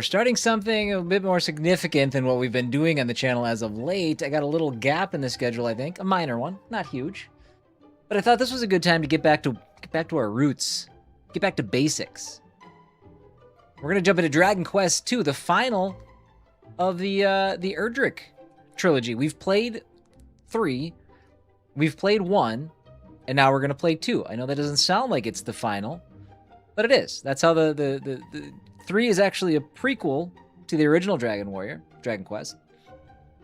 We're starting something a bit more significant than what we've been doing on the channel as of late. I got a little gap in the schedule, I think. A minor one, not huge. But I thought this was a good time to get back to our roots. Get back to basics. We're gonna jump into Dragon Quest II, the final of the Erdrick Trilogy. We've played 3, we've played 1, and now we're gonna play 2. I know that doesn't sound like it's the final, but it is. That's how the 3 is actually a prequel to the original Dragon Quest.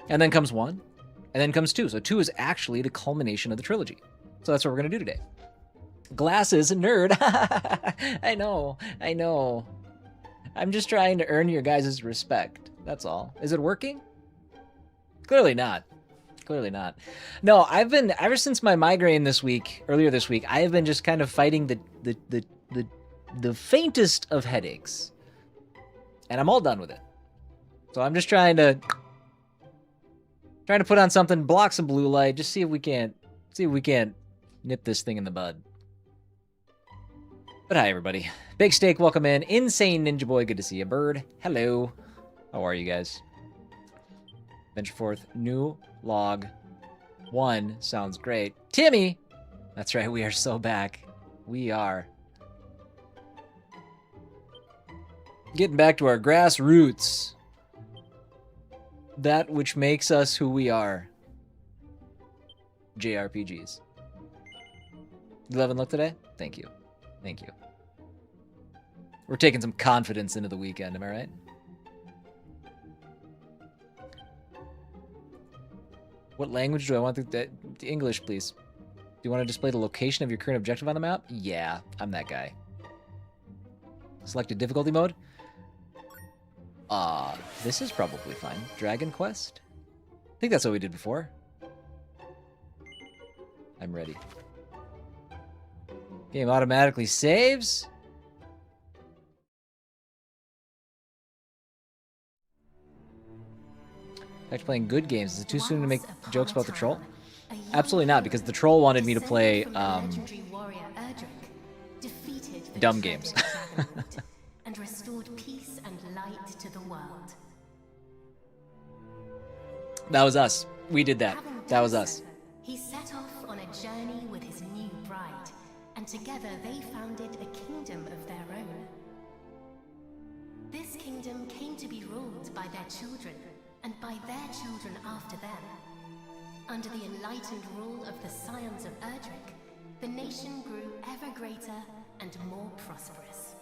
And then comes 1, and then comes 2. So 2 is actually the culmination of the trilogy. So that's what we're gonna do today. Glasses, nerd. I know. I'm just trying to earn your guys' respect. That's all. Is it working? Clearly not. Clearly not. No, I've been, ever since my migraine earlier this week, I have been just kind of fighting the faintest of headaches. And I'm all done with it. So I'm just trying to put on something, block some blue light, just see if we can't nip this thing in the bud. But hi, everybody. Big Steak, welcome in. Insane Ninja Boy, good to see you. Bird, hello. How are you guys? Venture forth, new log 1 sounds great. Timmy! That's right, we are so back. We are. Getting back to our grassroots. That which makes us who we are. JRPGs. 11 look today? Thank you. Thank you. We're taking some confidence into the weekend, am I right? What language do I want the English, please. Do you want to display the location of your current objective on the map? Yeah, I'm that guy. Selected difficulty mode? This is probably fine. Dragon Quest? I think that's what we did before. I'm ready. Game automatically saves. Back to playing good games. Is it too soon to make jokes about the troll? Absolutely not, because the troll wanted me to play dumb games. And restored peace and light to the world. That was us. We did that. That was us. He set off on a journey with his new bride, and together they founded a kingdom of their own. This kingdom came to be ruled by their children, and by their children after them. Under the enlightened rule of the scions of Erdrick, the nation grew ever greater and more prosperous.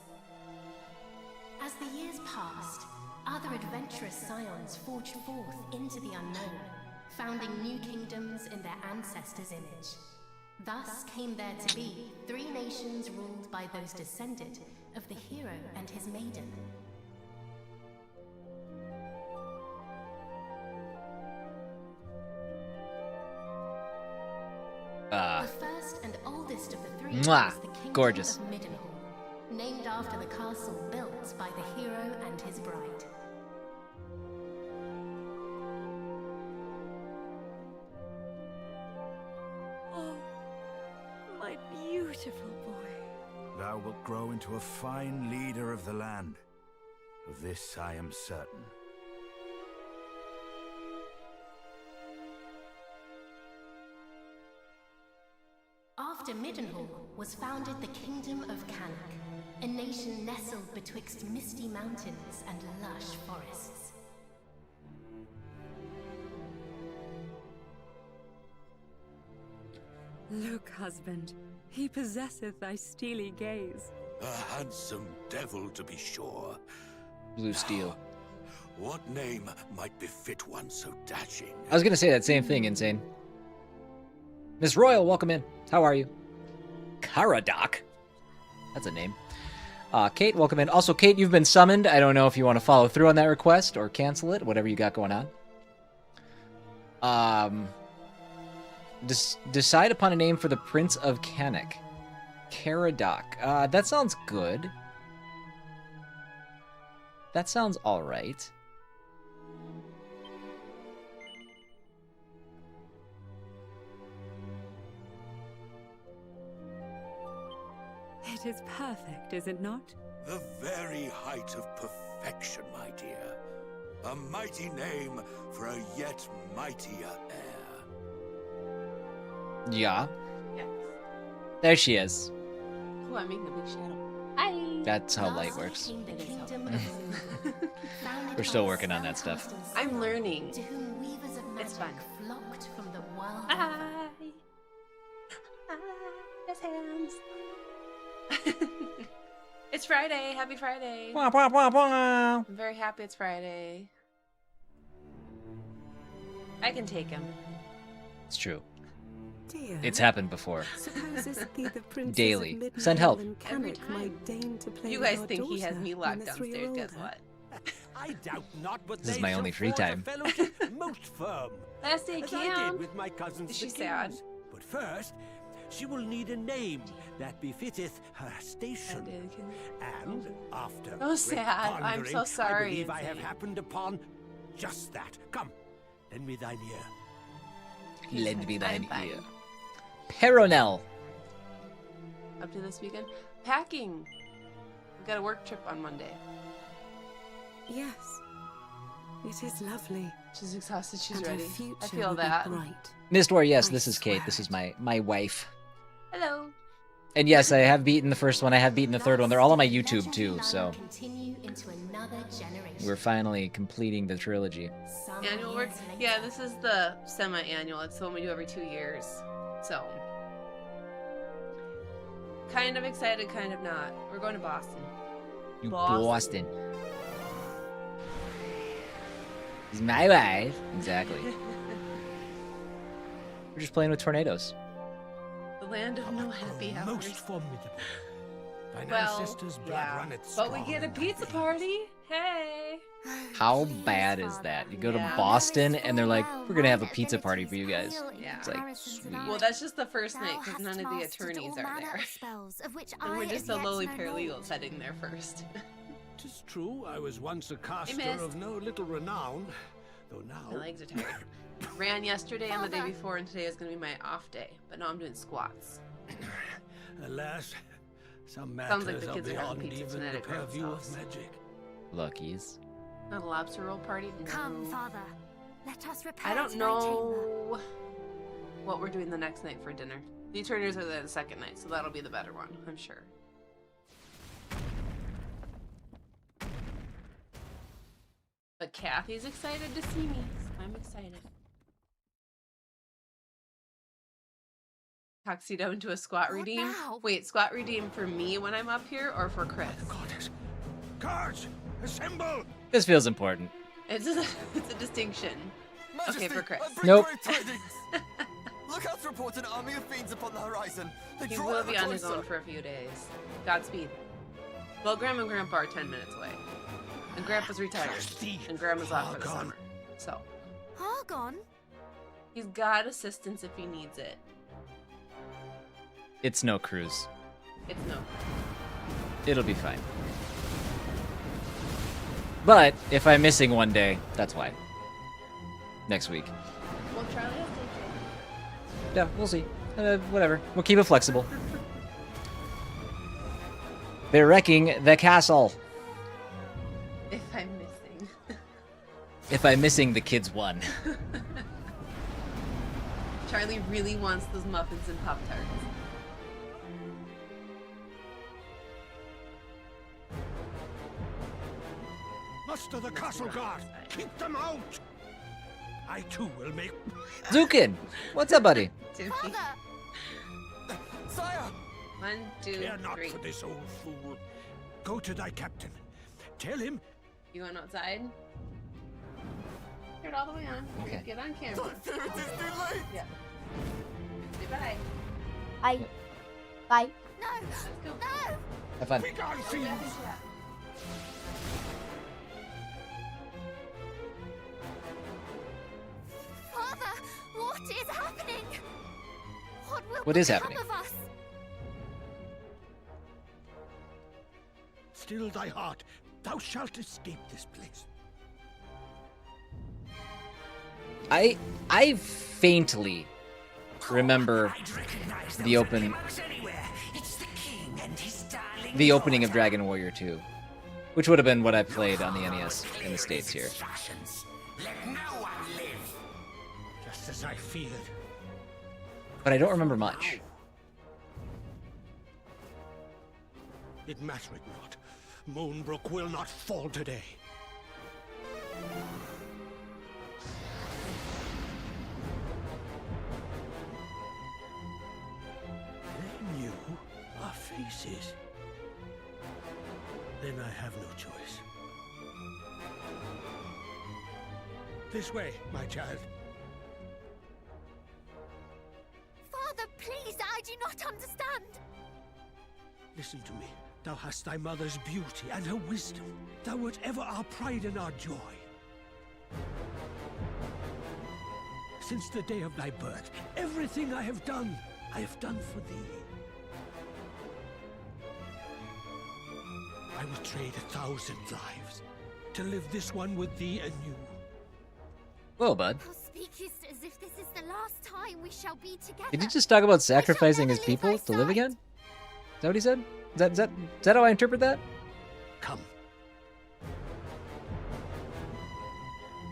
As the years passed, other adventurous scions forged forth into the unknown, founding new kingdoms in their ancestors' image. Thus came there to be 3 nations ruled by those descended of the hero and his maiden. The first and oldest of the 3 was the Kingdom gorgeous. of Middenhall, named after the castle built by the hero and his bride. Oh, my beautiful boy. Thou wilt grow into a fine leader of the land. Of this I am certain. After Middenhall was founded the Kingdom of Canuck, a nation nestled betwixt misty mountains and lush forests. Look, husband, he possesseth thy steely gaze. A handsome devil, to be sure. Blue steel. What name might befit one so dashing? I was gonna say that same thing, Insane. Miss Royal, welcome in. How are you? Caradoc. That's a name. Kate, welcome in. Also, Kate, you've been summoned. I don't know if you want to follow through on that request or cancel it, whatever you got going on. Decide upon a name for the Prince of Canuck. Caradoc. That sounds good. That sounds alright. It is perfect, is it not? The very height of perfection. perfection, my dear. A mighty name for a yet mightier heir. Yeah. Yes. There she is. Oh, I'm making a big shadow. Hi. That's how light Lastly works. came the It is how kingdom it of Zoom, founded We're still by working on that seven stuff. husbands I'm learning. to whom weavers of It's magic fun. flocked from the world. Hi. Hi. There's hands. It's Friday. Happy Friday. Wah, wah, wah, wah. I'm very happy it's Friday. I can take him. It's true. Dear, It's happened before. suppose this be the Princess Daily. of Midnight Send help. and Every Canic time. might deign to play You with guys our think he has daughter me when locked the three downstairs. are Guess older. what? I doubt not, but This is they my shall only free forge a time. fellowship most firm, Last day as I camp. did with my cousins Is the she sad? kings. But first, she will need a name that befitteth her station. And after Oh, great sad. I'm pondering, so sorry, I believe I have Insane. happened upon just that. Come, lend me thine ear. Lend me thine I'm fine. ear. Peronel. Up to this weekend. Packing. We got a work trip on Monday. Yes, it is lovely. She's exhausted. She's and ready. Her future I feel will that. Be bright. Mistwar, yes, I this is Kate. swear This is it. my wife. Hello. And yes, I have beaten the first one. I have beaten the third one. They're all on my Last, the YouTube too, legendary so line continue into another generation. we're finally completing the trilogy. Some Annual work? years Yeah, later. this is the semi-annual. It's the one we do every 2 years. So. Kind of excited, kind of not. We're going to Boston. You Boston. Boston. He's my wife. Exactly. We're just playing with tornadoes. The land of no happy Most hours. formidable. Thine Well, ancestors' blood yeah. runneth But we strong get a in pizza thine party. Hey. How bad is that? You go to Yeah. Boston and they're like, we're gonna have a pizza party for you guys. Yeah. It's like, sweet. Well, that's just the first night because none of the attorneys are there. And we're just the lowly paralegals heading there first. 'Tis true, I was once a caster missed. of no little renown, though now... My legs are tired. Ran yesterday and the day before, and today is going to be my off day. But now I'm doing squats. Alas, some Sounds like matters the are kids are having beyond pizza even tonight the at Grand's purview house. of magic. Luckies. Not a lobster roll party? Come, No. father. Let us repair I don't to thy chamber. know what we're doing the next night for dinner. The Eterners are there the second night, so that'll be the better one, I'm sure. But Kathy's excited to see me, so I'm excited. Tuxedo into a squat What redeem? now? Wait, squat redeem for me when I'm up here or for Chris? Goddess! Guards! Assemble! This feels important. It's a distinction. Okay, for Chris. Nope. Lookouts report an army of fiends upon the horizon. They He draw will ever be on his closer. own for a few days. Godspeed. Well, Grandma and Grandpa are 10 minutes away. And Grandpa's retired. And Grandma's off for the Argon. summer. So, Argon? he's got assistance if he needs it. It's no cruise. It's no. It'll be fine. But if I'm missing one day, that's why. Next week. Well, Charlie has to Yeah, we'll see. Whatever. We'll keep it flexible. They're wrecking the castle. if I'm missing. If I'm missing, the kids won. Charlie really wants those muffins and Pop-Tarts. Muster the castle guard! Keep them out! I too will make... Zukin! What's up, buddy? Two, Father! Sire! 1, 2, Care not 3. for this old fool. Go to thy captain. Tell him... You going outside? Turn it all the way on. Okay. Get on camera. Fear it is too late! Yeah. Say bye. Bye. No! Let's go. No! Have fun. Begone, fiends! Father! What is happening? What is become happening? of us? Still thy heart. Thou shalt escape this place. I faintly remember the opening of Dragon Warrior 2. Which would have been what I played on the NES in the States here. Let no one live. Just as I feared. But I don't remember much. It mattereth not. Moonbrook will not fall today. They knew our faces. Then I have no choice. This way, my child. Father, please, I do not understand. Listen to me. Thou hast thy mother's beauty and her wisdom. Thou wert ever our pride and our joy. Since the day of thy birth, everything I have done for thee. I would trade 1,000 lives to live this one with thee anew. Whoa, bud. Thou speakest as if this is the last time we shall be together. Did he just talk about sacrificing his people to live again? Is that what he said? Is that how I interpret that? Come.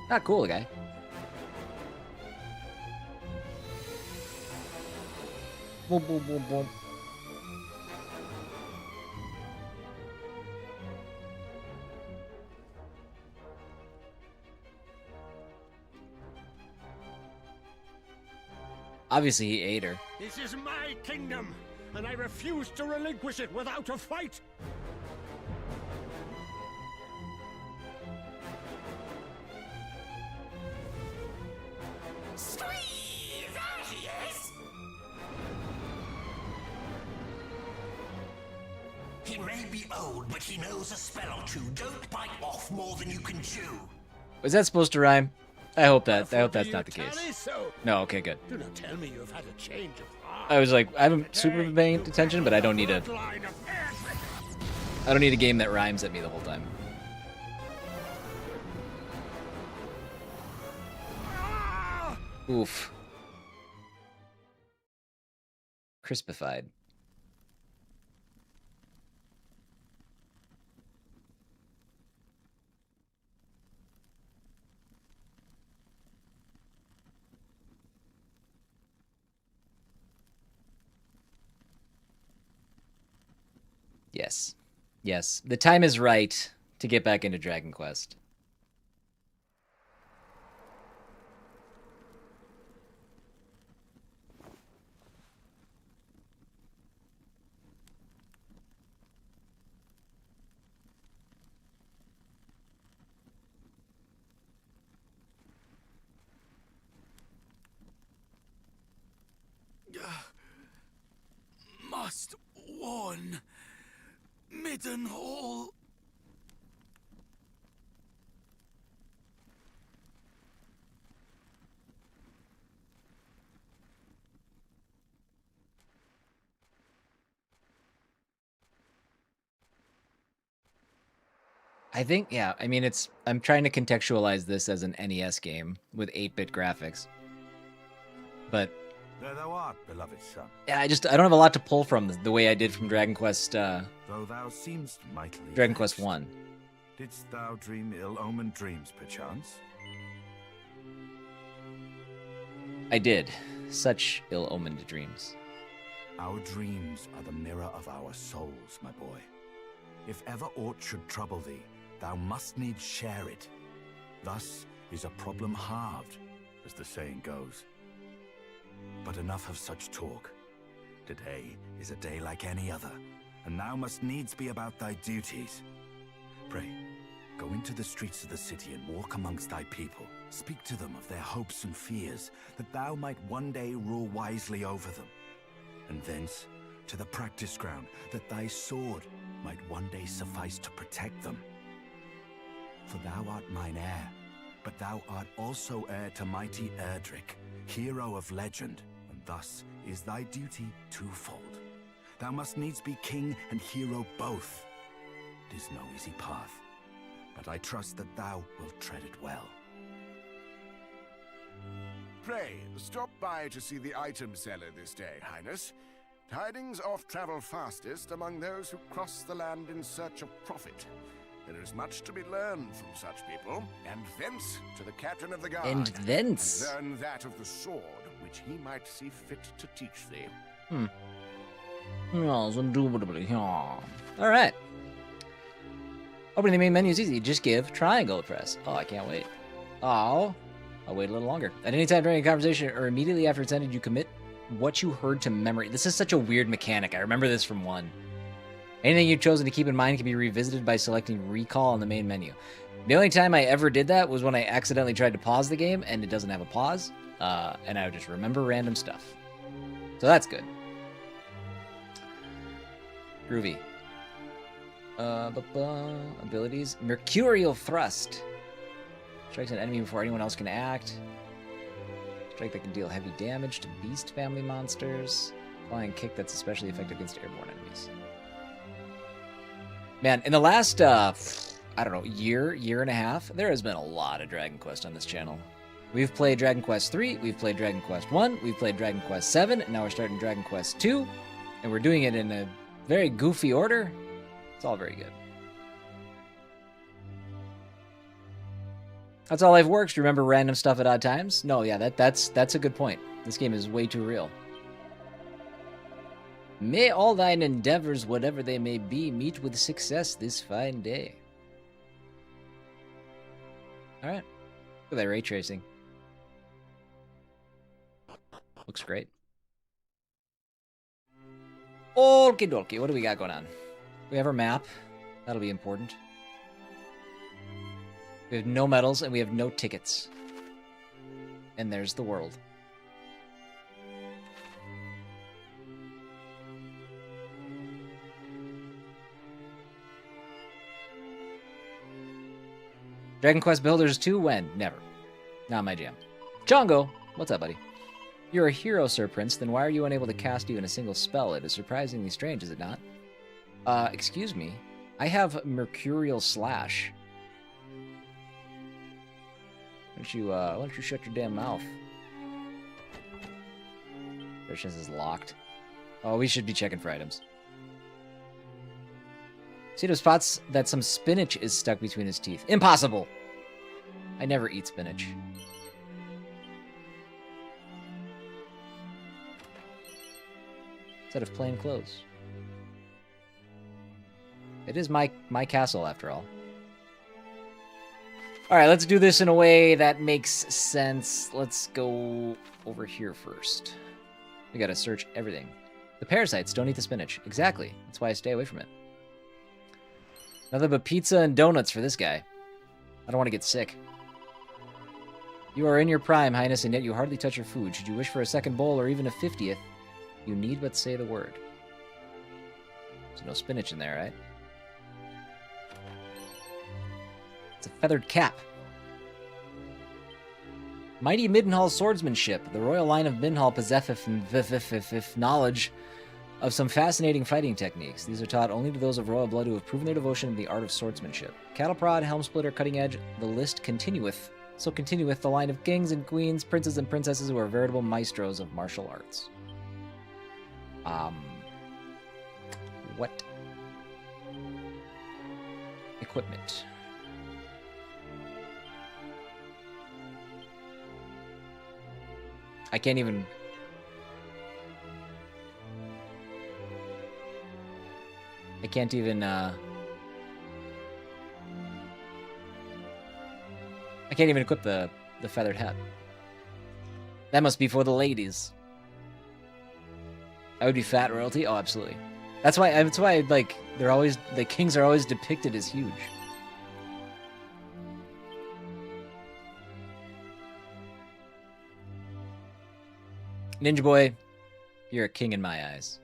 Not cool, guy. Boom, boom, boom, boom. Obviously, he ate her. This is my kingdom, and I refuse to relinquish it without a fight. Squeeze! There he is! He may be old, but he knows a spell or two. Don't bite off more than you can chew. Was that supposed to rhyme? I hope that's not the case. No, okay, good. Do not tell me you have had a change of heart. I was like, I haven't super been paying attention, but I don't need a game that rhymes at me the whole time. Oof. Crispified. Yes. Yes. The time is right to get back into Dragon Quest. Must warn. Midden Hall. I think, yeah, I mean, I'm trying to contextualize this as an NES game with 8-bit graphics. But There thou art, beloved son. yeah, I don't have a lot to pull from the way I did from Dragon Quest, Though thou seemst mightily Dragon Quest vexed. 1. Didst thou dream ill-omened dreams, perchance? I did. Such ill-omened dreams. Our dreams are the mirror of our souls, my boy. If ever aught should trouble thee, thou must needs share it. Thus is a problem halved, as the saying goes. But enough of such talk. Today is a day like any other, and thou must needs be about thy duties. Pray, go into the streets of the city and walk amongst thy people. Speak to them of their hopes and fears, that thou might one day rule wisely over them. And thence to the practice ground, that thy sword might one day suffice to protect them. For thou art mine heir, but thou art also heir to mighty Erdrick, hero of legend, and thus is thy duty twofold. Thou must needs be king and hero both. 'Tis no easy path, but I trust that thou wilt tread it well. Pray, stop by to see the item seller this day, Highness. Tidings oft travel fastest among those who cross the land in search of profit. There is much to be learned from such people, and thence to the captain of the guard. And thence. Learn that of the sword, which he might see fit to teach thee. Yes, indubitably. Yeah. All right. Opening the main menu is easy. Just give triangle a press. Oh, I can't wait. Oh, I'll wait a little longer. At any time during a conversation or immediately after it's ended, you commit what you heard to memory. This is such a weird mechanic. I remember this from 1. Anything you've chosen to keep in mind can be revisited by selecting recall on the main menu. The only time I ever did that was when I accidentally tried to pause the game and it doesn't have a pause, and I would just remember random stuff. So that's good. Groovy. Abilities. Mercurial Thrust. Strikes an enemy before anyone else can act. Strike that can deal heavy damage to beast family monsters. Flying kick that's especially effective against airborne enemies. Man, in the last, I don't know, year and a half, there has been a lot of Dragon Quest on this channel. We've played Dragon Quest 3, we've played Dragon Quest 1, we've played Dragon Quest 7, and now we're starting Dragon Quest 2, and we're doing it in a very goofy order. It's all very good. That's how life works. Do you remember random stuff at odd times? No, yeah, that's a good point. This game is way too real. May all thine endeavors, whatever they may be, meet with success this fine day. Alright. Look at that ray tracing. Looks great. Okie dokie, what do we got going on? We have our map. That'll be important. We have no medals and we have no tickets. And there's the world. Dragon Quest Builders 2, when? Never. Not my jam. Chongo! What's up, buddy? You're a hero, Sir Prince, then why are you unable to cast even a single spell? It is surprisingly strange, is it not? Excuse me. I have Mercurial Slash. Why don't you shut your damn mouth? Precious is locked. Oh, we should be checking for items. Cito spots that some spinach is stuck between his teeth. Impossible! I never eat spinach. Instead of plain clothes. It is my castle, after all. Alright, let's do this in a way that makes sense. Let's go over here first. We gotta search everything. The parasites don't eat the spinach. Exactly. That's why I stay away from it. Nothing but pizza and donuts for this guy. I don't want to get sick. You are in your prime, Highness, and yet you hardly touch your food. Should you wish for a second bowl or even a 50th, you need but say the word. There's no spinach in there, right? It's a feathered cap. Mighty Middenhall swordsmanship. The royal line of Middenhall possesseth knowledge of some fascinating fighting techniques. These are taught only to those of royal blood who have proven their devotion in the art of swordsmanship. Cattle prod, helm splitter, cutting edge, the list continueth. So continueth the line of kings and queens, princes and princesses who are veritable maestros of martial arts. What? Equipment. I can't even... I can't even equip the feathered hat. That must be for the ladies. I would be fat royalty? Oh, absolutely. That's why like they're always, the kings are always depicted as huge. Ninja Boy, you're a king in my eyes.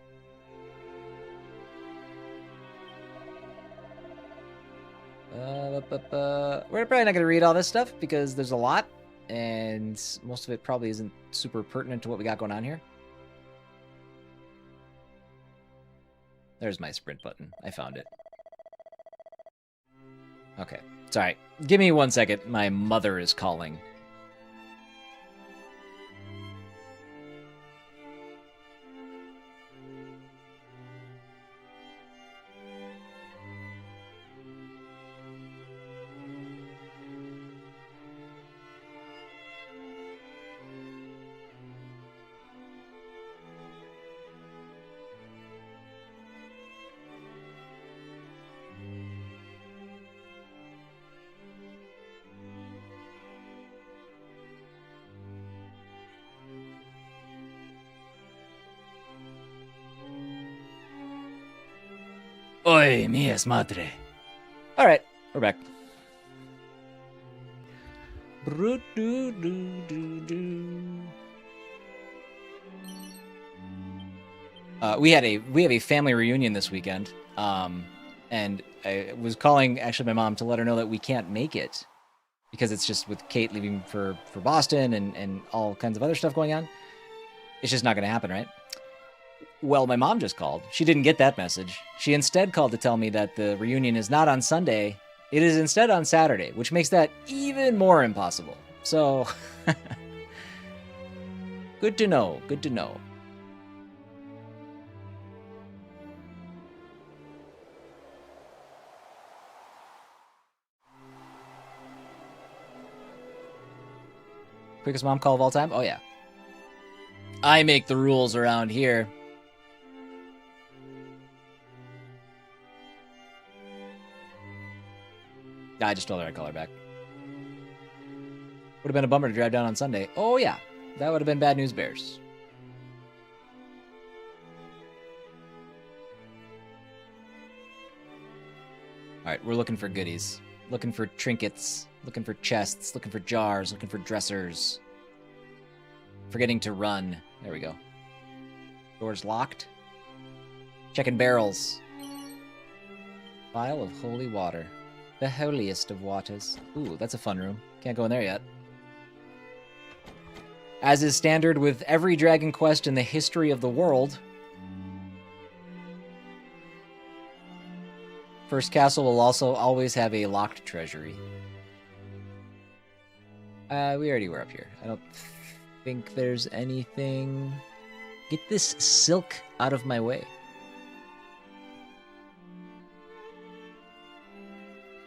We're probably not going to read all this stuff because there's a lot, and most of it probably isn't super pertinent to what we got going on here. There's my sprint button. I found it. Okay. Sorry. Give me 1 second. My mother is calling. Oy, mi es madre. All right, we're back. We have a family reunion this weekend, and I was calling actually my mom to let her know that we can't make it because it's just with Kate leaving for Boston and all kinds of other stuff going on. It's just not going to happen, right? Well, my mom just called. She didn't get that message. She instead called to tell me that the reunion is not on Sunday. It is instead on Saturday, which makes that even more impossible. So, good to know. Good to know. Quickest mom call of all time? Oh, yeah. I make the rules around here. I just told her I'd call her back. Would have been a bummer to drive down on Sunday. Oh, yeah. That would have been bad news bears. All right, we're looking for goodies. Looking for trinkets. Looking for chests. Looking for jars. Looking for dressers. Forgetting to run. There we go. Doors locked. Checking barrels. Vial of holy water. The holiest of waters. Ooh, that's a fun room. Can't go in there yet. As is standard with every Dragon Quest in the history of the world, First Castle will also always have a locked treasury. We already were up here. I don't think there's anything... Get this silk out of my way.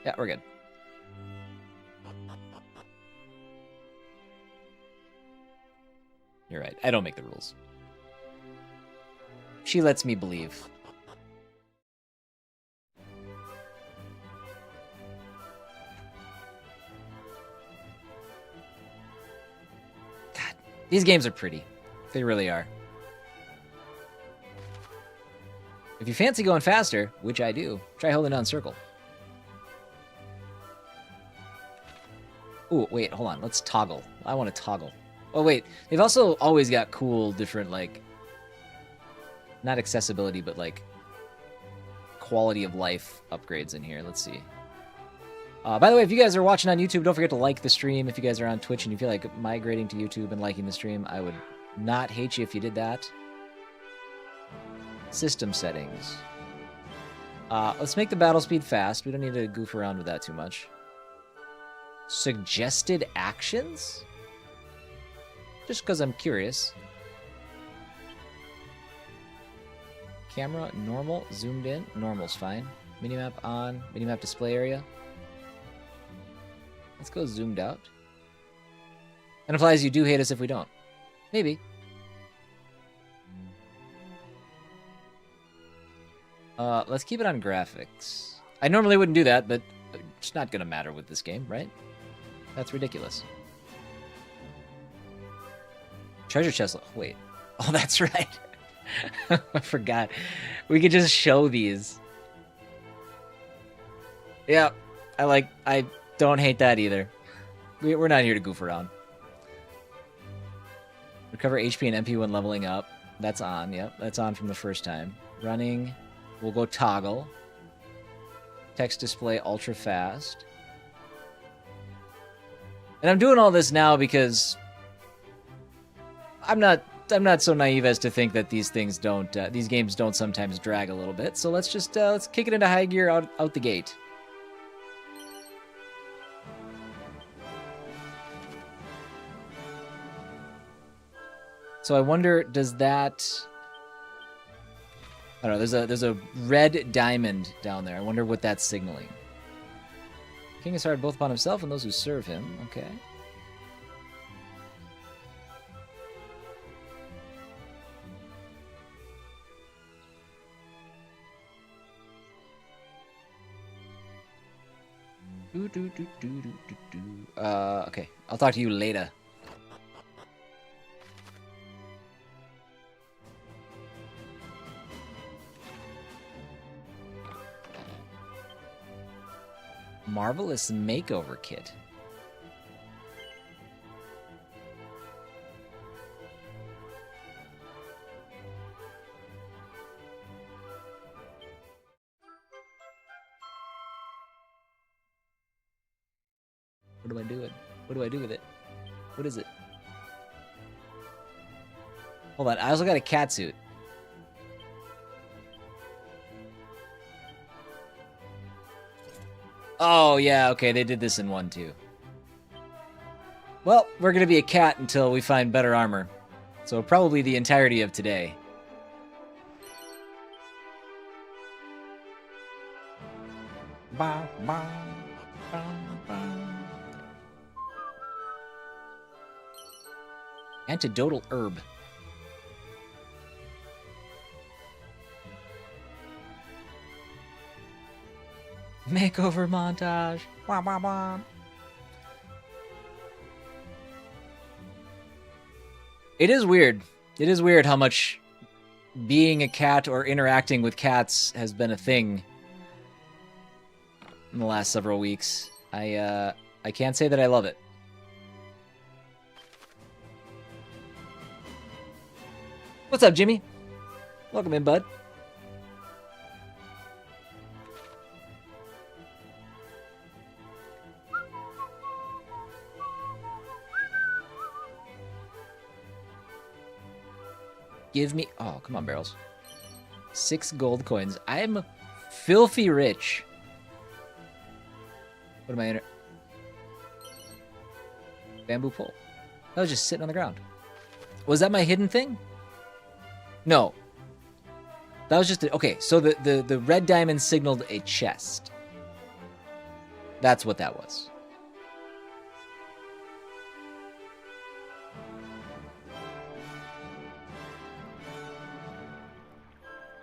Yeah, we're good. You're right. I don't make the rules. She lets me believe. God, these games are pretty. They really are. If you fancy going faster, which I do, try holding down circle. Ooh, wait, hold on. Let's toggle. I want to toggle. Oh, wait. They've also always got cool, different, like... Not accessibility, but, like... quality of life upgrades in here. Let's see. By the way, if you guys are watching on YouTube, don't forget to like the stream. If you guys are on Twitch and you feel like migrating to YouTube and liking the stream, I would not hate you if you did that. System settings. Let's make the battle speed fast. We don't need to goof around with that too much. Suggested actions? Just because I'm curious. Camera, normal, zoomed in. Normal's fine. Minimap on, minimap display area. Let's go zoomed out. And implies you do hate us if we don't. Maybe. Let's keep it on graphics. I normally wouldn't do that, but it's not gonna matter with this game, right? That's ridiculous. Treasure chest. Wait. Oh, that's right. I forgot. We could just show these. Yeah, I don't hate that either. We're not here to goof around. Recover HP and MP when leveling up. That's on. Yep, that's on from the first time. Running. We'll go toggle. Text display ultra fast. And I'm doing all this now because I'm not so naive as to think that these things don't these games don't sometimes drag a little bit. So let's just let's kick it into high gear out the gate. So I wonder, does that... I don't know, there's a red diamond down there. I wonder what that's signaling. King is hard both upon himself and those who serve him. Okay. Okay. I'll talk to you later. Marvelous makeover kit. What am I doing? What do I do with it? What is it? Hold on, I also got a cat suit. Oh, yeah, okay, they did this in 1 too. Well, we're gonna be a cat until we find better armor. So probably the entirety of today. Bow, bow, bow, bow. Antidotal herb. Makeover montage. Wah, wah, wah. It is weird. It is weird how much being a cat or interacting with cats has been a thing in the last several weeks. I can't say that I love it. What's up, Jimmy? Welcome in, bud. Give me... Oh, come on, barrels. 6 gold coins. I'm filthy rich. What am I in? Bamboo pole. That was just sitting on the ground. Was that my hidden thing? No. That was just... Okay, so the red diamond signaled a chest. That's what that was.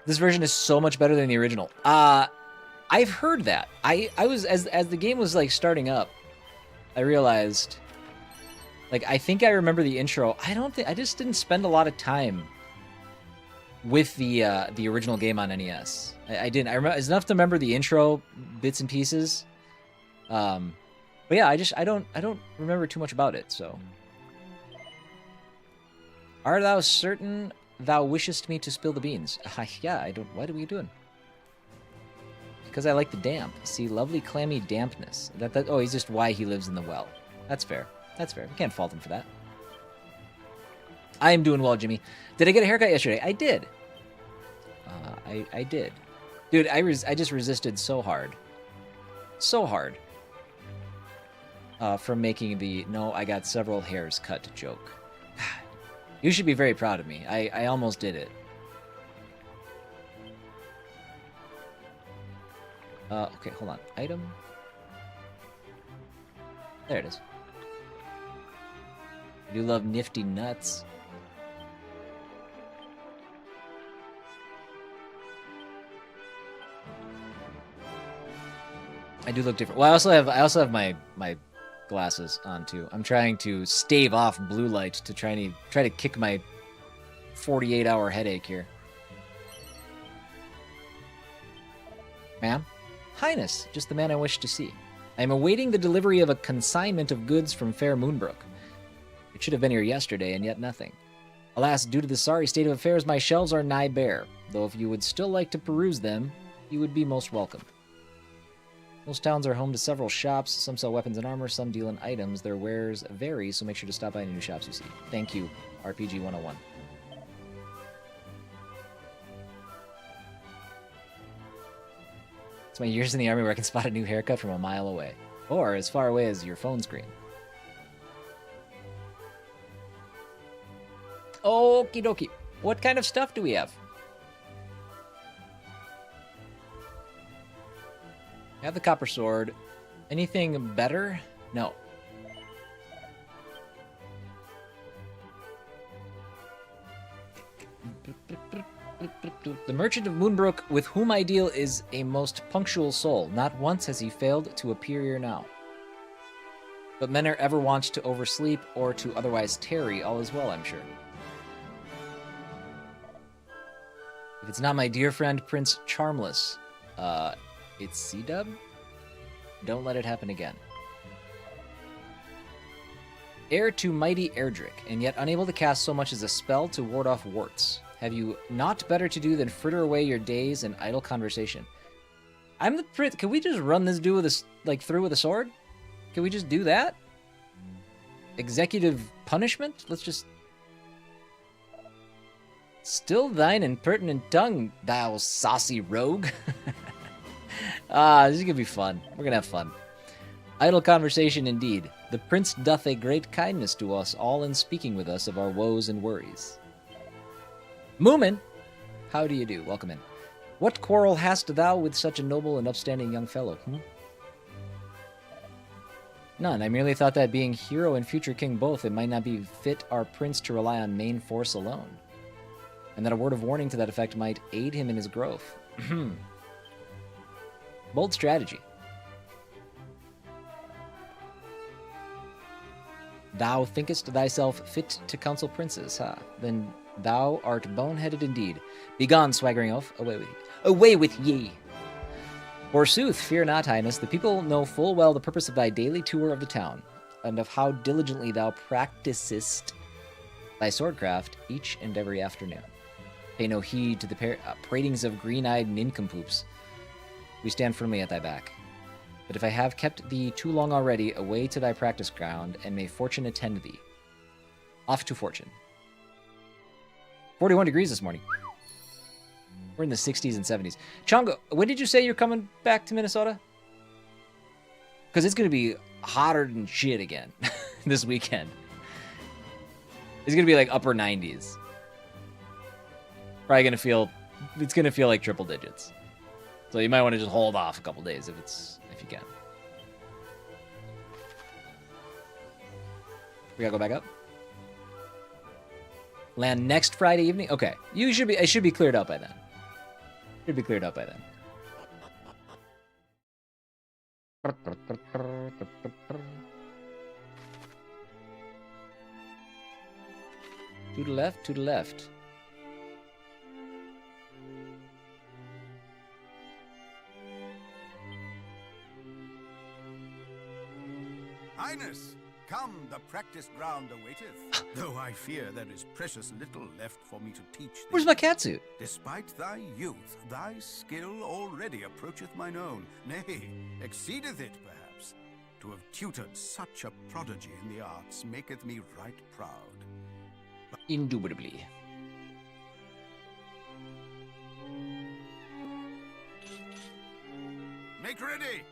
This version is so much better than the original. I've heard that. I was as the game was like starting up, I realized, like, I think I remember the intro. I just didn't spend a lot of time with the original game on NES. I didn't. I remember it's enough to remember the intro bits and pieces. But yeah, I don't remember too much about it. So, art thou certain thou wishest me to spill the beans? Yeah, I don't. What are we doing? Because I like the damp. See, lovely clammy dampness. Oh, he's just why he lives in the well. That's fair. That's fair. We can't fault him for that. I am doing well, Jimmy. Did I get a haircut yesterday? I did. I did. Dude, I just resisted so hard. So hard. From making the no, I got several hairs cut joke. You should be very proud of me. I almost did it. Okay, hold on. Item. There it is. I do love nifty nuts. I do look different. Well, I also have my glasses on too. I'm trying to stave off blue light to try to kick my 48-hour headache here. Ma'am? Highness, just the man I wish to see. I am awaiting the delivery of a consignment of goods from fair Moonbrook. It should have been here yesterday, and yet nothing. Alas, due to the sorry state of affairs, my shelves are nigh bare, though if you would still like to peruse them, you would be most welcome. Most towns are home to several shops. Some sell weapons and armor, some deal in items. Their wares vary, so make sure to stop by any new shops you see. Thank you, RPG 101. It's my years in the army where I can spot a new haircut from a mile away. Or as far away as your phone screen. Okie dokie. What kind of stuff do we have? I have the copper sword. Anything better? No. The merchant of Moonbrook with whom I deal is a most punctual soul. Not once has he failed to appear here now. But men are ever wont to oversleep or to otherwise tarry. All is well, I'm sure. If it's not my dear friend Prince Charmless, it's C-Dub? Don't let it happen again. Heir to mighty Erdrick, and yet unable to cast so much as a spell to ward off warts. Have you not better to do than fritter away your days in idle conversation? I'm the prince. Can we just run this dude with a, like, through with a sword? Can we just do that? Executive punishment? Let's just... Still thine impertinent tongue, thou saucy rogue. This is gonna be fun. We're gonna have fun. Idle conversation indeed. The prince doth a great kindness to us all in speaking with us of our woes and worries. Moomin, how do you do? Welcome in. What quarrel hast thou with such a noble and upstanding young fellow? None. I merely thought that being hero and future king both, it might not be fit our prince to rely on main force alone. And that a word of warning to that effect might aid him in his growth. Bold strategy. Thou thinkest thyself fit to counsel princes, Then thou art boneheaded indeed. Begone, swaggering elf, away with ye! Forsooth, fear not, highness, the people know full well the purpose of thy daily tour of the town, and of how diligently thou practicest thy swordcraft each and every afternoon. Pay no heed to the pratings of green-eyed nincompoops. We stand firmly at thy back. But if I have kept thee too long already, away to thy practice ground, and may fortune attend thee. Off to fortune. 41 degrees this morning. We're in the 60s and 70s. Chongo, when did you say you're coming back to Minnesota? Because it's going to be hotter than shit again this weekend. It's going to be like upper 90s. Probably going to feel... It's going to feel like triple digits. So you might want to just hold off a couple days if you can. We gotta go back up. Land next Friday evening. Okay, it should be cleared up by then. Should be cleared up by then. To the left. To the left. Highness, come, the practice ground awaiteth. Though I fear there is precious little left for me to teach thee. Where's my catsuit? Despite thy youth, thy skill already approacheth mine own. Nay, exceedeth it, perhaps. To have tutored such a prodigy in the arts maketh me right proud. Indubitably. Make ready!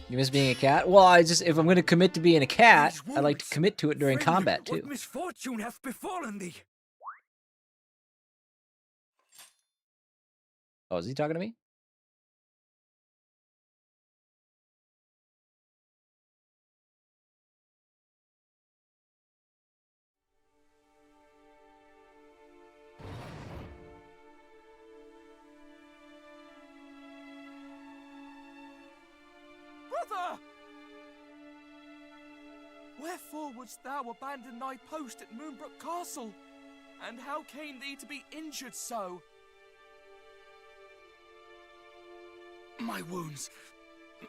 You miss being a cat? Well, if I'm going to commit to being a cat, I like to commit to it during combat, too. What misfortune hath befallen thee? Oh, is he talking to me? Brother! Wherefore wouldst thou abandon thy post at Moonbrook Castle? And how came thee to be injured so? My wounds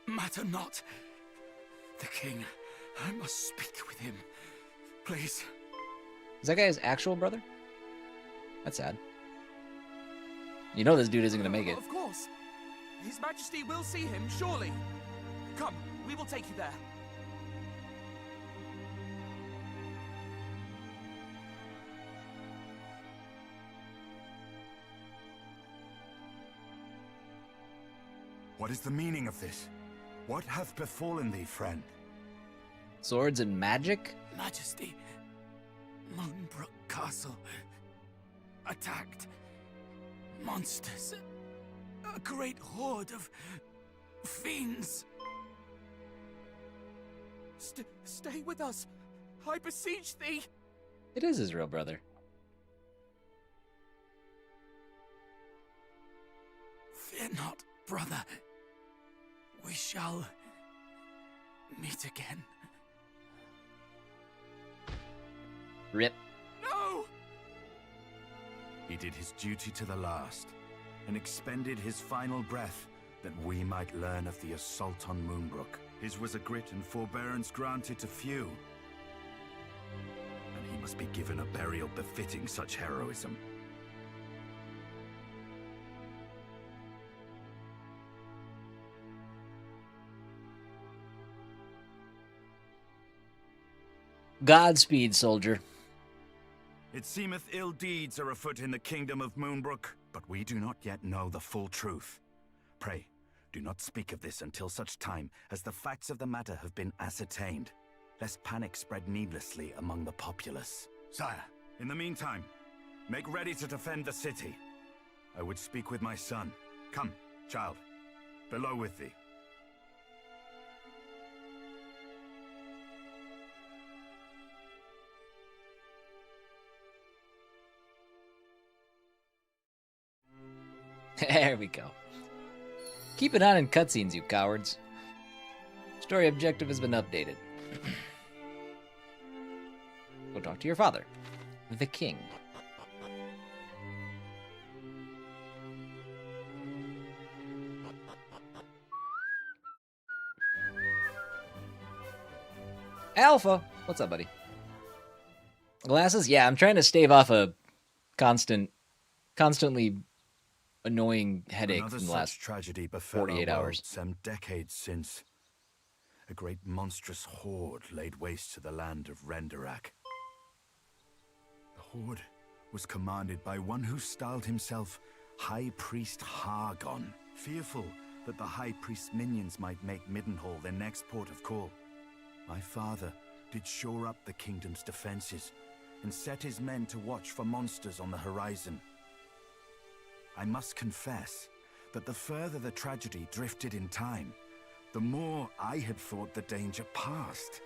matter not. The king, I must speak with him. Please. Is that guy his actual brother? That's sad. You know this dude isn't going to make it. Of course. His Majesty will see him, surely. Come, we will take you there. What is the meaning of this? What hath befallen thee, friend? Swords and magic? Majesty, Moonbrook Castle. Attacked. Monsters. A great horde of fiends. Stay with us. I beseech thee. It is his real brother. Fear not, brother. We shall meet again. Rip. No! He did his duty to the last, and expended his final breath that we might learn of the assault on Moonbrook. His was a grit and forbearance granted to few. And he must be given a burial befitting such heroism. Godspeed, soldier. It seemeth ill deeds are afoot in the kingdom of Moonbrook, but we do not yet know the full truth. Pray, do not speak of this until such time as the facts of the matter have been ascertained, lest panic spread needlessly among the populace. Sire, in the meantime, make ready to defend the city. I would speak with my son. Come, child, below with thee. There we go. Keep it on in cutscenes, you cowards. Story objective has been updated. Go talk to your father, the king. Alpha! What's up, buddy? Glasses? Yeah, I'm trying to stave off a constantly annoying headache Another from the such last tragedy befell 48 our world hours. some decades since. A great monstrous horde laid waste to the land of Renderak. The horde was commanded by one who styled himself High Priest Hargon, fearful that the High Priest's minions might make Middenhall their next port of call. My father did shore up the kingdom's defenses and set his men to watch for monsters on the horizon. I must confess that the further the tragedy drifted in time, the more I had thought the danger past.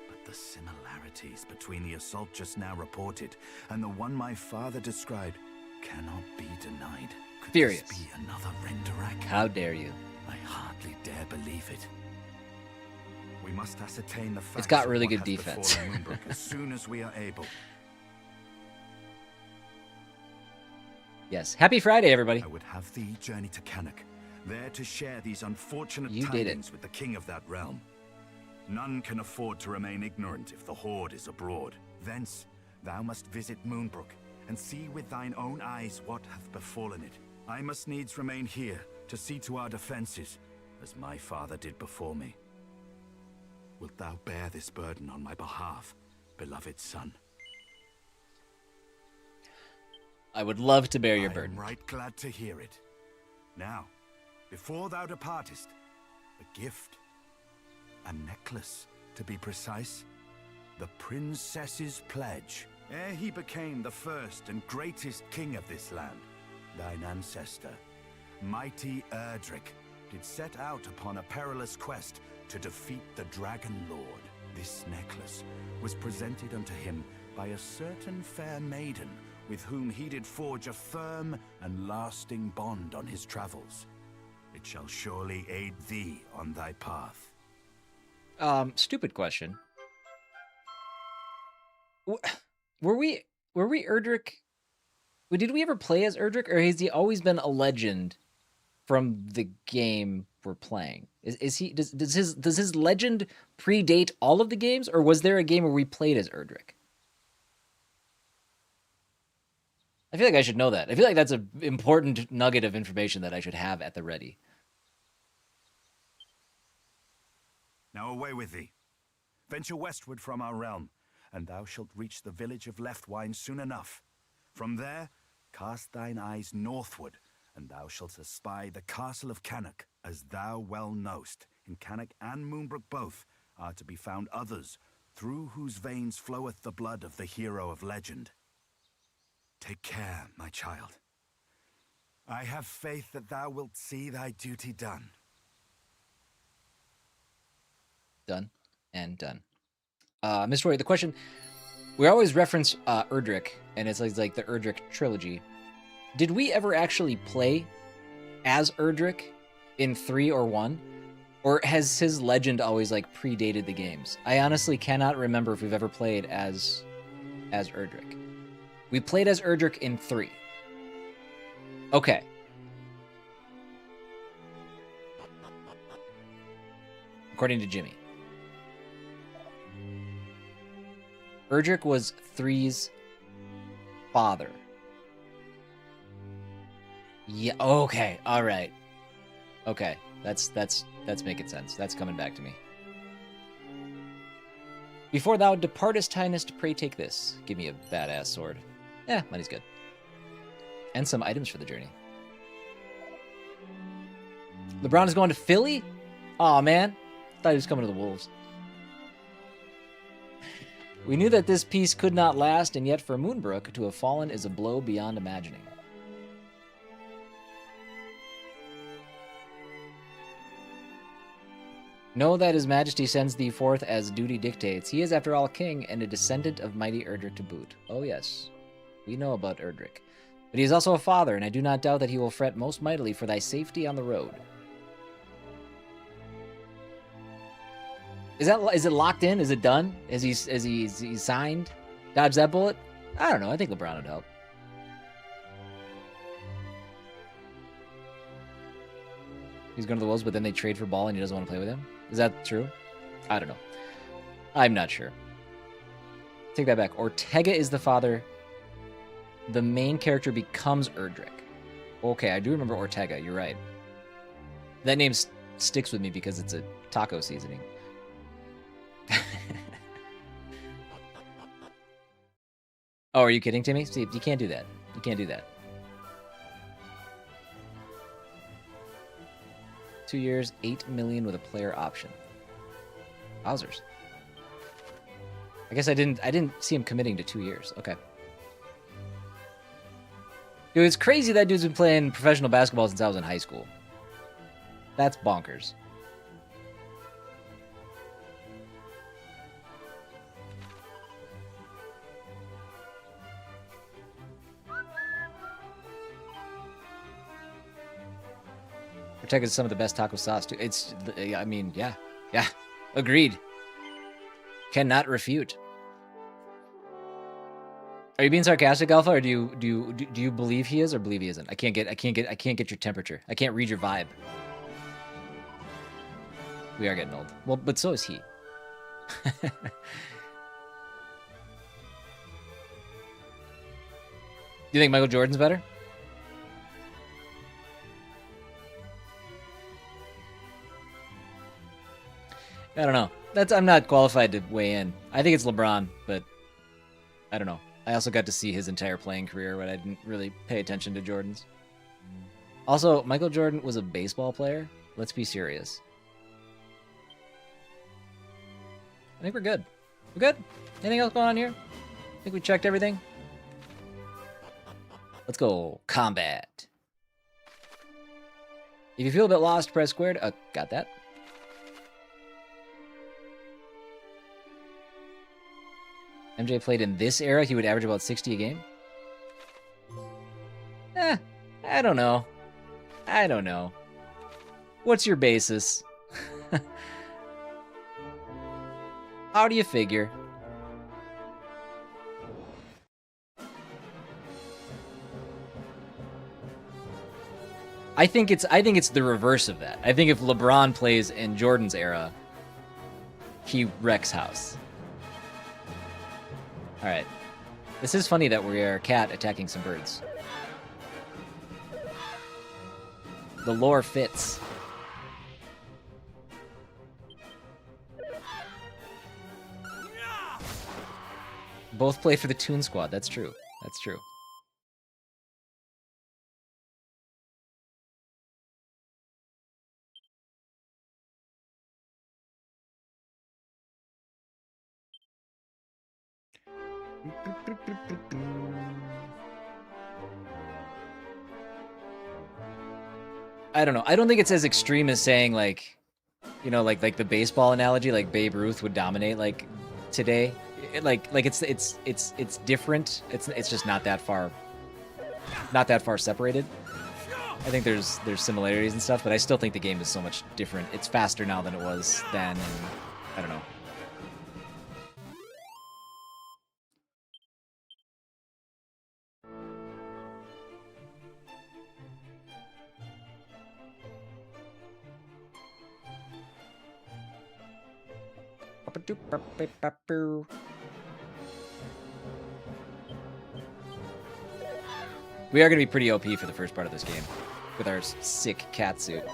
But the similarities between the assault just now reported and the one my father described cannot be denied. Could Furious. this be another Renderak? How dare you? I hardly dare believe it. We must ascertain the facts. It's got of really what good has defense. befallen Moonbrook as soon as we are able. Yes. Happy Friday, everybody. I would have thee journey to Canuck, there to share these unfortunate You did it. tidings with the king of that realm. None can afford to remain ignorant if the horde is abroad. Thence thou must visit Moonbrook, and see with thine own eyes what hath befallen it. I must needs remain here to see to our defenses, as my father did before me. Wilt thou bear this burden on my behalf, beloved son? I would love to bear your I burden. am right glad to hear it. Now, before thou departest, a gift. A necklace, to be precise. The princess's pledge. Ere he became the first and greatest king of this land, thine ancestor, mighty Erdrick, did set out upon a perilous quest to defeat the Dragon Lord. This necklace was presented unto him by a certain fair maiden with whom he did forge a firm and lasting bond on his travels. It shall surely aid thee on thy path. Stupid question. Were we Erdrick? Did we ever play as Erdrick, or has he always been a legend from the game we're playing? Does his legend predate all of the games, or was there a game where we played as Erdrick? I feel like I should know that. I feel like that's an important nugget of information that I should have at the ready. Now away with thee. Venture westward from our realm, and thou shalt reach the village of Leftwine soon enough. From there, cast thine eyes northward, and thou shalt espy the castle of Canuck. As thou well knowst, in Canuck and Moonbrook both are to be found others, through whose veins floweth the blood of the hero of legend. Take care, my child. I have faith that thou wilt see thy duty done. Done and done. Mr. Roy, the question, we always reference Erdrick, and it's like the Erdrick Trilogy. Did we ever actually play as Erdrick in 3 or 1? Or has his legend always predated the games? I honestly cannot remember if we've ever played as Erdrick. We played as Erdrick in 3. Okay. according to Jimmy. Erdrick was 3's father. Yeah, okay, alright. Okay, that's making sense. That's coming back to me. Before thou departest, Highness, pray take this. Give me a badass sword. Eh, money's good. And some items for the journey. LeBron is going to Philly? Aw, man. Thought he was coming to the Wolves. We knew that this peace could not last, and yet for Moonbrook to have fallen is a blow beyond imagining. Know that his majesty sends thee forth as duty dictates. He is, after all, king, and a descendant of mighty Erdrick to boot. Oh, yes. We know about Erdrick. But he is also a father, and I do not doubt that he will fret most mightily for thy safety on the road. Is it locked in? Is it done? Is he signed? Dodge that bullet? I don't know. I think LeBron would help. He's going to the Wolves, but then they trade for Ball and he doesn't want to play with him? Is that true? I don't know. I'm not sure. Take that back. Ortega is the father. The main character becomes Erdrick. Okay, I do remember Ortega. You're right. That name sticks with me because it's a taco seasoning. Oh, are you kidding, Timmy? Steve, you can't do that. You can't do that. 2 years, 8 million with a player option. Wowzers. I guess I didn't see him committing to 2 years. Okay. Dude, it's crazy that dude's been playing professional basketball since I was in high school. That's bonkers. Ortega is some of the best taco sauce too. It's, I mean, yeah, agreed. Cannot refute. Are you being sarcastic, Alpha, or do you believe he is or believe he isn't? I can't get your temperature. I can't read your vibe. We are getting old. Well, but so is he. You think Michael Jordan's better? I don't know. I'm not qualified to weigh in. I think it's LeBron, but I don't know. I also got to see his entire playing career, but I didn't really pay attention to Jordan's. Also, Michael Jordan was a baseball player. Let's be serious. I think we're good. We're good? Anything else going on here? I think we checked everything. Let's go. Combat. If you feel a bit lost, press squared. Got that. MJ played in this era, he would average about 60 a game? I don't know. I don't know. What's your basis? How do you figure? I think it's the reverse of that. I think if LeBron plays in Jordan's era, he wrecks house. All right. This is funny that we are a cat attacking some birds. The lore fits. Both play for the Toon Squad. That's true. That's true. I don't know. I don't think it's as extreme as saying like, you know, like the baseball analogy, like Babe Ruth would dominate like today. Like it's different. It's just not that far separated. I think there's similarities and stuff, but I still think the game is so much different. It's faster now than it was then, and I don't know. We are going to be pretty OP for the first part of this game with our sick cat suit.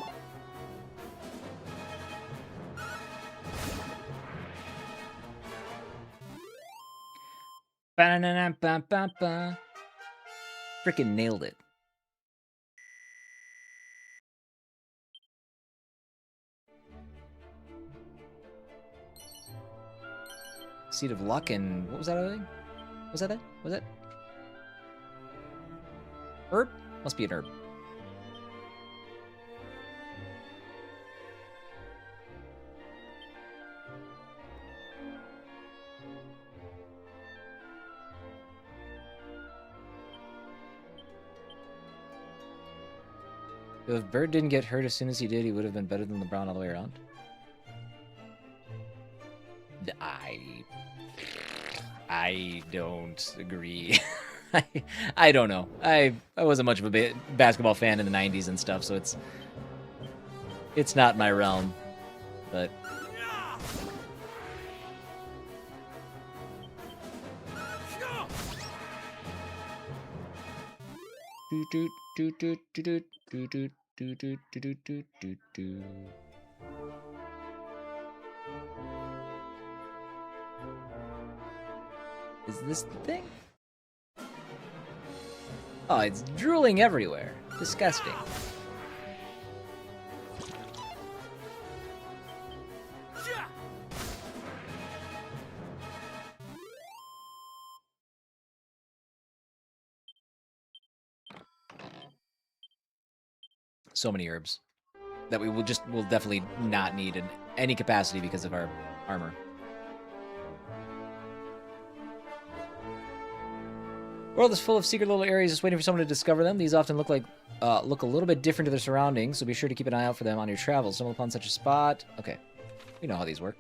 Freaking nailed it. Seed of Luck and what was that other thing? Was that it? Was it? Herb? Must be an herb. If Bird didn't get hurt as soon as he did, he would have been better than LeBron all the way around. I don't agree. I don't know. I wasn't much of a basketball fan in the 90s and stuff, so it's not my realm. But is this the thing? Oh, it's drooling everywhere. Disgusting. So many herbs that we will definitely not need in any capacity because of our armor. World is full of secret little areas just waiting for someone to discover them. These often look a little bit different to their surroundings, so be sure to keep an eye out for them on your travels. Stumble upon such a spot. Okay, we know how these work.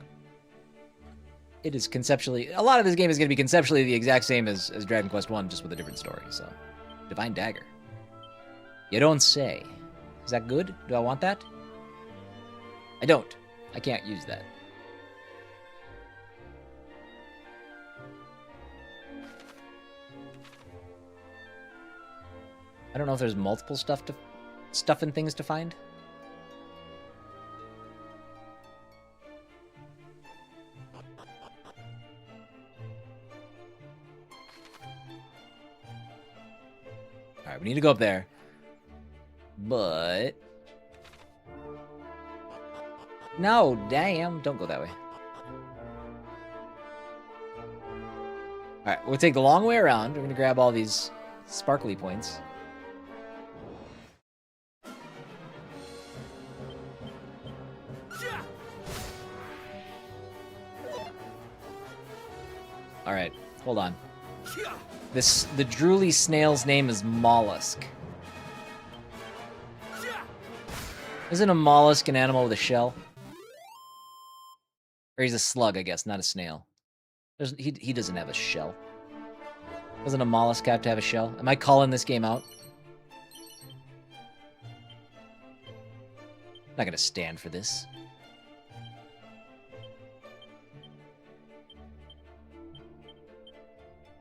It is conceptually... A lot of this game is going to be conceptually the exact same as Dragon Quest 1, just with a different story, so... Divine Dagger. You don't say. Is that good? Do I want that? I don't. I can't use that. I don't know if there's multiple stuff and things to find. All right, we need to go up there. But no, damn, don't go that way. All right, we'll take the long way around. We're gonna grab all these sparkly points. All right, hold on. The drooly snail's name is Mollusk. Isn't a mollusk an animal with a shell? Or he's a slug, I guess, not a snail. He doesn't have a shell. Doesn't a mollusk have to have a shell? Am I calling this game out? I'm not gonna stand for this.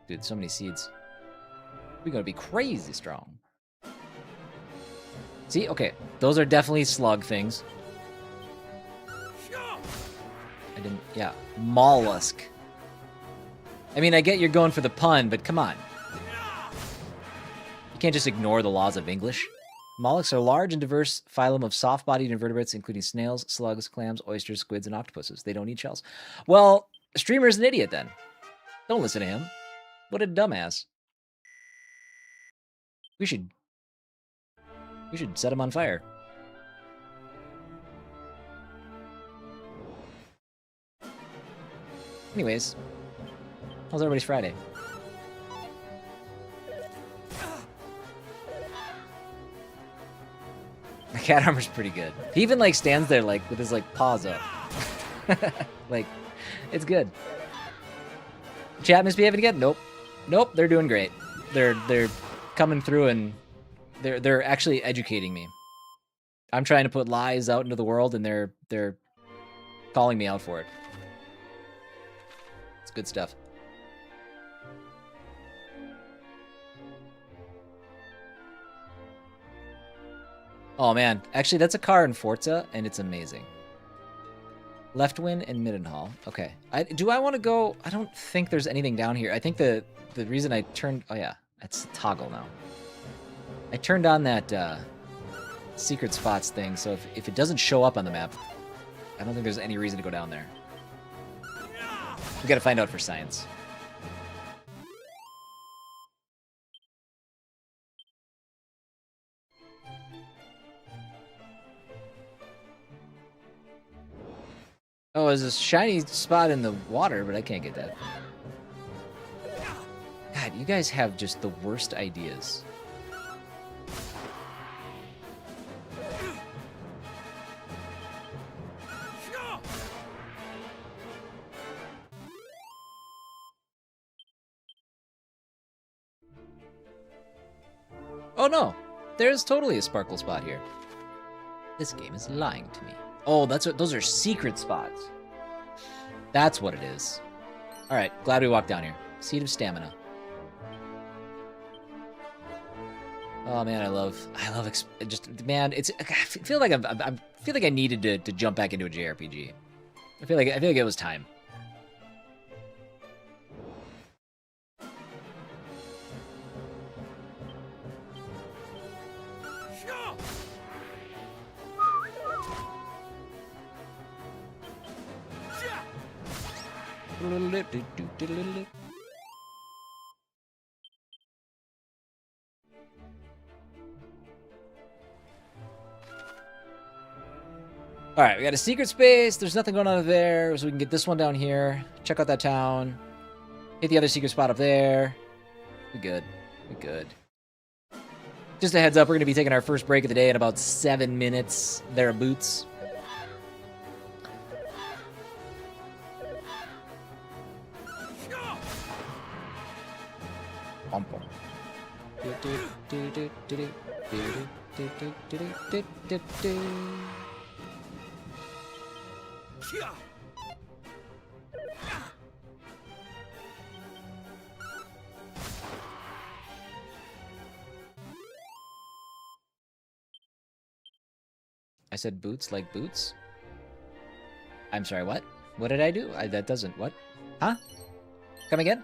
Dude, so many seeds. We're gonna be crazy strong. See? Okay. Those are definitely slug things. I didn't... Yeah. Mollusk. I mean, I get you're going for the pun, but come on. You can't just ignore the laws of English. Mollusks are a large and diverse phylum of soft-bodied invertebrates, including snails, slugs, clams, oysters, squids, and octopuses. They don't eat shells. Well, Streamer's an idiot, then. Don't listen to him. What a dumbass. We should set him on fire. Anyways, how's everybody's Friday? The cat armor's pretty good. He even like stands there like with his like paws up. Like, it's good. Chat misbehaving again? Nope. Nope, they're doing great. They're coming through and they're actually educating me. I'm trying to put lies out into the world and they're calling me out for it. It's good stuff. Oh man, actually that's a car in Forza, and it's amazing. Leftwin and Middenhall. Okay. Do I want to go? I don't think there's anything down here. I think the reason I turned... Oh yeah, that's toggle now. I turned on that secret spots thing, so if it doesn't show up on the map, I don't think there's any reason to go down there. We gotta find out for science. Oh, there's a shiny spot in the water, but I can't get that. God, you guys have just the worst ideas. Oh no, there's totally a sparkle spot here. This game is lying to me. Oh, that's what, those are secret spots. That's what it is. All right, glad we walked down here. Seed of Stamina. Oh man, I love just, man, it's, I feel like I feel like I needed to jump back into a JRPG. I feel like it was time. All right, we got a secret space. There's nothing going on there, so we can get this one down here. Check out that town. Hit the other secret spot up there. We good. We good. Just a heads up, we're going to be taking our first break of the day in about 7 minutes. There are boots. I said boots like boots? I'm sorry, what? What did I do? That doesn't... What? Huh? Come again?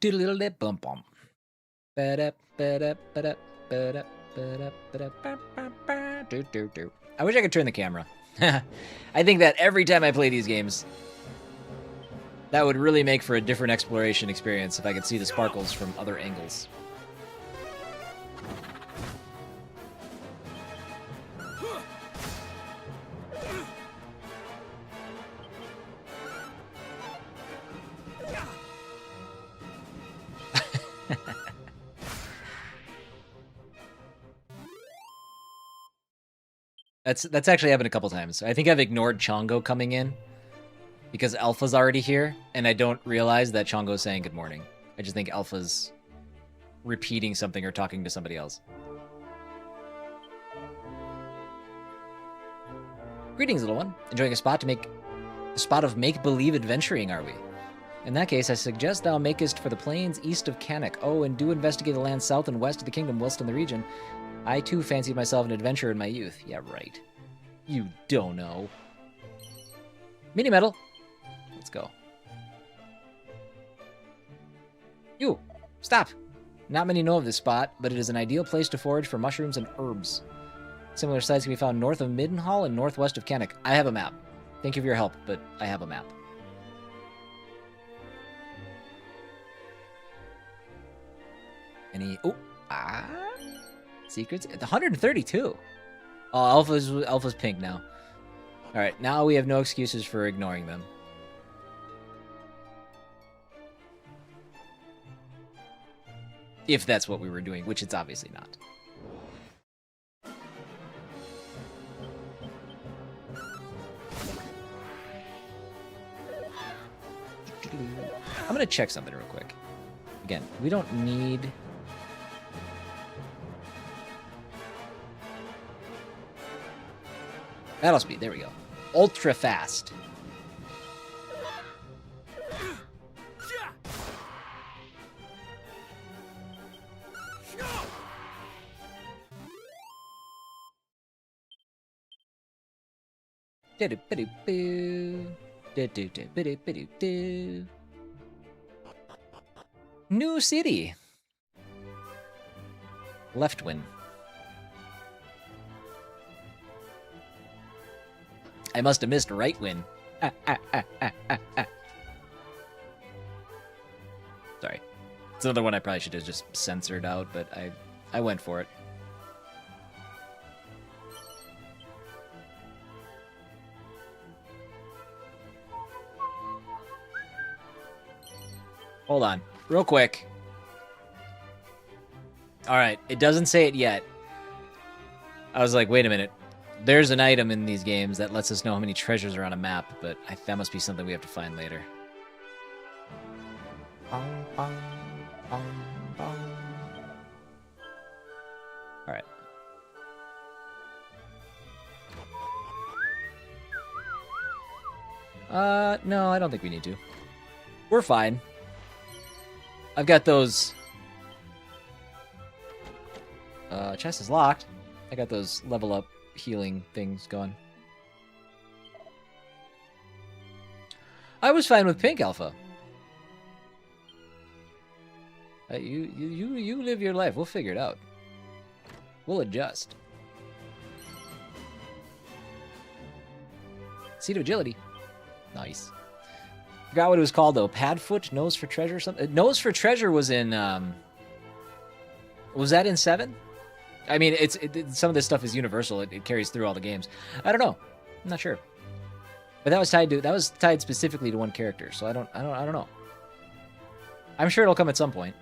Doodle dip bum bum. I wish I could turn the camera. I think that every time I play these games, that would really make for a different exploration experience if I could see the sparkles from other angles. That's actually happened a couple times. I think I've ignored Chongo coming in because Alpha's already here, and I don't realize that Chongo's saying good morning. I just think Alpha's repeating something or talking to somebody else. Greetings, little one. Enjoying a spot of make-believe adventuring, are we? In that case, I suggest thou makest for the plains east of Canuck. Oh, and do investigate the land south and west of the kingdom whilst in the region. I, too, fancied myself an adventurer in my youth. Yeah, right. You don't know. Mini metal. Let's go. You! Stop! Not many know of this spot, but it is an ideal place to forage for mushrooms and herbs. Similar sites can be found north of Middenhall and northwest of Canuck. I have a map. Thank you for your help, but I have a map. Any... Oh! Ah! Secrets? 132! Oh, Alpha's pink now. Alright, now we have no excuses for ignoring them. If that's what we were doing, which it's obviously not. I'm gonna check something real quick. Again, we don't need... Battle speed, there we go. Ultra fast. New city. Leftwin. I must have missed right win. Sorry. It's another one I probably should have just censored out, but I went for it. Hold on, real quick. All right, it doesn't say it yet. I was like, wait a minute. There's an item in these games that lets us know how many treasures are on a map, but that must be something we have to find later. Bong, bong, bong, bong. All right. No, I don't think we need to. We're fine. I've got those... chest is locked. I got those level up healing things going. I was fine with pink alpha. You live your life. We'll figure it out. We'll adjust. Seed of agility. Nice. Forgot what it was called though. Padfoot, nose for treasure, something. Nose for treasure was in. Was that in 7? I mean, some of this stuff is universal. It carries through all the games. I don't know. I'm not sure. But that was tied specifically to one character. So I don't know. I'm sure it'll come at some point.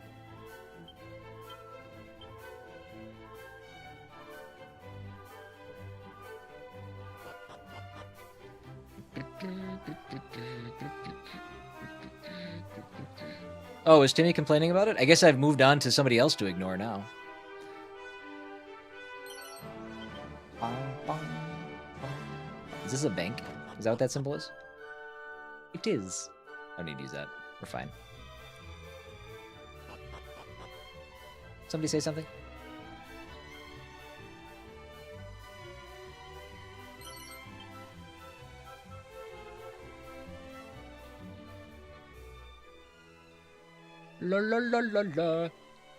Oh, is Timmy complaining about it? I guess I've moved on to somebody else to ignore now. Is this a bank? Is that what that symbol is? It is. I don't need to use that. We're fine. Somebody say something? La la la la la.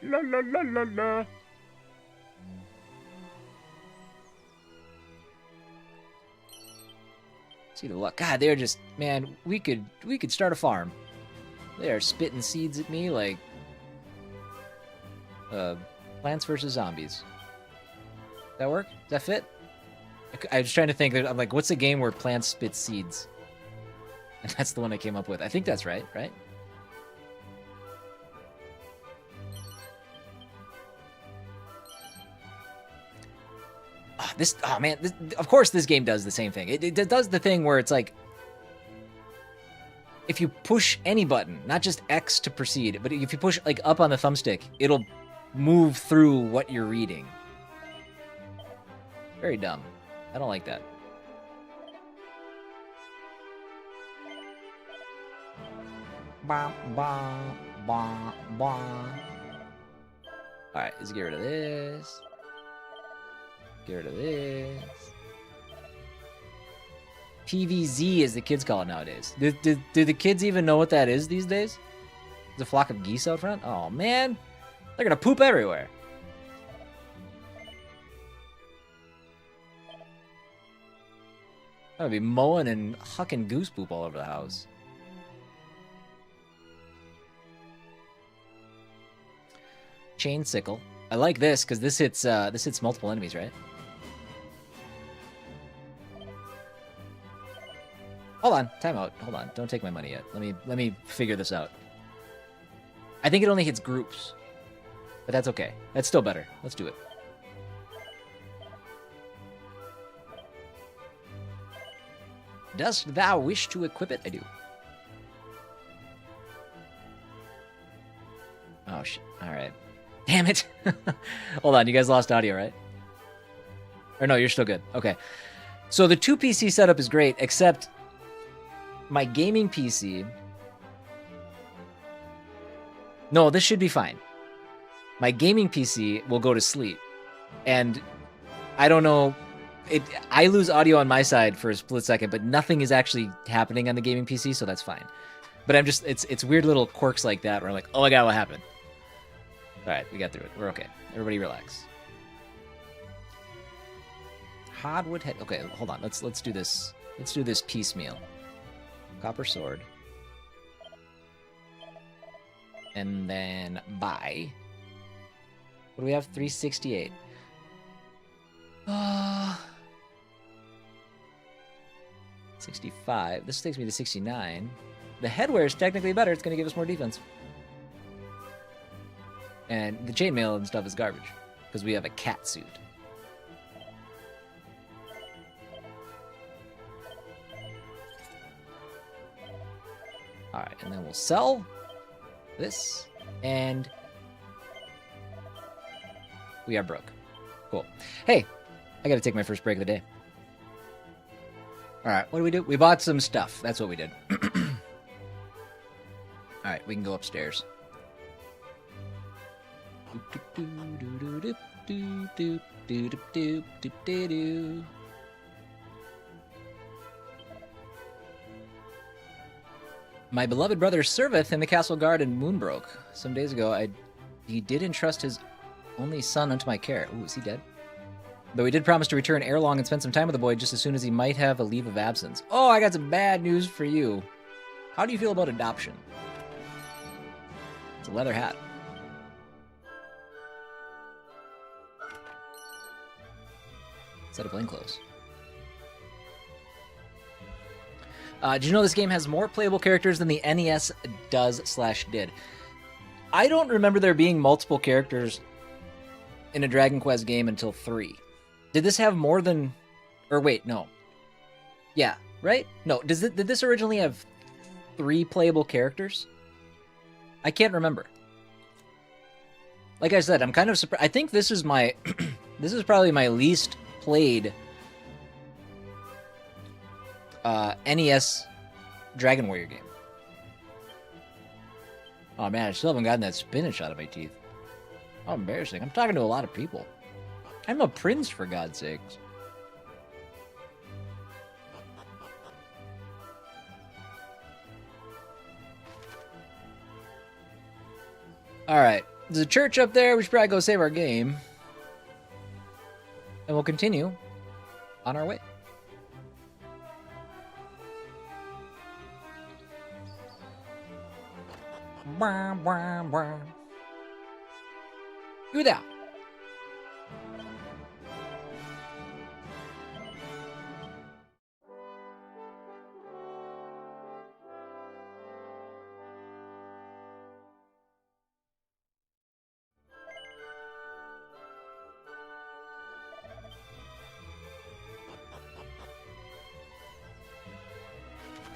La la la la la. See the luck. God, they're just, man, we could start a farm. They are spitting seeds at me like Plants vs. Zombies. Does that work? Does that fit? I was trying to think. I'm like, what's a game where plants spit seeds? And that's the one I came up with. I think that's right, right? Oh man, of course this game does the same thing. It does the thing where it's like, if you push any button, not just X to proceed, but if you push like up on the thumbstick, it'll move through what you're reading. Very dumb. I don't like that. Bah, bah, bah, bah. Alright, let's get rid of this. Get rid of this. PVZ, as the kids call it nowadays. Do the kids even know what that is these days? There's a flock of geese out front? Oh, man. They're gonna poop everywhere. I'm gonna be mowing and hucking goose poop all over the house. Chain sickle. I like this because this hits multiple enemies, right? Hold on, time out. Hold on, don't take my money yet. Let me figure this out. I think it only hits groups, but that's okay. That's still better. Let's do it. Dost thou wish to equip it? I do. All right. Damn it. Hold on, you guys lost audio, right? Or no, you're still good. Okay. So the 2 PC setup is great, except my gaming PC... No, this should be fine. My gaming PC will go to sleep. And I don't know... I lose audio on my side for a split second, but nothing is actually happening on the gaming PC, so that's fine. But I'm just... It's weird little quirks like that where I'm like, oh my god, what happened? Alright, we got through it. We're okay. Everybody relax. Hardwood head. Okay, hold on. Let's do this. Let's do this piecemeal. Copper sword. And then buy. What do we have? 368. 65. This takes me to 69. The headwear is technically better. It's going to give us more defense. And the chainmail and stuff is garbage because we have a cat suit. All right, and then we'll sell this, and we are broke. Cool. Hey, I got to take my first break of the day. All right, what do we do? We bought some stuff. That's what we did. All right, we can go upstairs. My beloved brother serveth in the castle guard in Moonbroke. Some days ago, he did entrust his only son unto my care. Ooh, is he dead? Though he did promise to return ere long and spend some time with the boy just as soon as he might have a leave of absence. Oh, I got some bad news for you. How do you feel about adoption? It's a leather hat. Set of plainclothes. Did you know this game has more playable characters than the NES does/did? I don't remember there being multiple characters in a Dragon Quest game until 3. Did this have more than... Or wait, no. Yeah, right? No, did this originally have 3 playable characters? I can't remember. Like I said, I'm kind of surprised. I think this is my... this is probably my least played NES Dragon Warrior game. Oh man, I still haven't gotten that spinach out of my teeth. How embarrassing. I'm talking to a lot of people. I'm a prince, for God's sakes. Alright, there's a church up there. We should probably go save our game. And we'll continue on our way. Who that?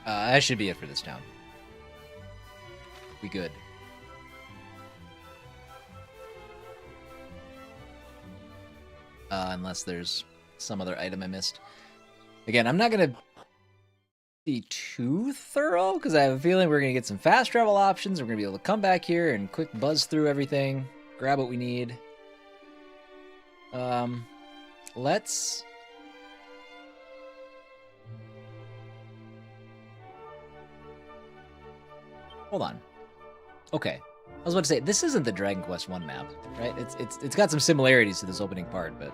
That should be it for this town. We good. Unless there's some other item I missed. Again, I'm not going to be too thorough, because I have a feeling we're going to get some fast travel options. We're going to be able to come back here and quick buzz through everything, grab what we need. Let's... Hold on. Okay. I was about to say, this isn't the Dragon Quest 1 map, right? It's got some similarities to this opening part, but...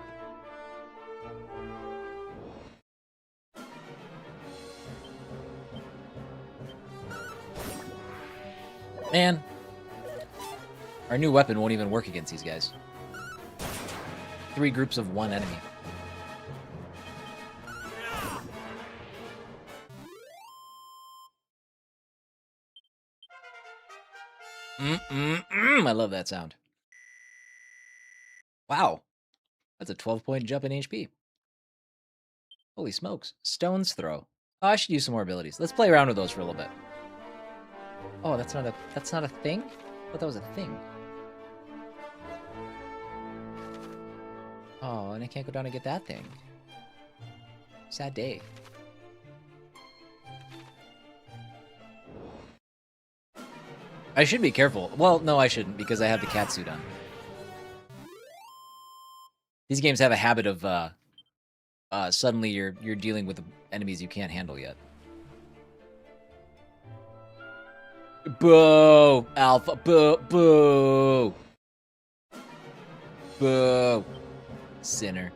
Man, our new weapon won't even work against these guys. 3 groups of 1 enemy. I love that sound. Wow. That's a 12-point jump in HP. Holy smokes. Stone's Throw. Oh, I should use some more abilities. Let's play around with those for a little bit. Oh, that's not a thing? I thought that was a thing. Oh, and I can't go down and get that thing. Sad day. I should be careful. Well, no, I shouldn't, because I have the cat suit on. These games have a habit of suddenly you're dealing with enemies you can't handle yet. Boo! Alpha! Boo! Boo! Boo! Sinner.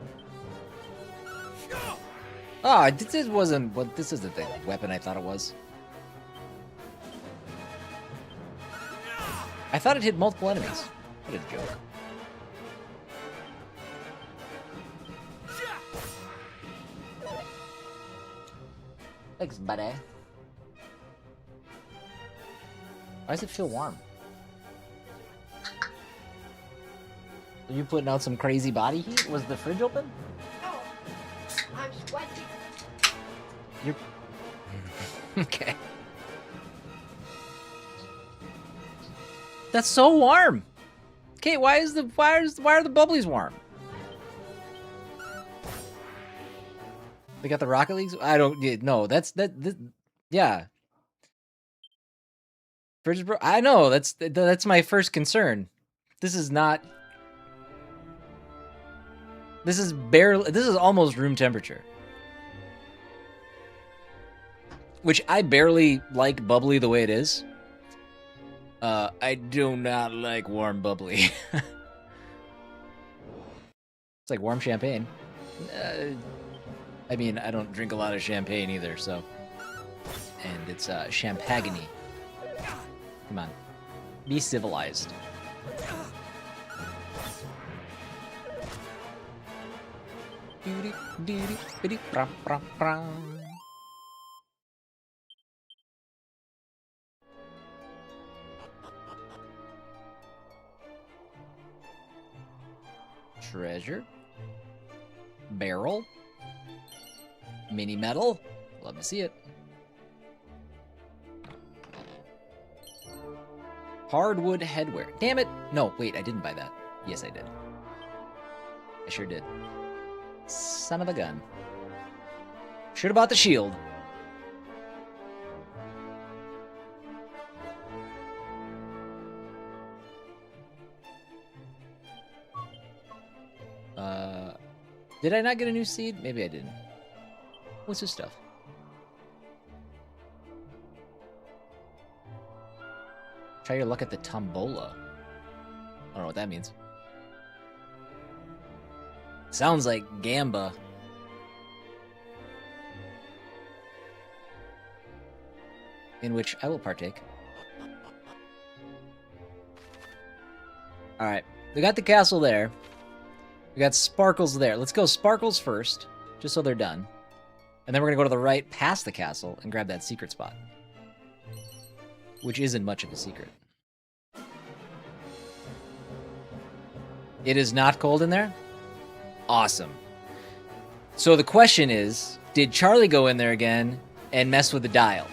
Oh, this wasn't what this isn't the weapon I thought it was. I thought it hit multiple enemies. What a joke. Thanks, buddy. Why does it feel warm? Are you putting out some crazy body heat? Was the fridge open? No, I'm sweating. You're... Okay. That's so warm. Kate, why are the bubblies warm? They got the Rocket Leagues? I don't no, that's yeah. Fridge bro, I know, that's my first concern. This is almost room temperature. Which I barely like bubbly the way it is. I do not like warm bubbly. It's like warm champagne. I mean, I don't drink a lot of champagne either, so. And it's champagne. Come on. Be civilized. Treasure. Barrel. Mini metal. Love to see it. Hardwood headwear. Damn it! No, wait, I didn't buy that. Yes, I did. I sure did. Son of a gun. Should have bought the shield. Did I not get a new seed? Maybe I didn't. What's this stuff? Try your luck at the tombola. I don't know what that means. Sounds like gamba. In which I will partake. Alright, we got the castle there. We got sparkles there. Let's go sparkles first, just so they're done. And then we're gonna go to the right past the castle and grab that secret spot. Which isn't much of a secret. It is not cold in there? Awesome. So the question is, did Charlie go in there again and mess with the dial?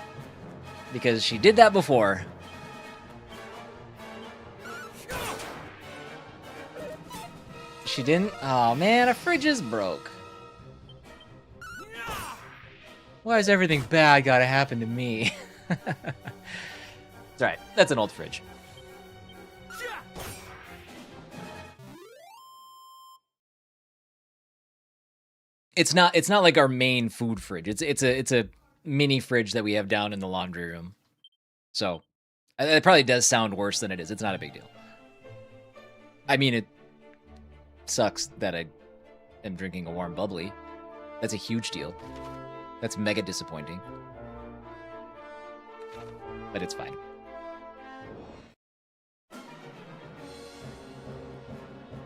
Because she did that before. She didn't? Oh man, a fridge is broke. Why is everything bad gotta happen to me? It's alright, that's an old fridge. It's not like our main food fridge. It's a mini fridge that we have down in the laundry room. So it probably does sound worse than it is. It's not a big deal. I mean, it sucks that I am drinking a warm bubbly. That's a huge deal. That's mega disappointing. But it's fine.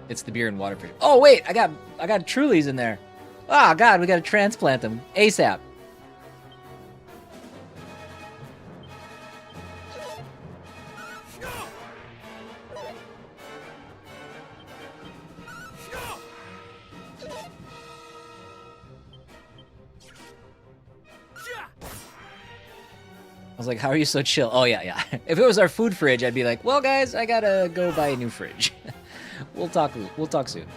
It's the beer and water fridge. Oh wait, I got Trulies in there. Oh god, we gotta transplant them ASAP. I was like, how are you so chill? Oh, yeah. If it was our food fridge, I'd be like, well, guys, I gotta go buy a new fridge. We'll talk soon.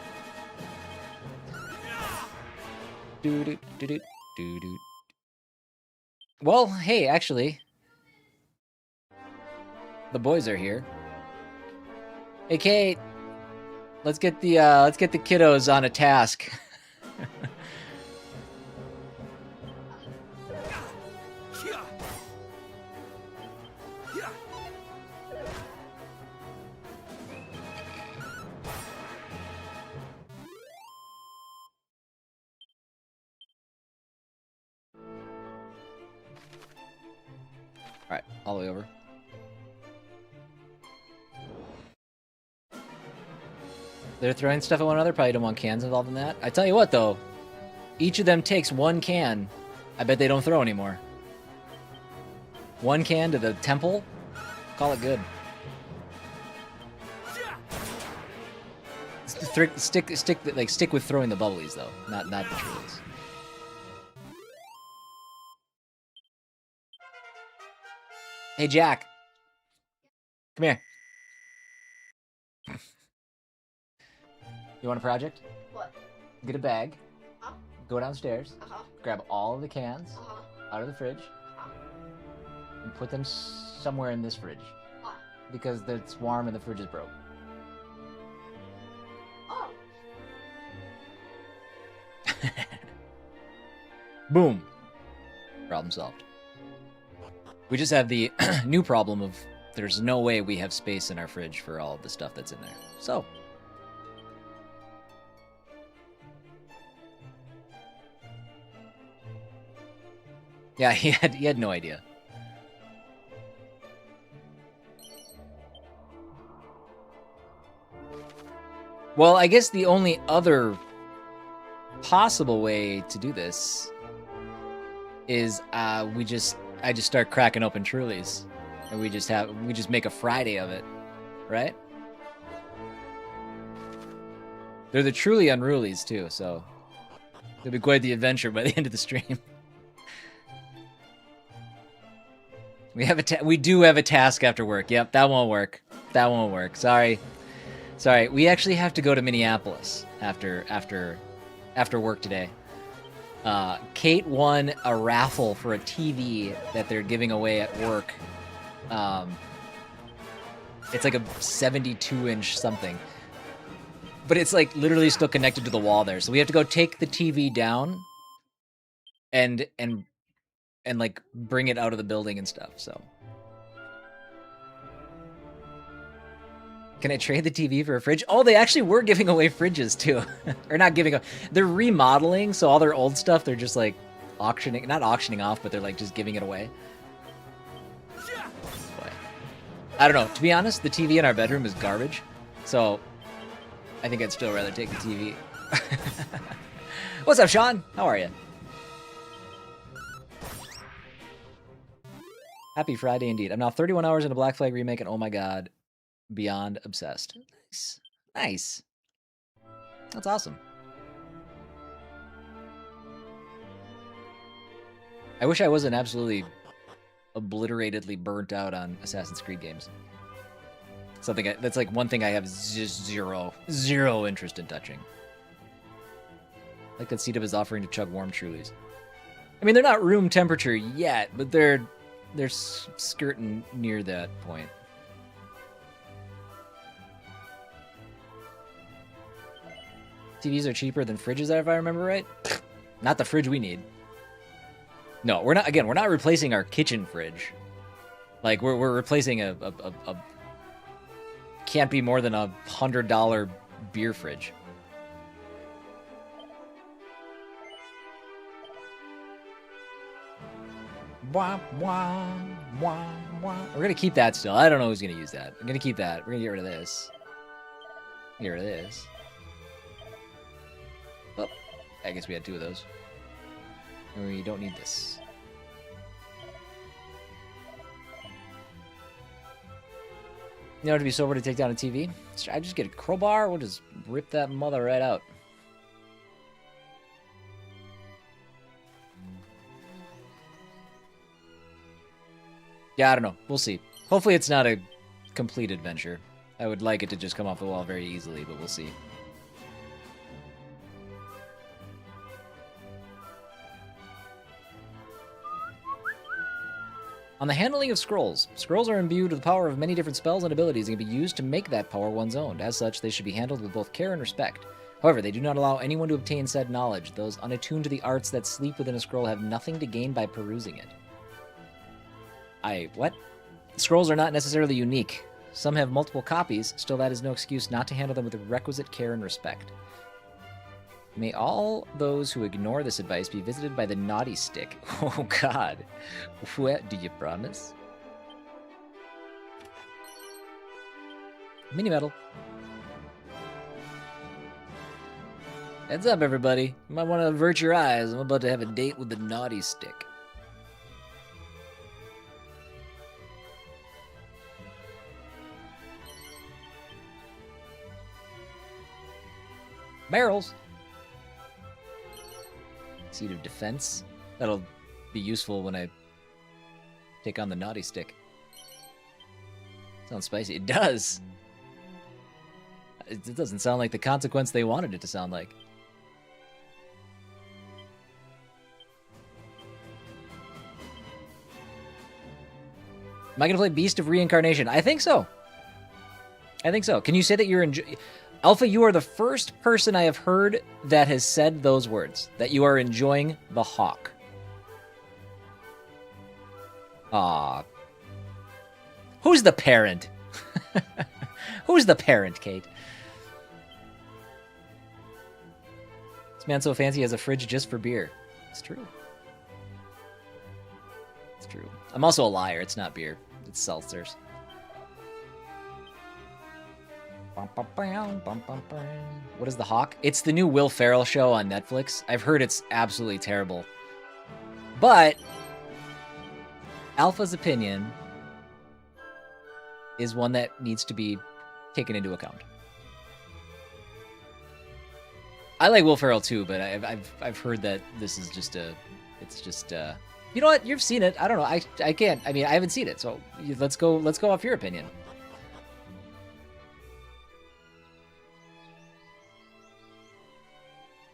Do-do-do-do-do-do. Well, hey, actually, the boys are here. Hey, Kate, let's get the kiddos on a task. All right, all the way over. They're throwing stuff at one another. Probably don't want cans involved in that. I tell you what, though, each of them takes one can. I bet they don't throw anymore. One can to the temple. Call it good. Stick with throwing the bubblies though, not the Trulies. Hey, Jack. Come here. You want a project? What? Get a bag. Huh? Go downstairs. Uh-huh. Grab all of the cans out of the fridge. And put them somewhere in this fridge. Why? Because it's warm and the fridge is broke. Oh. Boom. Problem solved. We just have the new problem of there's no way we have space in our fridge for all of the stuff that's in there. So. Yeah, he had no idea. Well, I guess the only other possible way to do this is I just start cracking open Trulies, and we just make a Friday of it, right? They're the truly unrulies too, so it'll be quite the adventure by the end of the stream. We do have a task after work. Yep, that won't work. That won't work. Sorry. We actually have to go to Minneapolis after work today. Kate won a raffle for a TV that they're giving away at work. It's like a 72-inch something, but it's like literally still connected to the wall there. So we have to go take the TV down and like bring it out of the building and stuff. So can I trade the TV for a fridge? Oh, they actually were giving away fridges too. Or not giving away. They're remodeling, so all their old stuff they're just like not auctioning off, but they're like just giving it away. Boy. I don't know. To be honest, the TV in our bedroom is garbage. So I think I'd still rather take the TV. What's up, Sean? How are you? Happy Friday indeed. I'm now 31 hours in a Black Flag remake, and oh my god, beyond obsessed. Nice. Nice. That's awesome. I wish I wasn't absolutely obliteratedly burnt out on Assassin's Creed games. That's like one thing I have just zero interest in touching. Like that C-Dub is offering to chug warm Trulies. I mean, they're not room temperature yet, but they're skirting near that point. TVs are cheaper than fridges, if I remember right. Not the fridge we need. No, we're not. Again, we're not replacing our kitchen fridge. Like we're replacing a can't be more than $100 beer fridge. Wah, wah, wah, wah. We're gonna keep that still. I don't know who's gonna use that. I'm gonna keep that. We're gonna get rid of this. Get rid of this. Oh, I guess we had two of those. And we don't need this. You know, to be sober to take down a TV? I just get a crowbar. We'll just rip that mother right out. Yeah, I don't know. We'll see. Hopefully it's not a complete adventure. I would like it to just come off the wall very easily, but we'll see. On the handling of scrolls. Scrolls are imbued with the power of many different spells and abilities and can be used to make that power one's own. As such, they should be handled with both care and respect. However, they do not allow anyone to obtain said knowledge. Those unattuned to the arts that sleep within a scroll have nothing to gain by perusing it. What? Scrolls are not necessarily unique. Some have multiple copies, still that is no excuse not to handle them with the requisite care and respect. May all those who ignore this advice be visited by the naughty stick. Oh god. What do you promise? Mini medal. Heads up, everybody. You might want to avert your eyes. I'm about to have a date with the naughty stick. Barrels. Seed of defense. That'll be useful when I take on the naughty stick. Sounds spicy. It does. It doesn't sound like the consequence they wanted it to sound like. Am I going to play Beast of Reincarnation? I think so. I think so. Can you say that you're enjoying... Alpha, you are the first person I have heard that has said those words. That you are enjoying the Hawk. Aw. Who's the parent? Who's the parent, Kate? This man so fancy has a fridge just for beer. It's true. It's true. I'm also a liar. It's not beer. It's seltzers. What is the Hawk? It's the new Will Ferrell show on Netflix. I've heard it's absolutely terrible. But Alpha's opinion is one that needs to be taken into account. I like Will Ferrell too, but I've heard that this is just it's just you know what? You've seen it. I don't know. I can't. I mean, I haven't seen it. So let's go off your opinion.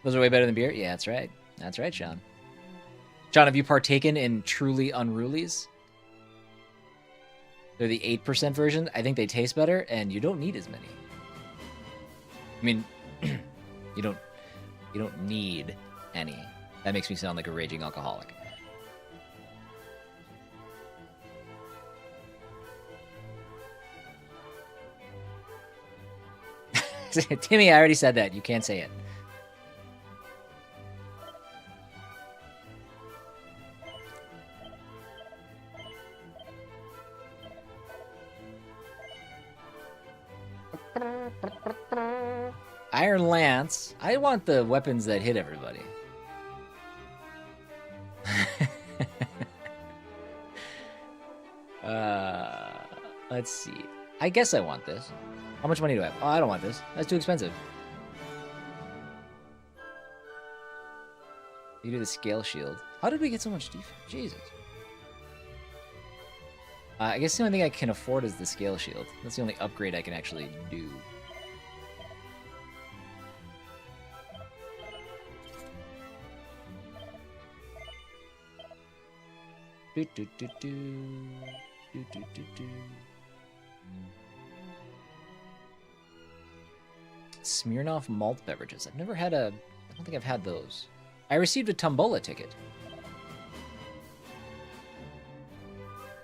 Those are way better than beer? Yeah, that's right. That's right, Sean. Sean, have you partaken in Truly Unrulies? They're the 8% version. I think they taste better, and you don't need as many. I mean, you don't need any. That makes me sound like a raging alcoholic. Timmy, I already said that. You can't say it. Iron Lance. I want the weapons that hit everybody. Let's see. I guess I want this. How much money do I have? Oh, I don't want this. That's too expensive. You do the scale shield. How did we get so much defense? Jesus. I guess the only thing I can afford is the scale shield. That's the only upgrade I can actually do. Smirnoff malt beverages. I've never had a... I don't think I've had those. I received a Tombola ticket.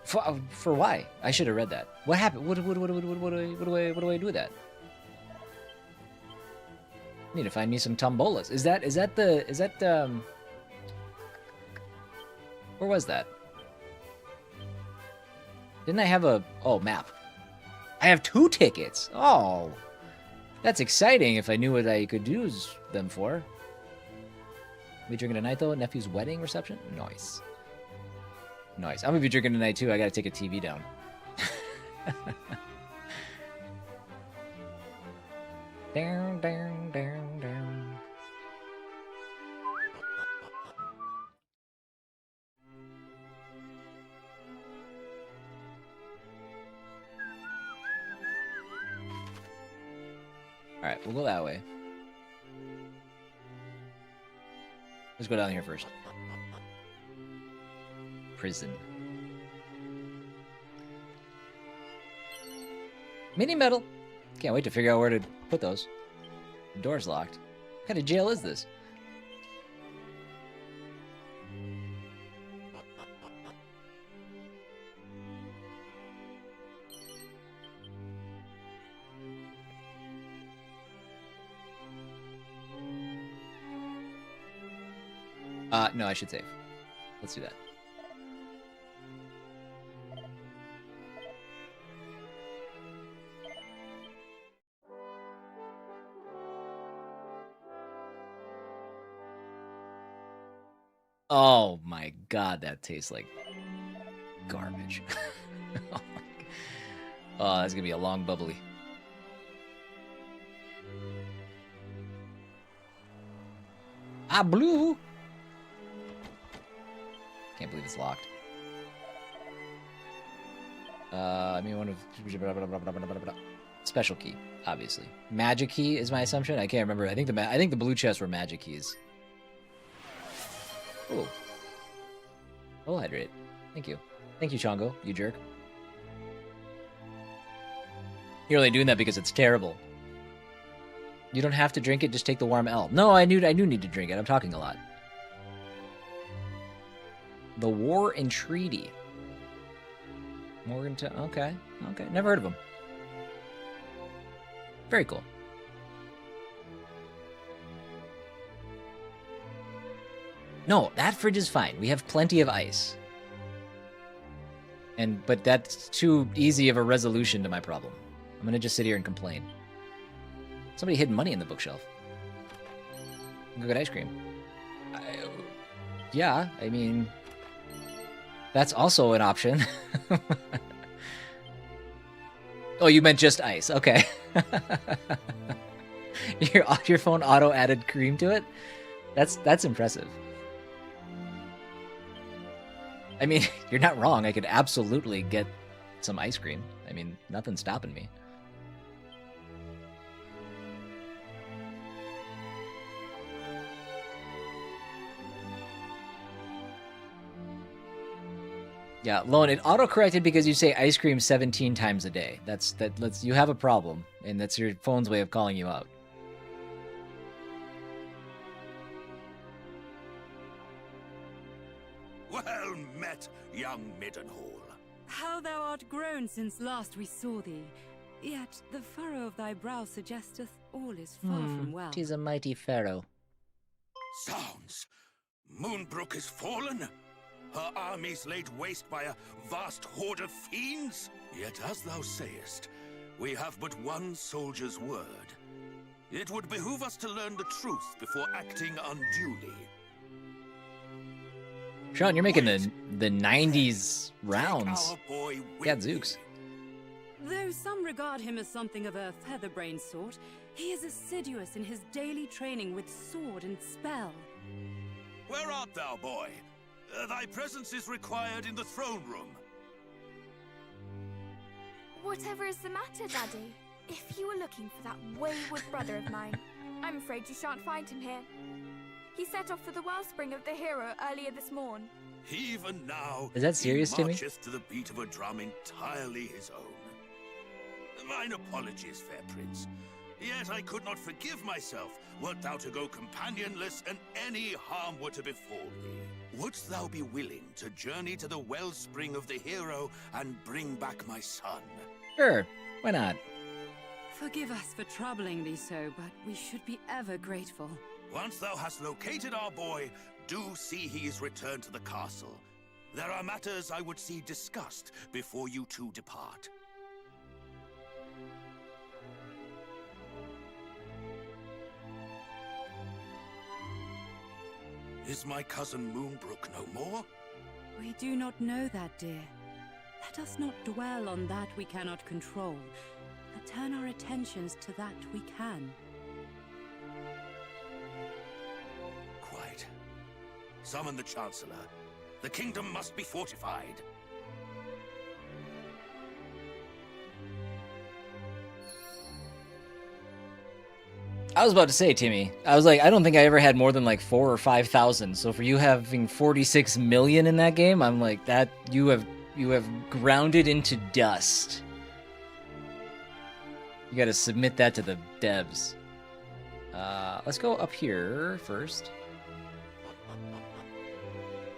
For why? I should have read that. What happened? What do I do with that? I need to find me some Tombolas. Is that where was that? Didn't I have a... Oh, map. I have 2 tickets. Oh. That's exciting if I knew what I could use them for. We drinking tonight, though? Nephew's wedding reception? Nice. Nice. I'm going to be drinking tonight, too. I got to take a TV down. Down, down, down, down. Alright, we'll go that way. Let's go down here first. Prison. Mini metal. Can't wait to figure out where to put those. The door's locked. What kind of jail is this? No, I should save. Let's do that. Oh my god, that tastes like garbage. Oh, oh, that's gonna be a long bubbly. Ah, blue! Can't believe it's locked. I mean, one of special key, obviously. Magic key is my assumption. I can't remember. I think the blue chests were magic keys. Oh, full hydrate. Thank you, Chongo. You jerk. You're only doing that because it's terrible. You don't have to drink it. Just take the warm L. No, I do need to drink it. I'm talking a lot. The War and Treaty. Morgantown. Okay. Never heard of him. Very cool. No, that fridge is fine. We have plenty of ice. But that's too easy of a resolution to my problem. I'm gonna just sit here and complain. Somebody hid money in the bookshelf. Go get ice cream. Yeah, I mean... That's also an option. Oh, you meant just ice. Okay. Your phone auto-added cream to it? That's impressive. I mean, you're not wrong. I could absolutely get some ice cream. I mean, nothing's stopping me. Yeah, Lone, it auto-corrected because you say ice cream 17 times a day. You have a problem, and that's your phone's way of calling you out. Well met, young Middenhall. How thou art grown since last we saw thee. Yet the furrow of thy brow suggesteth all is far from well. 'Tis a mighty pharaoh. Sounds. Moonbrook is fallen? Her armies laid waste by a vast horde of fiends? Yet as thou sayest, we have but one soldier's word. It would behoove us to learn the truth before acting unduly. Sean, you're making the 90s rounds. Gadzooks. Though some regard him as something of a featherbrained sort, he is assiduous in his daily training with sword and spell. Where art thou, boy? Thy presence is required in the throne room. Whatever is the matter, Daddy? If you were looking for that wayward brother of mine, I'm afraid you shan't find him here. He set off for the wellspring of the hero earlier this morn. Even now, is that serious, he Timmy? marches to the beat of a drum entirely his own. Mine apologies, fair prince. Yet I could not forgive myself wert thou to go companionless and any harm were to befall thee. Wouldst thou be willing to journey to the wellspring of the hero and bring back my son? Sure, why not? Forgive us for troubling thee so, but we should be ever grateful. Once thou hast located our boy, do see he is returned to the castle. There are matters I would see discussed before you two depart. Is my cousin Moonbrook no more? We do not know that, dear. Let us not dwell on that we cannot control, but turn our attentions to that we can. Quite. Summon the Chancellor. The kingdom must be fortified. I was about to say, Timmy, I was like, I don't think I ever had more than like 4,000 or 5,000. So for you having 46 million in that game, I'm like, that you have grounded into dust. You gotta submit that to the devs. Let's go up here first.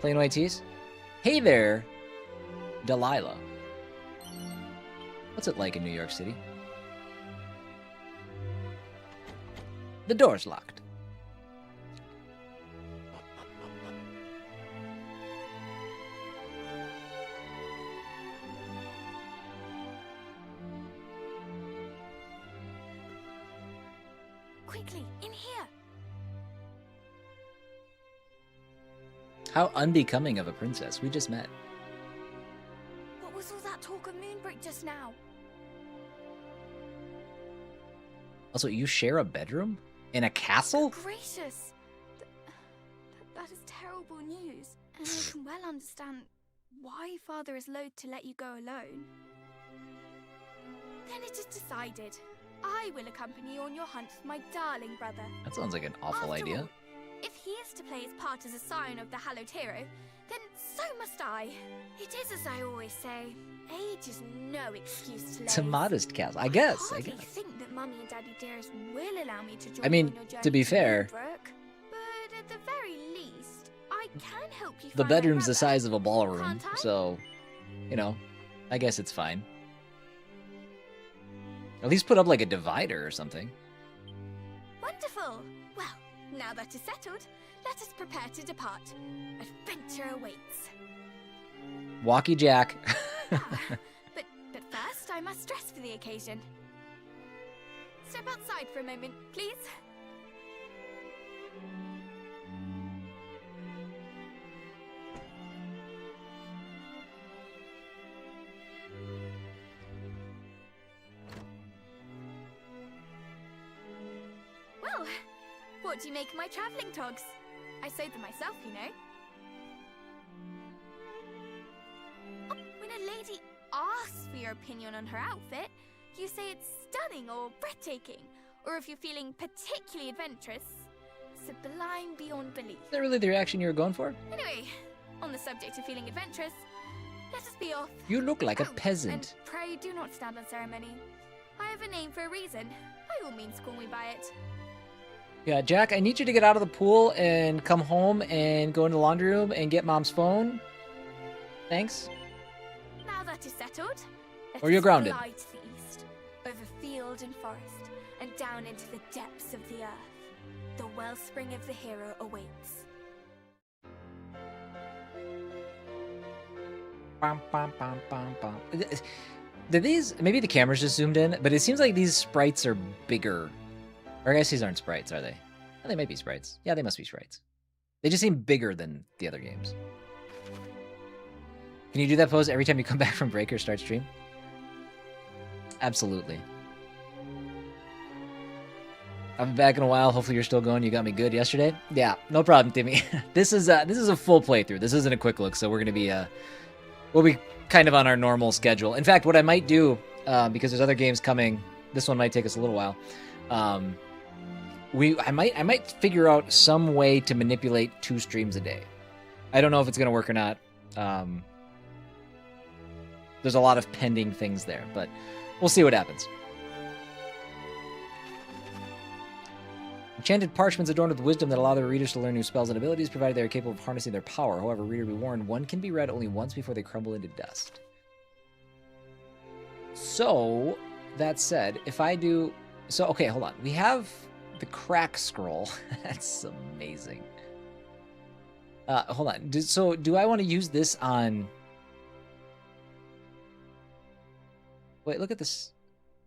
Plain white tees. Hey there, Delilah. What's it like in New York City? The door's locked. Quickly, in here. How unbecoming of a princess. We just met. What was all that talk of Moonbrook just now? Also, you share a bedroom? In a castle? Gracious! That is terrible news. And I can well understand why Father is loath to let you go alone. Then it is decided. I will accompany you on your hunt for my darling brother. That sounds like an awful After idea. all, if he is to play his part as a scion of the hallowed hero, then so must I. It is as I always say, age is no excuse to It's a laze. modest castle. I guess. I think that Mummy and Daddy Dearest will allow me to join I mean, you on your journey to be fair, Moonbrook, but at the very least, I can help you the find my bedroom's the brother. size of a ballroom, Can't I? so, you know, I guess it's fine. At least put up like a divider or something. Wonderful! Well, now that is settled, let us prepare to depart. Adventure awaits. Walkie Jack. But first, I must dress for the occasion. Step outside for a moment, please. Well, what do you make of my travelling togs? I sewed them myself, you know. Oh, when a lady asks for your opinion on her outfit, you say it's stunning or breathtaking, or if you're feeling particularly adventurous, sublime beyond belief. Is that really the reaction you were going for? Anyway, on the subject of feeling adventurous, let us be off. You look like a Oh, peasant. And pray do not stand on ceremony. I have a name for a reason. By all means, call me by it. Yeah, Jack, I need you to get out of the pool and come home and go in the laundry room and get Mom's phone. Thanks. Now that is settled, let Or you're us grounded. fly to the east, over field and forest, and down into the depths of the earth. The wellspring of the hero awaits. Bum, bum, bum, bum, bum. Do these, maybe the camera's just zoomed in, but it seems like these sprites are bigger. Or I guess these aren't sprites, are they? Oh, they might be sprites. Yeah, they must be sprites. They just seem bigger than the other games. Can you do that pose every time you come back from break or start stream? Absolutely. I'll be back in a while. Hopefully you're still going. You got me good yesterday. Yeah, no problem, Timmy. This is a full playthrough. This isn't a quick look, so we're gonna be we'll be kind of on our normal schedule. In fact, what I might do, because there's other games coming, this one might take us a little while. I might figure out some way to manipulate 2 streams a day. I don't know if it's gonna work or not. There's a lot of pending things there, but we'll see what happens. Enchanted parchments adorned with wisdom that allow their readers to learn new spells and abilities, provided they are capable of harnessing their power. However, reader be warned, one can be read only once before they crumble into dust. So, that said, if I do... So, okay, hold on. We have the crack scroll. That's amazing. Hold on. So, do I want to use this on... Wait, look at this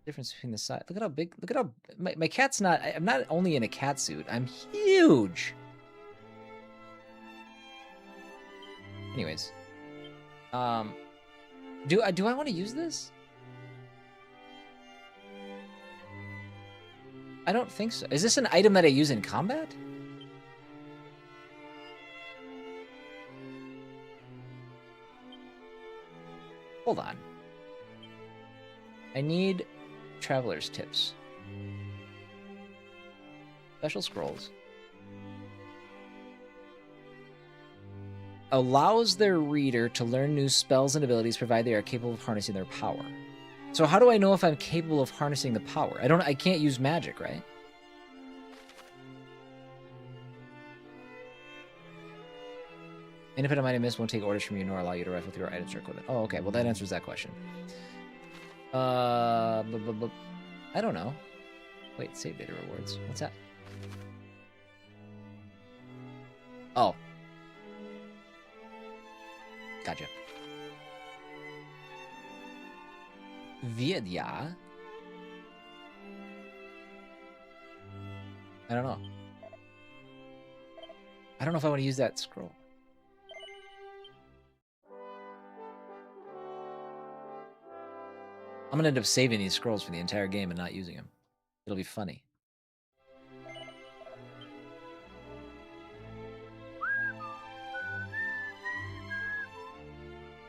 difference between the size. Look at how big... Look at how... My cat's not... I'm not only in a cat suit. I'm huge. Anyways. Do I want to use this? I don't think so. Is this an item that I use in combat? Hold on. I need traveler's tips. Special scrolls. Allows their reader to learn new spells and abilities provided they are capable of harnessing their power. So how do I know if I'm capable of harnessing the power? I can't use magic, right? Independent Mighty Mist won't take orders from you nor allow you to rifle through your items or equipment. Oh, okay. Well, that answers that question. I don't know. Wait, save data rewards. What's that? Oh. Gotcha. Vidya? I don't know. I don't know if I want to use that scroll. I'm gonna end up saving these scrolls for the entire game and not using them. It'll be funny.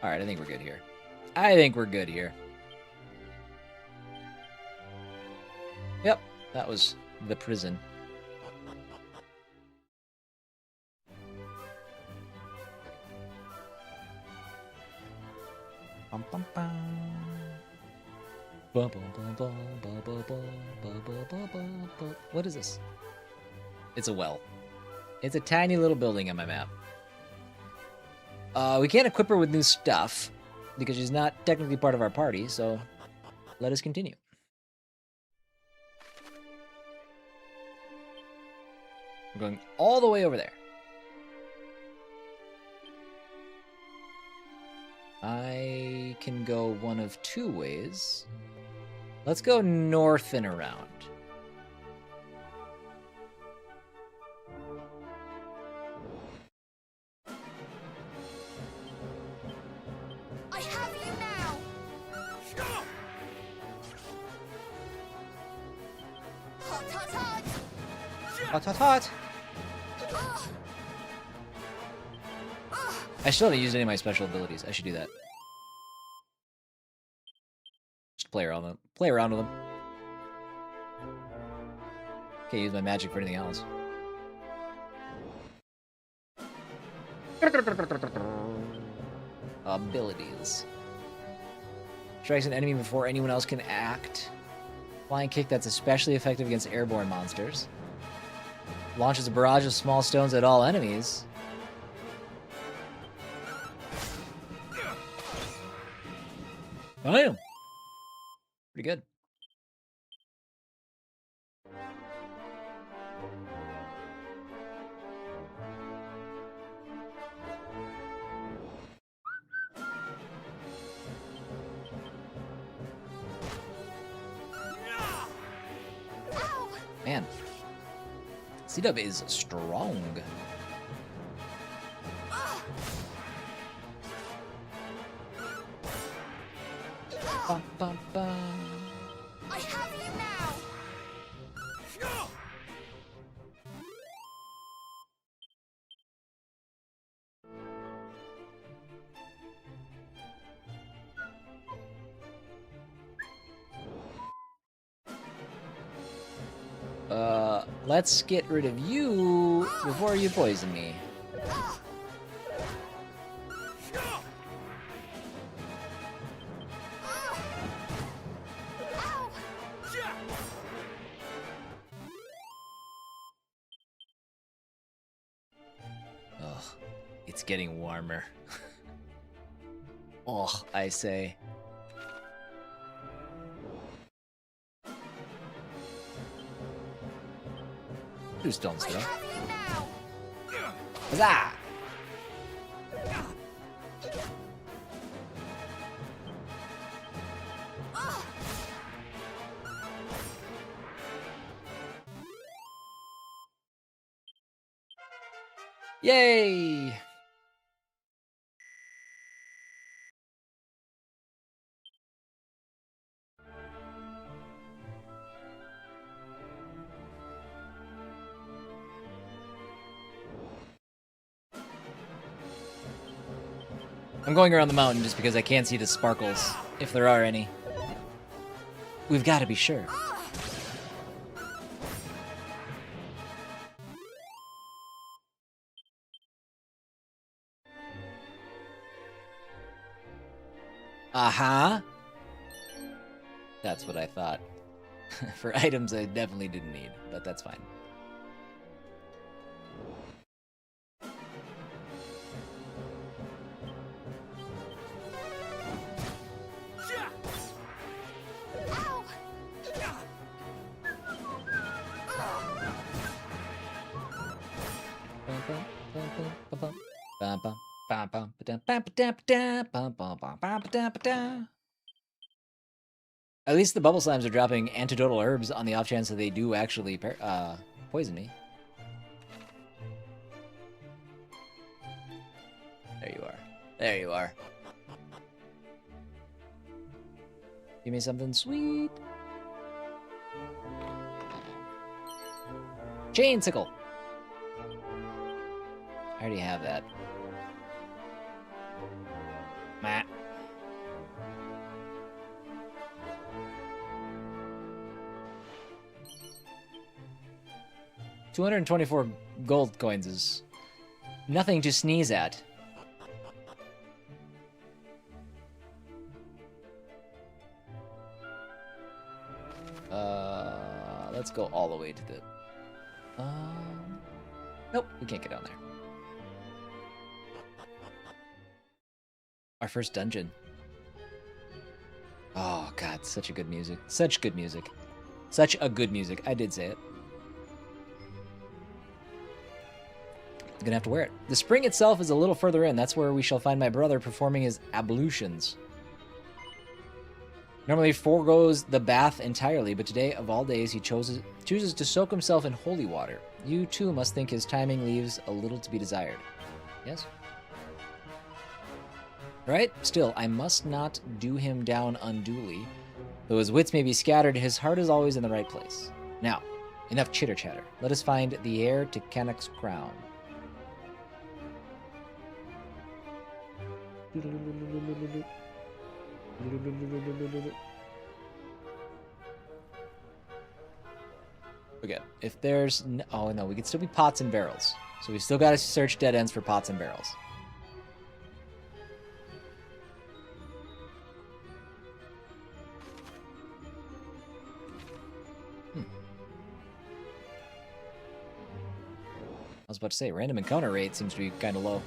Alright, I think we're good here. I think we're good here. Yep, that was the prison. Bum, bum, bum. What is this? It's a well. It's a tiny little building on my map. We can't equip her with new stuff because she's not technically part of our party, so let us continue. I'm going all the way over there. I can go one of two ways. Let's go north and around. I have you now. Hot, hot, hot. Hot, hot, hot. I still haven't used any of my special abilities. I should do that. Just play around with them. Play around with them. Can't use my magic for anything else. Abilities. Strikes an enemy before anyone else can act. Flying kick that's especially effective against airborne monsters. Launches a barrage of small stones at all enemies. Damn. Pretty good. Man, C-Dub is strong. Bum, bum, bum. I have you now. Let's get rid of you before you poison me. Ugh, it's getting warmer. Ugh, I say. Two stones though. Huzzah! Yay! I'm going around the mountain just because I can't see the sparkles, if there are any. We've got to be sure. Uh-huh. That's what I thought. For items I definitely didn't need, but that's fine. At least the bubble slimes are dropping antidotal herbs on the off chance that they do actually poison me. There you are. There you are. Give me something sweet. Chain sickle. I already have that. Meh. $224 gold coins is nothing to sneeze at. Let's go all the way to the... Nope, we can't get down there. Our first dungeon. Oh god, such a good music. Such good music. Such a good music. I did say it. I'm gonna have to wear it. The spring itself is a little further in. That's where we shall find my brother performing his ablutions. Normally foregoes the bath entirely, but today, of all days, he chooses to soak himself in holy water. You, too, must think his timing leaves a little to be desired. Yes? Right? Still, I must not do him down unduly. Though his wits may be scattered, his heart is always in the right place. Now, enough chitter-chatter. Let us find the heir to Canuck's crown. Okay, if there's... oh, no, we could still be pots and barrels. So we still got to search dead ends for pots and barrels. I was about to say, random encounter rate seems to be kind of low.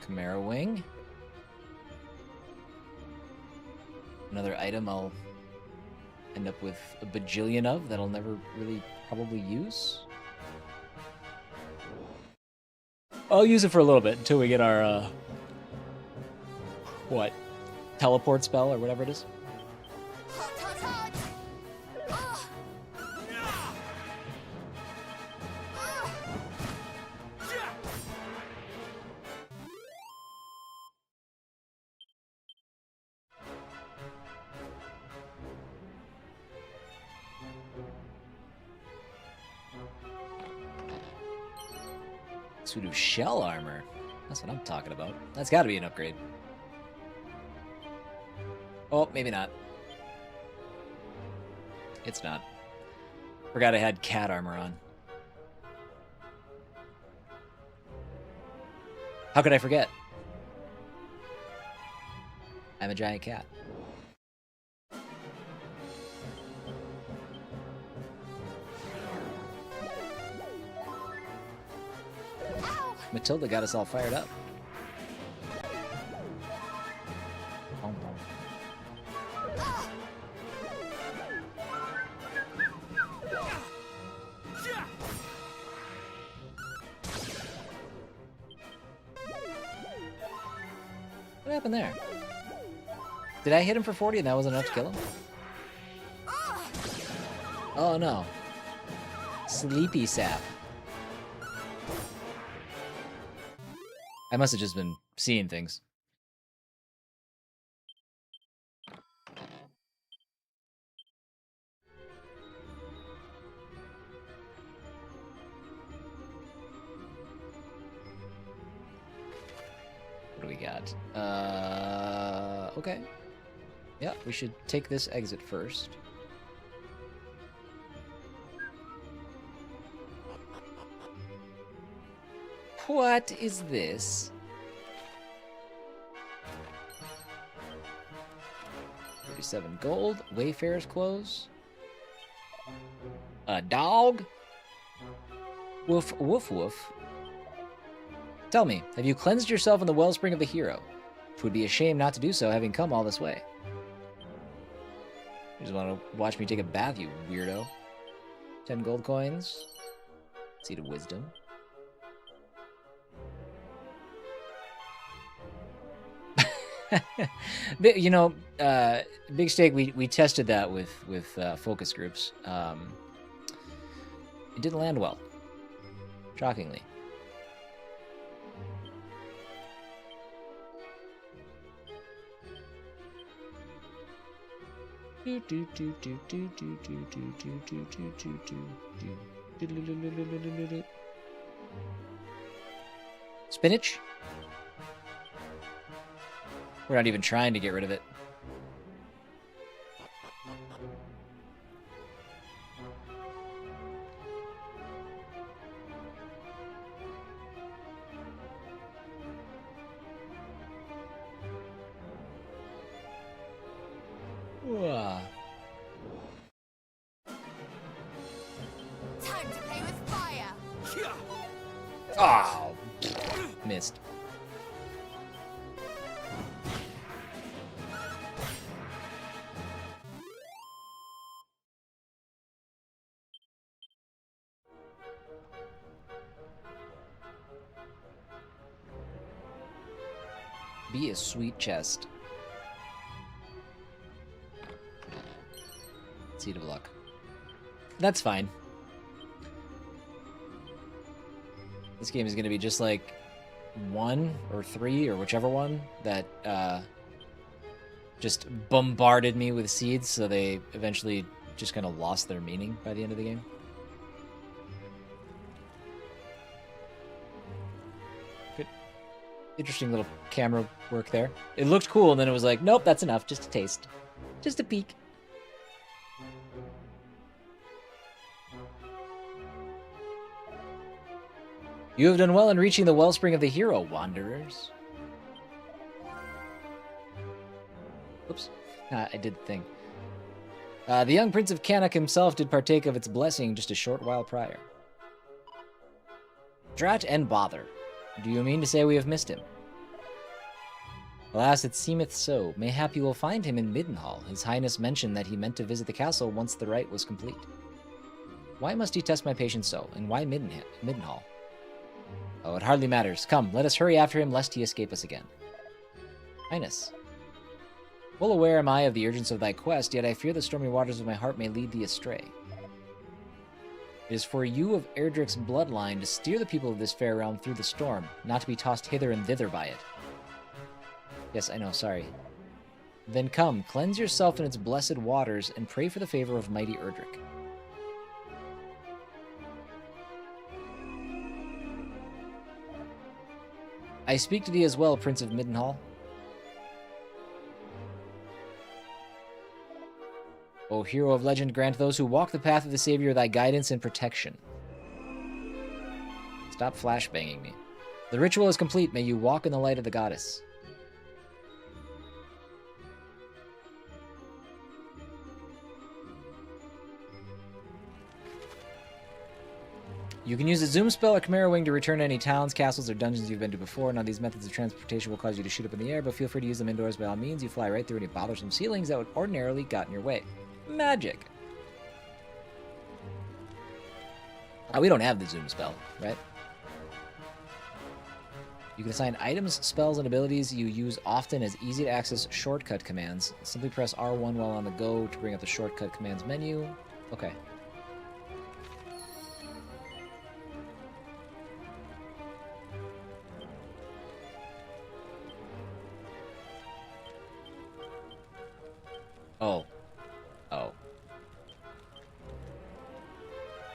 Chimera wing. Another item I'll end up with a bajillion of that I'll never really probably use. I'll use it for a little bit until we get our, what? Teleport spell or whatever it is. Pseudo shell armor. That's what I'm talking about. That's got to be an upgrade. Oh, maybe not. It's not. Forgot I had cat armor on. How could I forget? I'm a giant cat. Matilda got us all fired up. What happened there? Did I hit him for 40 and that wasn't enough to kill him? Oh no. Sleepy sap. I must have just been seeing things. What do we got? Okay. Yeah, we should take this exit first. What is this? 37 gold. Wayfarer's clothes. A dog? Woof, woof, woof. Tell me, have you cleansed yourself in the wellspring of the hero? It would be a shame not to do so, having come all this way. You just want to watch me take a bath, you weirdo. 10 gold coins. Seed of wisdom. You know, Big Steak, we tested that with focus groups. It didn't land well. Shockingly. Spinach? We're not even trying to get rid of it. Time to play with fire. Oh, missed. Be a sweet chest. Seed of luck. That's fine. This game is going to be just like 1 or 3 or whichever one that just bombarded me with seeds, so they eventually just kind of lost their meaning by the end of the game. Good. Interesting little camera work there. It looked cool, and then it was like, nope, that's enough. Just a taste. Just a peek. You have done well in reaching the wellspring of the hero, wanderers. Oops. I did the thing. The young Prince of Canuck himself did partake of its blessing just a short while prior. Drat and bother. Do you mean to say we have missed him? Alas, it seemeth so. Mayhap you will find him in Middenhall. His Highness mentioned that he meant to visit the castle once the rite was complete. Why must he test my patience so, and why Middenhall? Oh, it hardly matters. Come, let us hurry after him, lest he escape us again. Highness. Well aware am I of the urgency of thy quest, yet I fear the stormy waters of my heart may lead thee astray. It is for you of Erdrick's bloodline to steer the people of this fair realm through the storm, not to be tossed hither and thither by it. Yes, I know, sorry. Then come, cleanse yourself in its blessed waters, and pray for the favor of mighty Erdrick. I speak to thee as well, Prince of Middenhall. O hero of legend, grant those who walk the path of the Savior thy guidance and protection. Stop flashbanging me. The ritual is complete. May you walk in the light of the goddess. You can use a zoom spell or Chimera Wing to return to any towns, castles, or dungeons you've been to before. Now, these methods of transportation will cause you to shoot up in the air, but feel free to use them indoors by all means. You fly right through any bothersome ceilings that would ordinarily got in your way. Magic. Oh, we don't have the zoom spell, right? You can assign items, spells, and abilities you use often as easy-to-access shortcut commands. Simply press R1 while on the go to bring up the shortcut commands menu. Okay. Oh. Oh.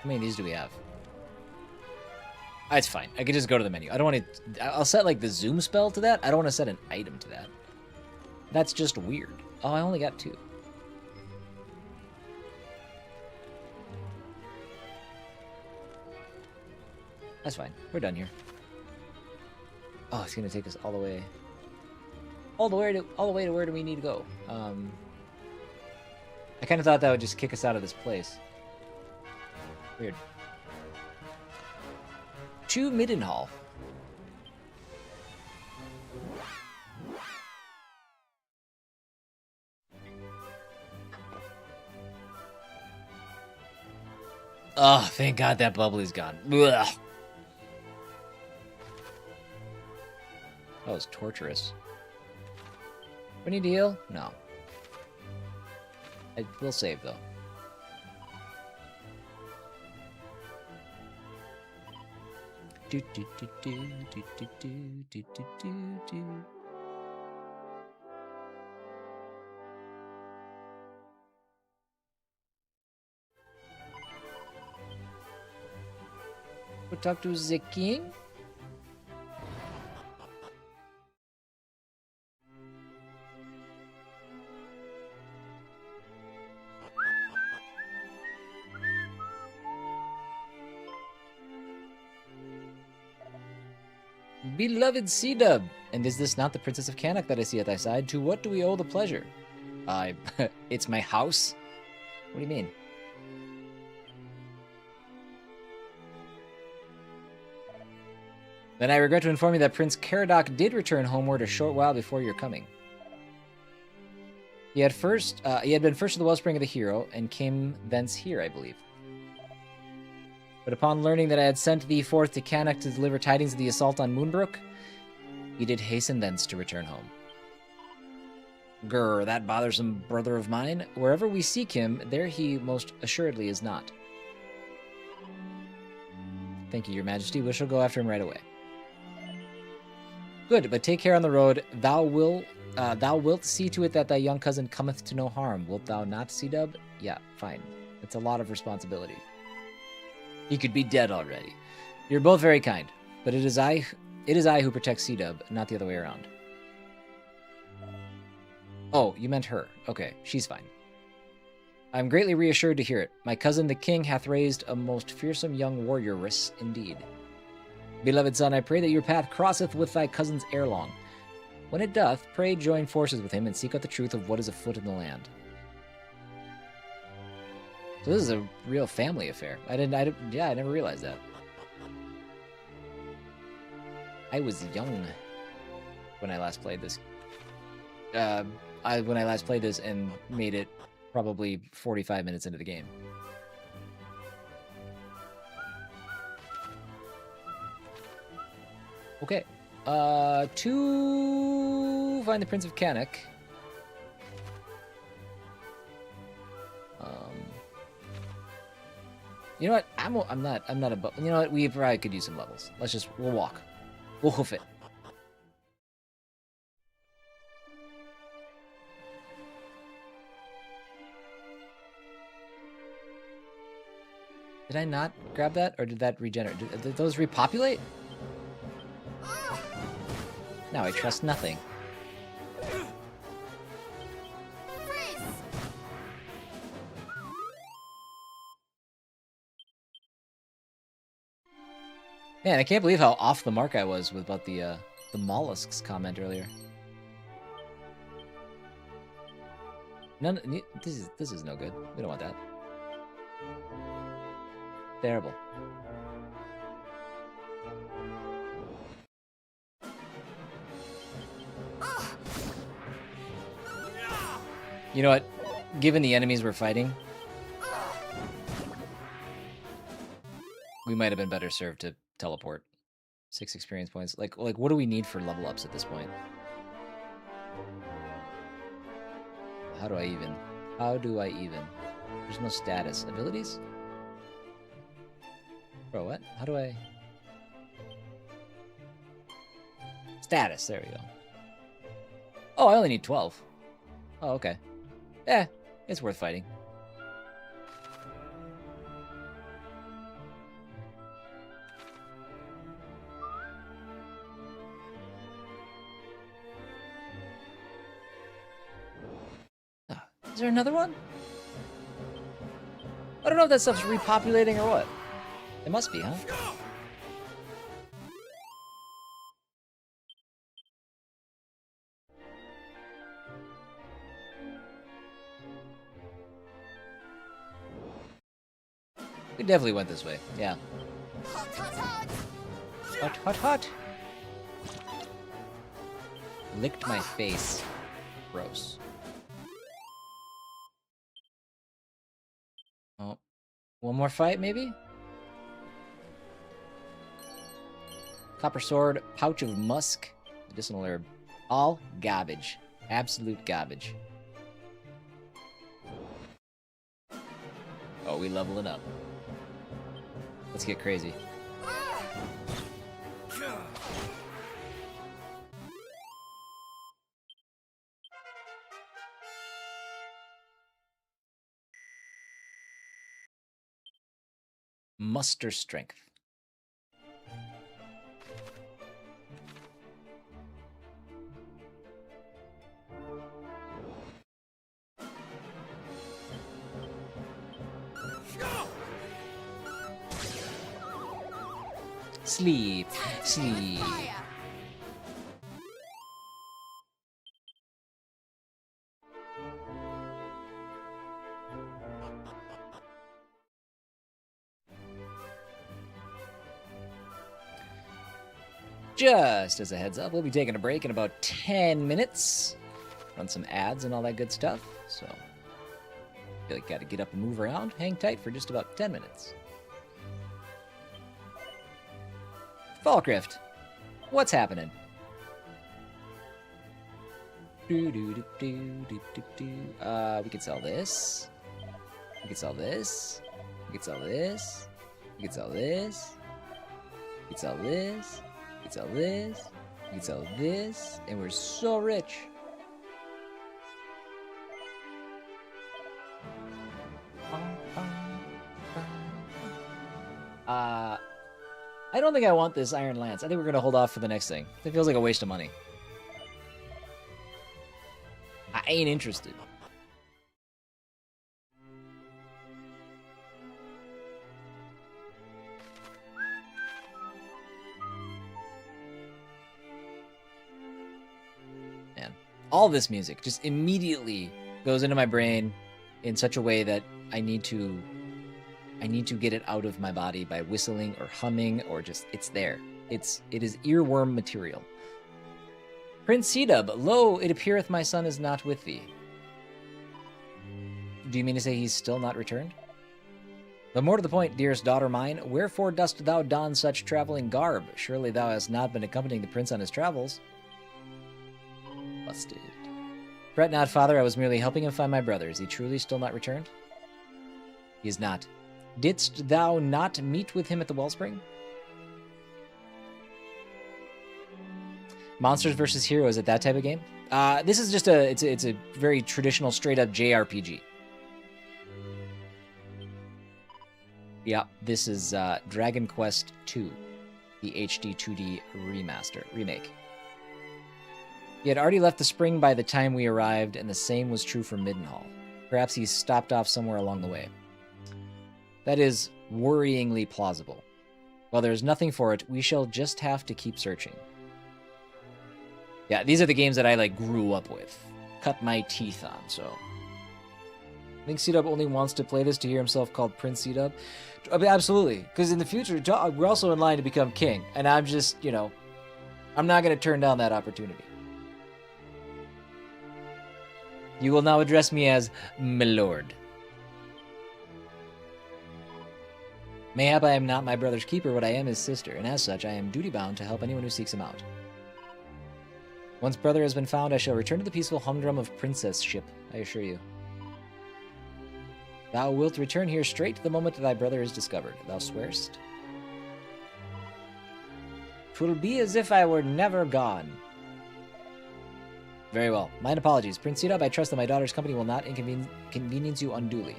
How many of these do we have? It's fine. I could just go to the menu. I don't want to... I'll set, like, the zoom spell to that. I don't want to set an item to that. That's just weird. Oh, I only got 2. That's fine. We're done here. Oh, it's gonna take us all the way. All the way to where do we need to go? I kind of thought that would just kick us out of this place. Weird. To Middenhall. Oh, thank God that bubbly's gone. Ugh. That was torturous. We need to heal? No. I will save, though. Do do do do do do do do do do do. We'll talk to the king. Beloved C-Dub, and is this not the Princess of Canuck that I see at thy side? To what do we owe the pleasure? It's my house? What do you mean? Then I regret to inform you that Prince Caradoc did return homeward a short while before your coming. He had been first to the wellspring of the hero, and came thence here, I believe. But upon learning that I had sent thee forth to Canuck to deliver tidings of the assault on Moonbrook, he did hasten thence to return home. Grr, that bothersome brother of mine, wherever we seek him, there he most assuredly is not. Thank you, your majesty. We shall go after him right away. Good, but take care on the road. Thou wilt see to it that thy young cousin cometh to no harm. Wilt thou not, C-Dub? Yeah, fine. It's a lot of responsibility. He could be dead already. You're both very kind, but it is I who protects C-Dub, not the other way around. Oh, you meant her. Okay, she's fine. I'm greatly reassured to hear it. My cousin the king hath raised a most fearsome young warrioress indeed. Beloved son, I pray that your path crosseth with thy cousin's ere long. When it doth, pray join forces with him and seek out the truth of what is afoot in the land. So this is a real family affair. I never realized that. I was young when I last played this. When I last played this and made it probably 45 minutes into the game. Okay. To find the Prince of Canuck. You know what? I'm not a. You know what? We probably could use some levels. We'll walk. We'll hoof it. Did I not grab that, or did that regenerate? Did those repopulate? Now I trust nothing. Man, I can't believe how off the mark I was about the mollusks comment earlier. This is no good. We don't want that. Terrible. You know what? Given the enemies we're fighting, we might have been better served to teleport. 6 experience points. Like what do we need for level ups at this point? How do I even? There's no status. Abilities? Bro, what? How do I? Status, there we go. Oh, I only need 12. Oh, okay. Eh, it's worth fighting. there another one? I don't know if that stuff's repopulating or what. It must be, huh? We definitely went this way, yeah. Hot, hot, hot! Licked my face. Gross. Oh. One more fight, maybe? Copper sword, pouch of musk, medicinal herb. All garbage. Absolute garbage. Oh, we leveling up. Let's get crazy. Muster strength. Sleep, sleep. Just as a heads up, we'll be taking a break in about 10 minutes. Run some ads and all that good stuff. So, feel like gotta get up and move around. Hang tight for just about 10 minutes. Falkrift, what's happening? We could sell this. We could sell this. We could sell this. We could sell this. We could sell this. We could sell this. We could sell this. And we're so rich. I don't think I want this Iron Lance. I think we're going to hold off for the next thing. It feels like a waste of money. I ain't interested. Man, all this music just immediately goes into my brain in such a way that I need to get it out of my body by whistling or humming or just, it's there. It is earworm material. Prince C-Dub, lo, it appeareth my son is not with thee. Do you mean to say he's still not returned? But more to the point, dearest daughter mine, wherefore dost thou don such traveling garb? Surely thou hast not been accompanying the prince on his travels. Busted. Fret not, father, I was merely helping him find my brother. Is he truly still not returned? He is not. Didst thou not meet with him at the wellspring? Monsters vs. Heroes, at that type of game? This is just it's a very traditional, straight-up JRPG. Yeah, this is Dragon Quest II, the HD-2D remake. He had already left the spring by the time we arrived, and the same was true for Middenhall. Perhaps he stopped off somewhere along the way. That is worryingly plausible. While there's nothing for it, we shall just have to keep searching. Yeah, these are the games that I, like, grew up with. Cut my teeth on, so. I think C-Dub only wants to play this to hear himself called Prince C-Dub. Absolutely, because in the future, we're also in line to become king. And I'm just, you know, I'm not going to turn down that opportunity. You will now address me as my lord. Mayhap I am not my brother's keeper, but I am his sister, and as such I am duty-bound to help anyone who seeks him out. Once brother has been found, I shall return to the peaceful humdrum of princess-ship, I assure you. Thou wilt return here straight the moment thy brother is discovered. Thou swearest? 'Twill be as if I were never gone. Very well. Mine apologies. Prince C-Dub, I trust that my daughter's company will not inconvenience you unduly.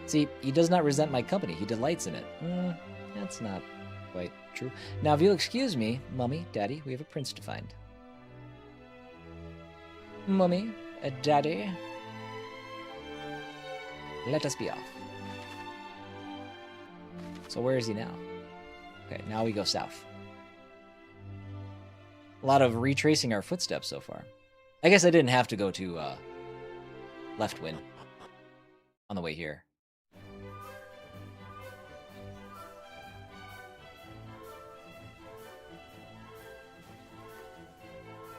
See, he does not resent my company. He delights in it. That's not quite true. Now, if you'll excuse me, Mummy, Daddy, we have a prince to find. Mummy, Daddy. Let us be off. So where is he now? Okay, now we go south. A lot of retracing our footsteps so far. I guess I didn't have to go to left wind on the way here.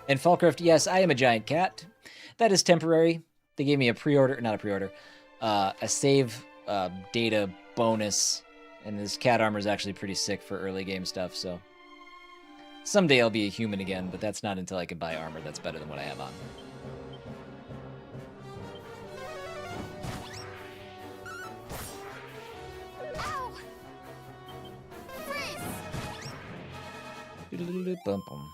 And Falcraft, yes, I am a giant cat. That is temporary. They gave me a pre-order, not a pre-order, a save data bonus. And this cat armor is actually pretty sick for early game stuff, so... Someday I'll be a human again, but that's not until I can buy armor that's better than what I have on. Ow! Frizz! Bum bum.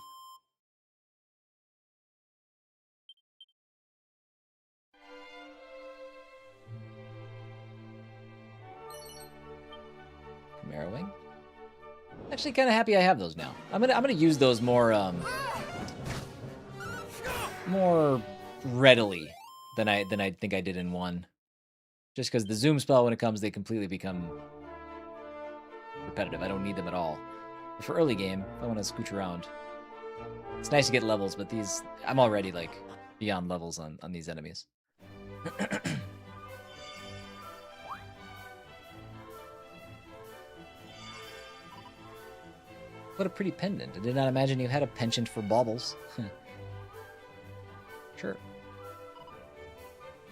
Marrowing. Actually, kind of happy I have those now. I'm gonna use those more more readily than I think I did in 1. Just because the zoom spell, when it comes, they completely become repetitive. I don't need them at all. But for early game, if I want to scooch around, it's nice to get levels. But these, I'm already like beyond levels on these enemies. What a pretty pendant. I did not imagine you had a penchant for baubles. Sure.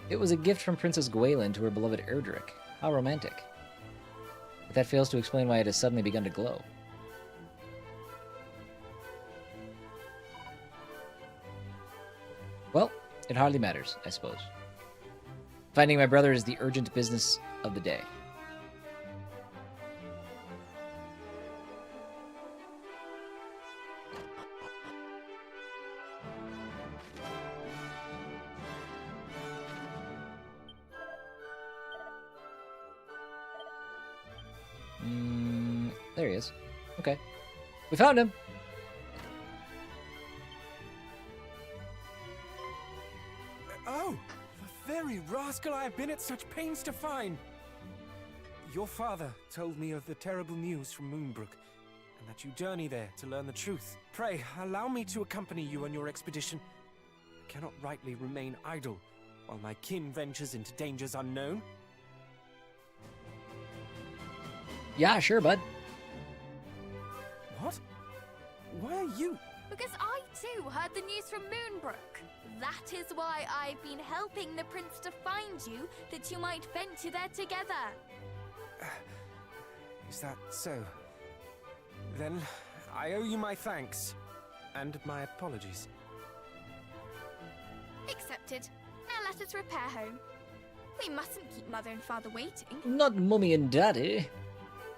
It was a gift from Princess Gwaelin to her beloved Erdrick. How romantic. But that fails to explain why it has suddenly begun to glow. Well, it hardly matters, I suppose. Finding my brother is the urgent business of the day. There he is. Okay. We found him! Oh! The very rascal I have been at such pains to find! Your father told me of the terrible news from Moonbrook, and that you journey there to learn the truth. Pray, allow me to accompany you on your expedition. I cannot rightly remain idle, while my kin ventures into dangers unknown. Yeah, sure, bud. What? Why are you... Because I too heard the news from Moonbrook. That is why I've been helping the prince to find you, that you might venture there together. Is that so? Then I owe you my thanks, and my apologies. Accepted. Now let us repair home. We mustn't keep Mother and Father waiting. Not Mummy and Daddy.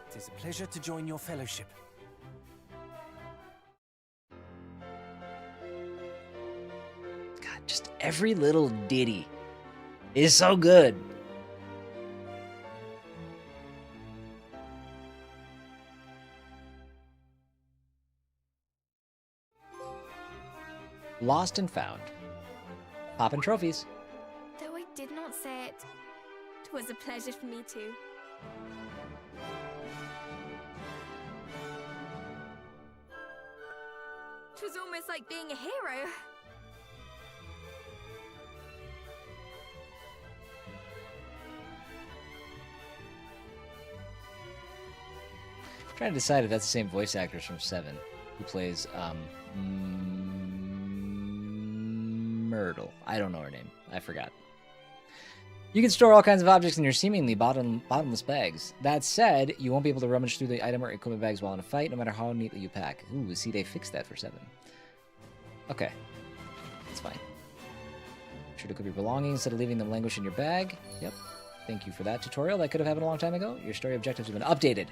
It is a pleasure to join your fellowship. God, just every little ditty is so good. Lost and found. Poppin' trophies. Though I did not say it, 'twas a pleasure for me too. It was almost like being a hero. I'm trying to decide if that's the same voice actress from 7 who plays Myrtle. I don't know her name. I forgot. You can store all kinds of objects in your seemingly bottomless bags. That said, you won't be able to rummage through the item or equipment bags while in a fight, no matter how neatly you pack. Ooh, see, they fixed that for 7. Okay. That's fine. Sure to equip your belongings instead of leaving them languish in your bag. Yep. Thank you for that tutorial. That could have happened a long time ago. Your story objectives have been updated.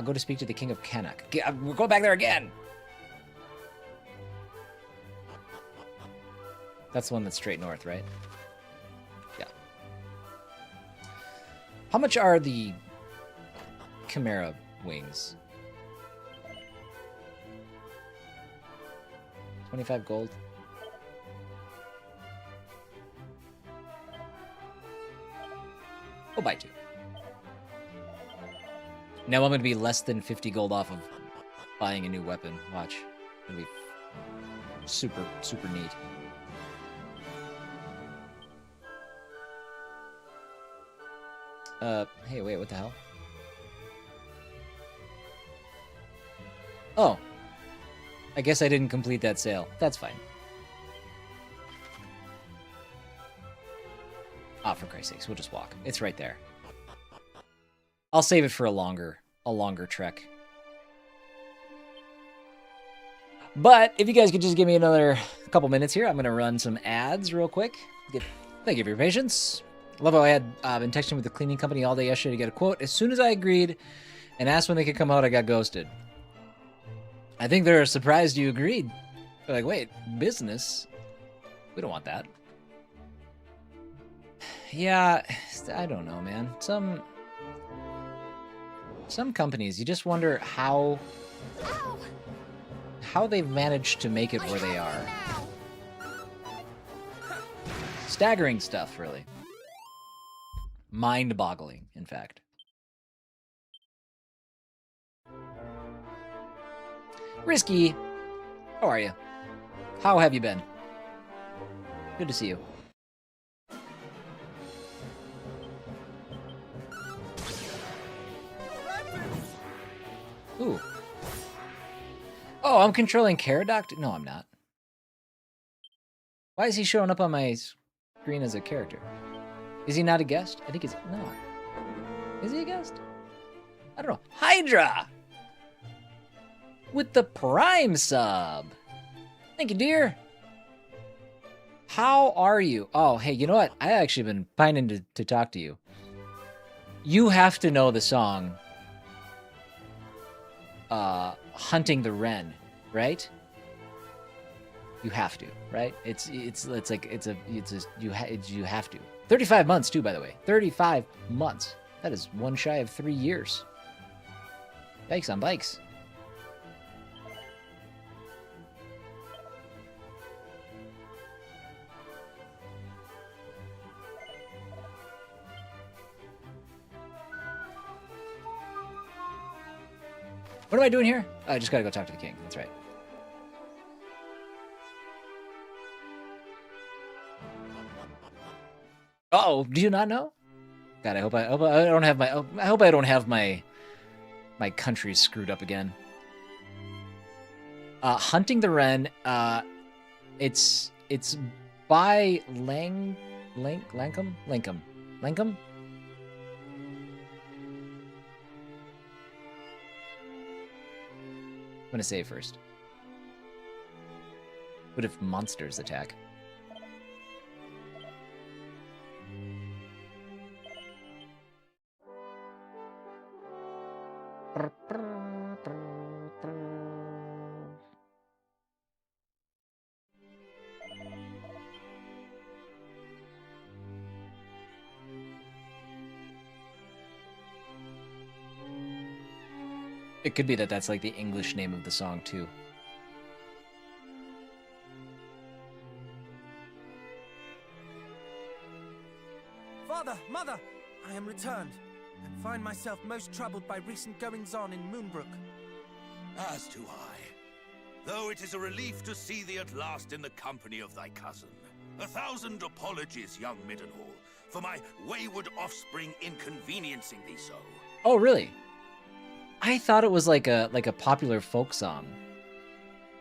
Go to speak to the King of Canuck. We're going back there again! That's the one that's straight north, right? Yeah. How much are the Chimera wings? 25 gold. I'll buy 2. Now I'm going to be less than 50 gold off of buying a new weapon. Watch. It'll be super, super neat. Hey, wait, what the hell? Oh. I guess I didn't complete that sale. That's fine. Ah, for Christ's sakes, we'll just walk. It's right there. I'll save it for a longer trek. But if you guys could just give me another couple minutes here, I'm going to run some ads real quick. Thank you for your patience. Love how I had been texting with the cleaning company all day yesterday to get a quote. As soon as I agreed and asked when they could come out, I got ghosted. I think they're surprised you agreed. They're like, wait, business? We don't want that. Yeah, I don't know, man. Some companies, you just wonder how they've managed to make it where they are. Staggering stuff, really. Mind-boggling, in fact. Risky, how are you? How have you been? Good to see you. Ooh. Oh, I'm controlling Caradoc? No, I'm not. Why is he showing up on my screen as a character? Is he not a guest? I think he's... No. Is he a guest? I don't know. Hydra! With the Prime sub. Thank you, dear. How are you? Oh, hey, you know what? I actually been pining to talk to you. You have to know the song... Hunting the Wren, right? You have to, right? You have to. 35 months too, by the way. 35 months. That is one shy of 3 years. Bikes on bikes. What am I doing here? I just gotta go talk to the king. That's right. Uh-oh, do you not know? God, I hope I don't have my country screwed up again. Hunting the Wren, it's by Lankum? I'm gonna save first. What if monsters attack? It could be that that's like the English name of the song, too. Father, Mother, I am returned, and find myself most troubled by recent goings-on in Moonbrook. As do I. Though it is a relief to see thee at last in the company of thy cousin. 1,000 apologies, young Middenhall, for my wayward offspring inconveniencing thee so. Oh, really? I thought it was like a popular folk song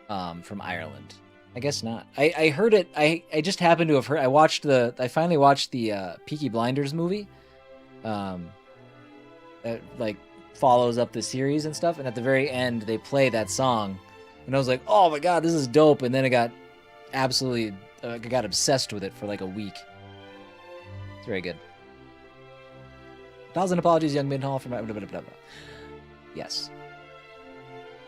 from Ireland. I guess not. I heard it. I just happened to have heard. I finally watched the Peaky Blinders movie. That like follows up the series and stuff. And at the very end, they play that song, and I was like, "Oh my god, this is dope!" And then I got absolutely got obsessed with it for like a week. It's very good. 1,000 apologies, young Middenhall, for my... Yes.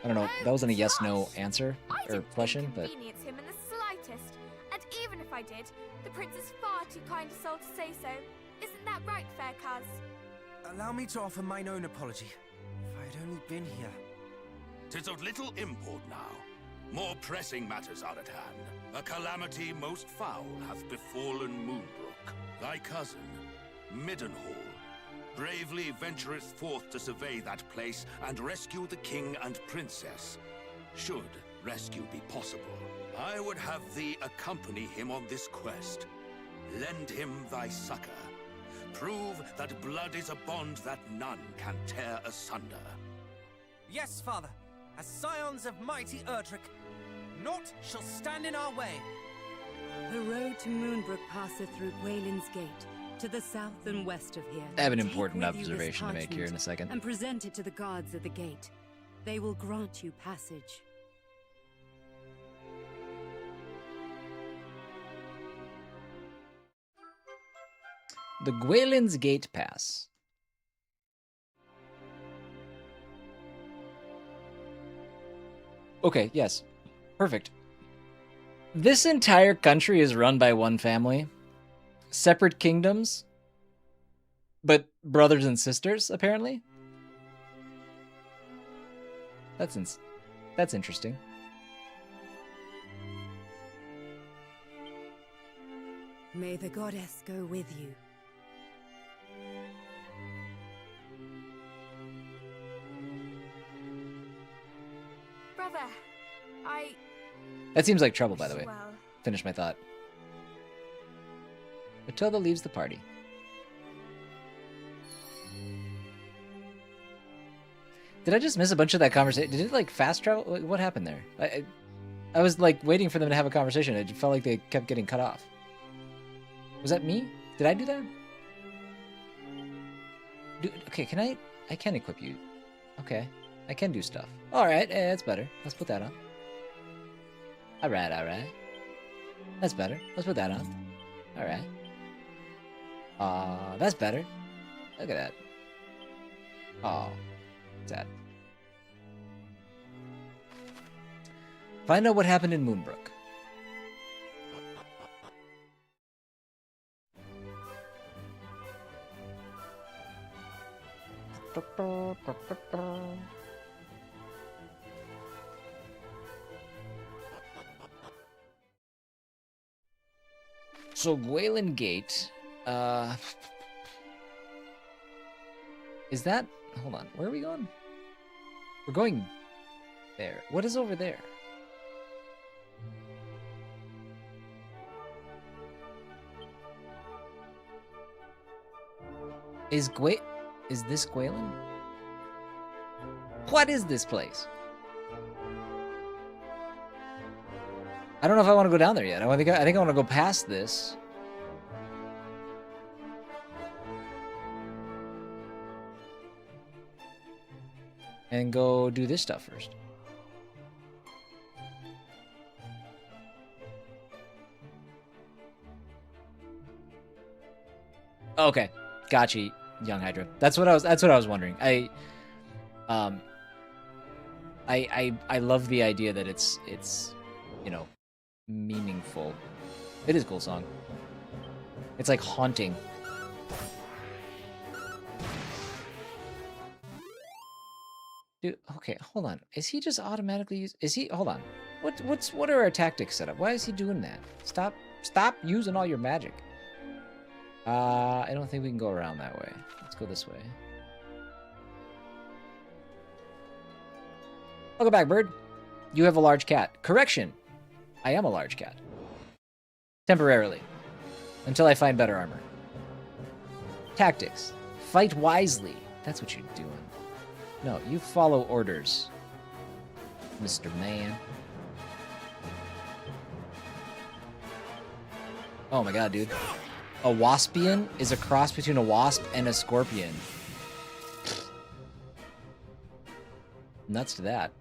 I don't know. That wasn't a yes/no answer or question, but... inconvenience him in the slightest. And even if I did, the prince is far too kind a soul to say so. Isn't that right, fair cuz? Allow me to offer mine own apology. If I had only been here. 'Tis of little import now. More pressing matters are at hand. A calamity most foul hath befallen Moonbrook. Thy cousin, Middenhall, bravely ventureth forth to survey that place and rescue the king and princess. Should rescue be possible, I would have thee accompany him on this quest. Lend him thy succor. Prove that blood is a bond that none can tear asunder. Yes, father. As scions of mighty Erdrick, naught shall stand in our way. The road to Moonbrook passeth through Gwaelin's Gate, to the south and west of here. I have an Take important with you this observation to make here in a parchment second. And present it to the guards at the gate. They will grant you passage. The Gwaelin's Gate Pass. Okay, yes. Perfect. This entire country is run by one family. Separate kingdoms, but brothers and sisters, apparently. That's interesting. May the goddess go with you. Brother, That seems like trouble, by the way. Well. Finish my thought. Matilda leaves the party. Did I just miss a bunch of that conversation? Did it like fast travel? What happened there? I was like waiting for them to have a conversation. It felt like they kept getting cut off. Was that me? Did I do that? Okay, can I can equip you. Okay, I can do stuff. All right, that's better. Let's put that on. All right. That's better. Let's put that on. All right. That's better. Look at that. Oh, what's that? Find out what happened in Moonbrook. So Gwaelin Gate, is that, hold on, where are we going? We're going there. What is over there? Is this Gwaelin? What is this place? I don't know if I want to go down there yet. I think I want to go past this. And go do this stuff first. Okay, gotcha, young Hydra. That's what I was wondering. I love the idea that it's you know, meaningful. It is a cool song. It's like haunting. Dude, okay, hold on. Is he just automatically hold on. What are our tactics set up? Why is he doing that? Stop using all your magic. I don't think we can go around that way. Let's go this way. Welcome back, bird. You have a large cat. Correction. I am a large cat. Temporarily. Until I find better armor. Tactics. Fight wisely. That's what you're doing. No, you follow orders, Mr. Man. Oh my god, dude. A waspian is a cross between a wasp and a scorpion. Nuts to that.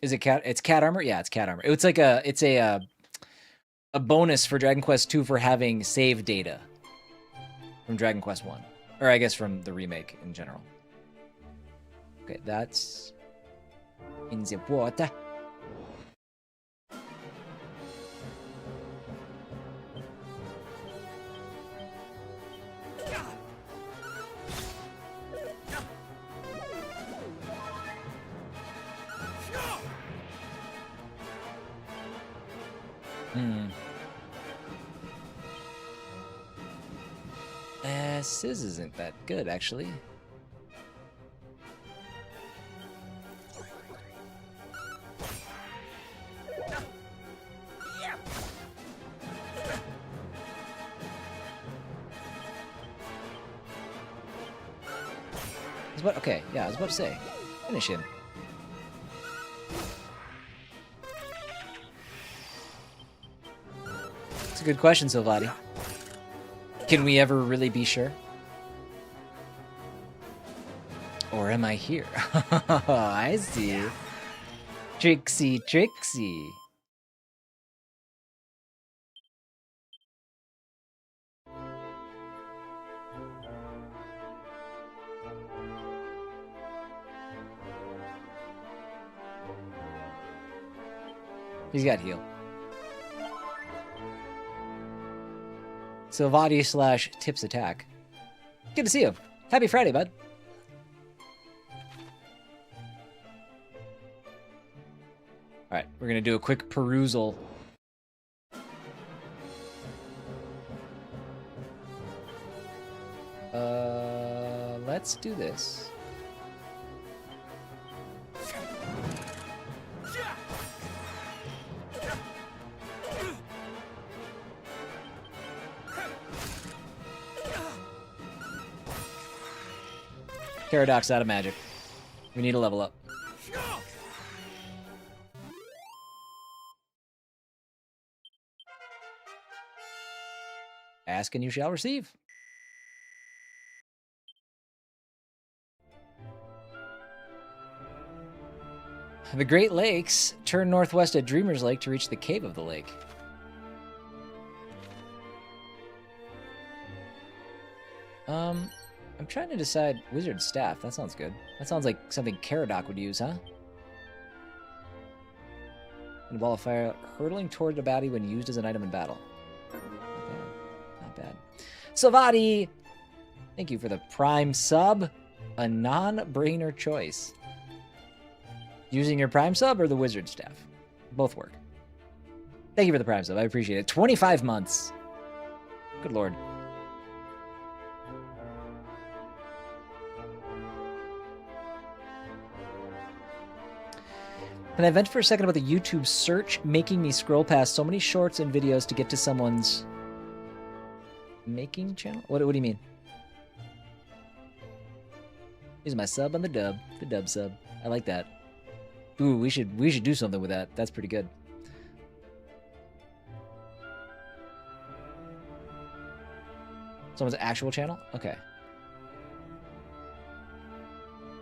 Is it cat? It's cat armor? Yeah, it's cat armor. It's like a bonus for Dragon Quest II for having save data from Dragon Quest I. Or I guess from the remake in general. Okay, that's in the water. Sizz isn't that good, actually. Okay, yeah, I was about to say. Finish him. It's a good question, Silvati. Can we ever really be sure? Or am I here? I see. Trixie, Trixie. He's got heal. Silvati / Tips attack. Good to see you. Happy Friday, bud. Alright, we're gonna do a quick perusal. Let's do this. Paradox out of magic. We need a level up. Ask and you shall receive. The Great Lakes turn northwest at Dreamer's Lake to reach the cave of the lake. I'm trying to decide Wizard Staff. That sounds good. That sounds like something Caradoc would use, huh? And a ball of fire hurtling toward the baddie when used as an item in battle. Not bad. Not bad. Silvati! Thank you for the Prime sub. A non-brainer choice. Using your Prime sub or the Wizard Staff? Both work. Thank you for the Prime sub. I appreciate it. 25 months. Good lord. And I vented for a second about the YouTube search making me scroll past so many shorts and videos to get to someone's making channel? What do you mean? Here's my sub on the dub sub. I like that. Ooh, we should do something with that. That's pretty good. Someone's actual channel? Okay.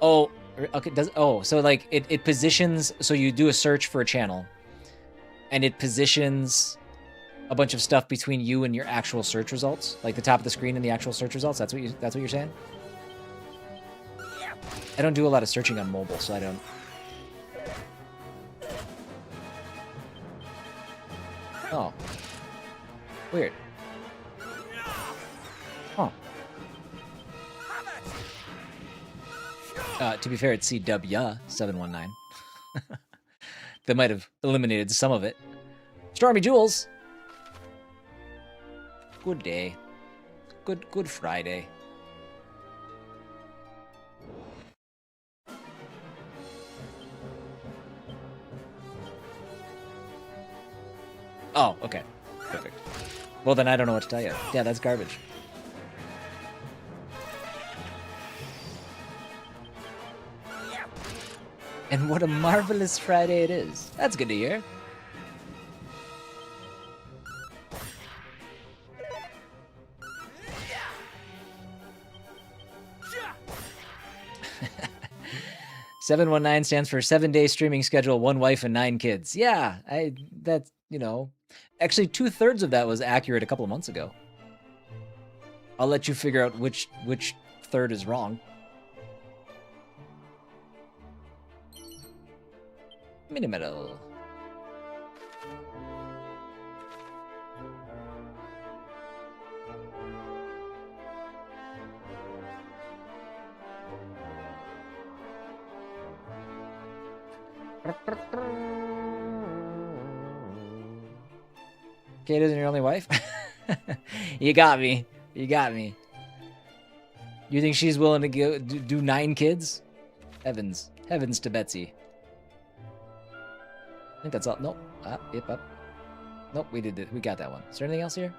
Oh, okay. So like it positions, so you do a search for a channel and it positions a bunch of stuff between you and your actual search results, like the top of the screen and the actual search results. That's what you're saying? I don't do a lot of searching on mobile, so I don't. Oh. Weird. Huh. To be fair, it's CW719. That might have eliminated some of it. Stormy Jules. Good day. Good Friday. Oh, okay. Perfect. Well, then I don't know what to tell you. Yeah, that's garbage. And what a marvelous Friday it is. That's good to hear. $719 stands for 7-day streaming schedule, 1 wife and 9 kids. Yeah, that's, you know, actually 2/3 of that was accurate a couple of months ago. I'll let you figure out which third is wrong. Mini medal. Kate isn't your only wife? You got me. You got me. You think she's willing to do 9 kids? Heavens. Heavens to Betsy. I think that's all. Nope. Yep, up. Nope, we did it. We got that one. Is there anything else here?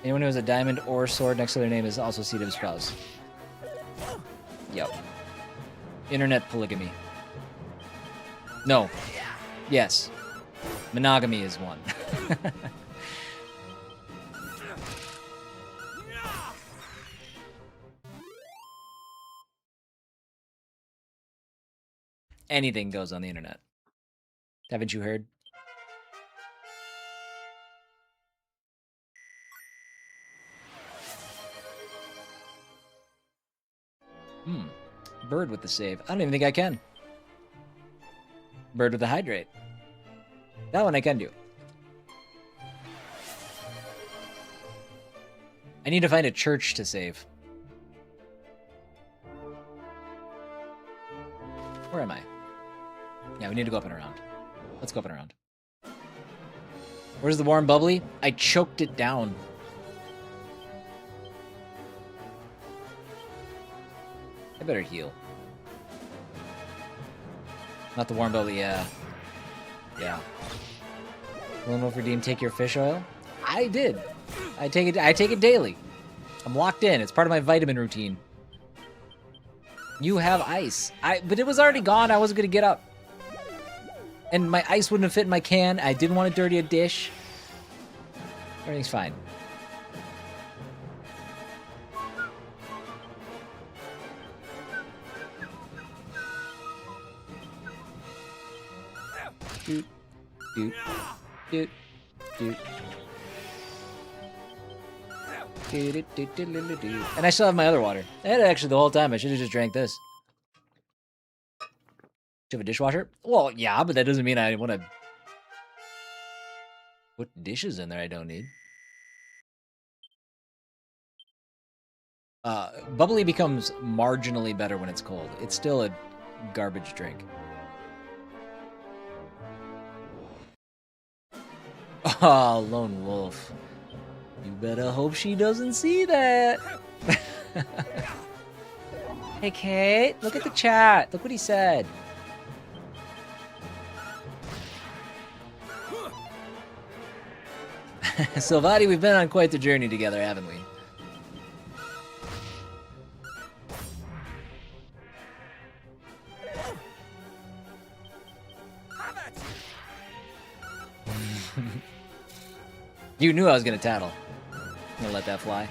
Anyone who has a diamond or sword next to their name is also seed of spouse. Yep. Internet polygamy. No. Yes. Monogamy is one. Anything goes on the internet. Haven't you heard? Bird with the save. I don't even think I can. Bird with the hydrate. That one I can do. I need to find a church to save. Where am I? Yeah, we need to go up and around. Let's go up and around. Where's the warm bubbly? I choked it down. I better heal. Not the warm bubbly, yeah. Yeah. Lone Wolf Redeem, take your fish oil? I did. I take it daily. I'm locked in. It's part of my vitamin routine. You have ice. But it was already gone. I wasn't gonna get up. And my ice wouldn't have fit in my can. I didn't want to dirty a dish. Everything's fine. Doot, doot, doot, doot. And I still have my other water. I had it actually the whole time. I should have just drank this. Do you have a dishwasher? Well, yeah, but that doesn't mean I want to put dishes in there I don't need. Bubbly becomes marginally better when it's cold. It's still a garbage drink. Oh, Lone Wolf. You better hope she doesn't see that. Hey, Kate, look at the chat. Look what he said. Silvati, we've been on quite the journey together, haven't we? You knew I was gonna tattle. I'm gonna let that fly.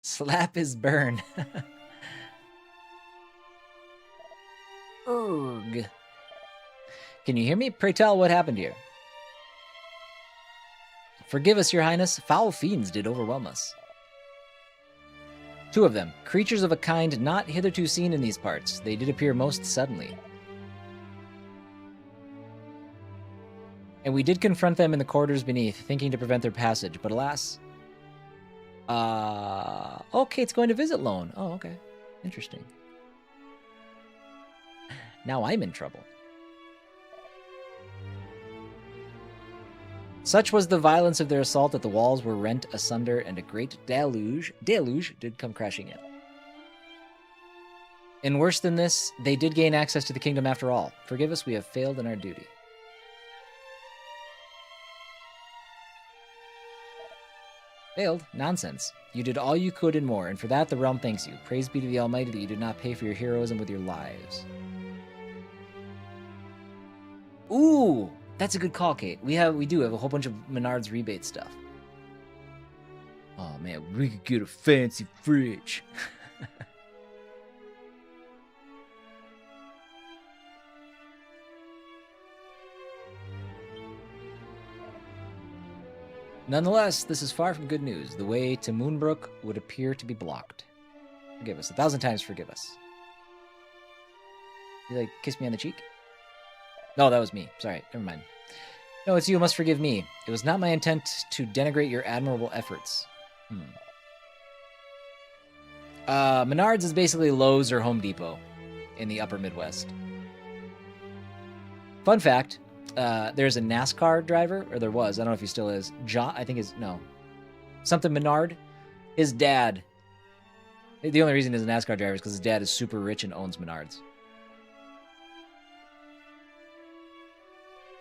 Slap his burn. Urgh. Can you hear me? Pray tell what happened here. Forgive us, your highness. Foul fiends did overwhelm us. 2 of them, creatures of a kind not hitherto seen in these parts. They did appear most suddenly. And we did confront them in the corridors beneath, thinking to prevent their passage, but alas... Oh, Kate's going to visit Lone. Oh, okay. Interesting. Now I'm in trouble. Such was the violence of their assault that the walls were rent asunder and a great deluge did come crashing in. And worse than this, they did gain access to the kingdom after all. Forgive us, we have failed in our duty. Failed? Nonsense. You did all you could and more, and for that the realm thanks you. Praise be to the Almighty that you did not pay for your heroism with your lives. Ooh! That's a good call, Kate. We do have a whole bunch of Menards rebate stuff. Oh man, we could get a fancy fridge. Nonetheless, this is far from good news. The way to Moonbrook would appear to be blocked. Forgive us. 1,000 times forgive us. You, like, kiss me on the cheek? No, that was me. Sorry, never mind. No, it's you who must forgive me. It was not my intent to denigrate your admirable efforts. Menards is basically Lowe's or Home Depot in the upper Midwest. Fun fact, there's a NASCAR driver, or there was, I don't know if he still is, John, I think is, no, something Menard, his dad, the only reason he's a NASCAR driver is because his dad is super rich and owns Menards.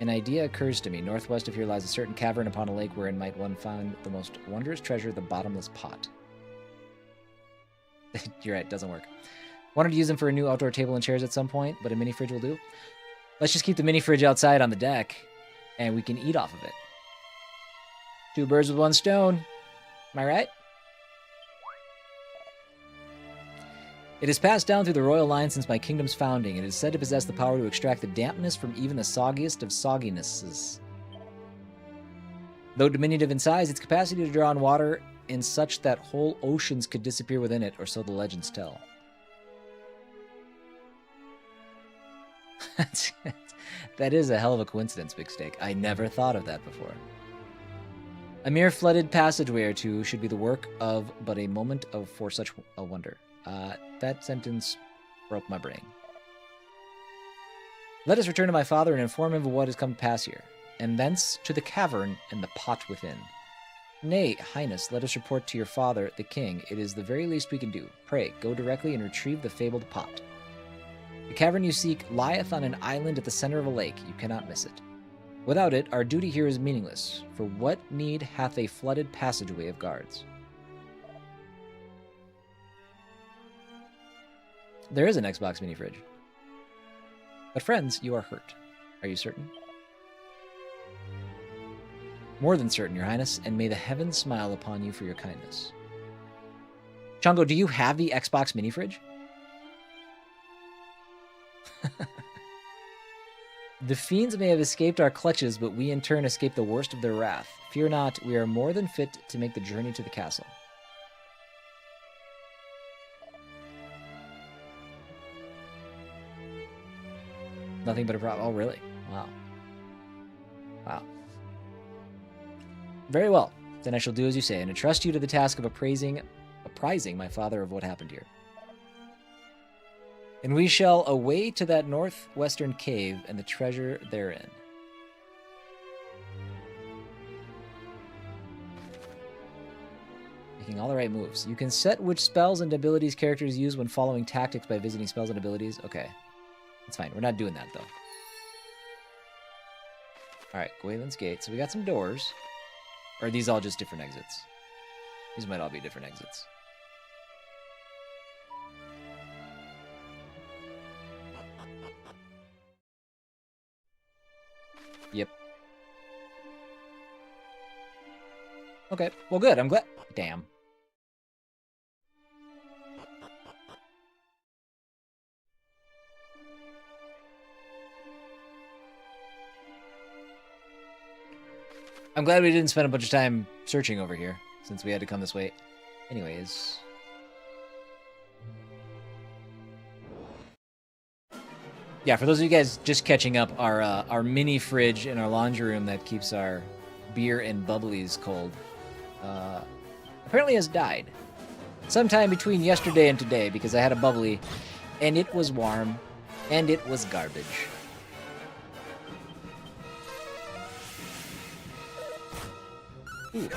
An idea occurs to me. Northwest of here lies a certain cavern upon a lake wherein might one find the most wondrous treasure, the bottomless pot. You're right, doesn't work. Wanted to use them for a new outdoor table and chairs at some point, but a mini fridge will do. Let's just keep the mini fridge outside on the deck, and we can eat off of it. 2 birds with 1 stone. Am I right? It has passed down through the royal line since my kingdom's founding, and it is said to possess the power to extract the dampness from even the soggiest of sogginesses. Though diminutive in size, its capacity to draw on water in such that whole oceans could disappear within it, or so the legends tell. That is a hell of a coincidence, Big Steak. I never thought of that before. A mere flooded passageway or two should be the work of but a moment of for such a wonder. That sentence broke my brain. Let us return to my father and inform him of what has come to pass here, and thence to the cavern and the pot within. Nay, Highness, let us report to your father, the king. It is the very least we can do. Pray, go directly and retrieve the fabled pot. The cavern you seek lieth on an island at the center of a lake. You cannot miss it. Without it, our duty here is meaningless, for what need hath a flooded passageway of guards? There is an Xbox mini fridge. But friends, you are hurt. Are you certain? More than certain, your highness, and may the heavens smile upon you for your kindness. Chongo, do you have the Xbox mini fridge? The fiends may have escaped our clutches, but we in turn escape the worst of their wrath. Fear not, we are more than fit to make the journey to the castle. Nothing but a problem. Oh, really? Wow. Wow. Very well. Then I shall do as you say, and entrust you to the task of apprising my father of what happened here. And we shall away to that northwestern cave and the treasure therein. Making all the right moves. You can set which spells and abilities characters use when following tactics by visiting spells and abilities. Okay. That's fine. We're not doing that, though. Alright, Gwaelin's Gate. So we got some doors. Or are these all just different exits? These might all be different exits. Yep. Okay. Well, good. I'm glad. Damn. I'm glad we didn't spend a bunch of time searching over here, since we had to come this way. Anyways. Yeah, for those of you guys just catching up, our mini fridge in our laundry room that keeps our beer and bubblies cold apparently has died. Sometime between yesterday and today, because I had a bubbly, and it was warm, and it was garbage. Ooh.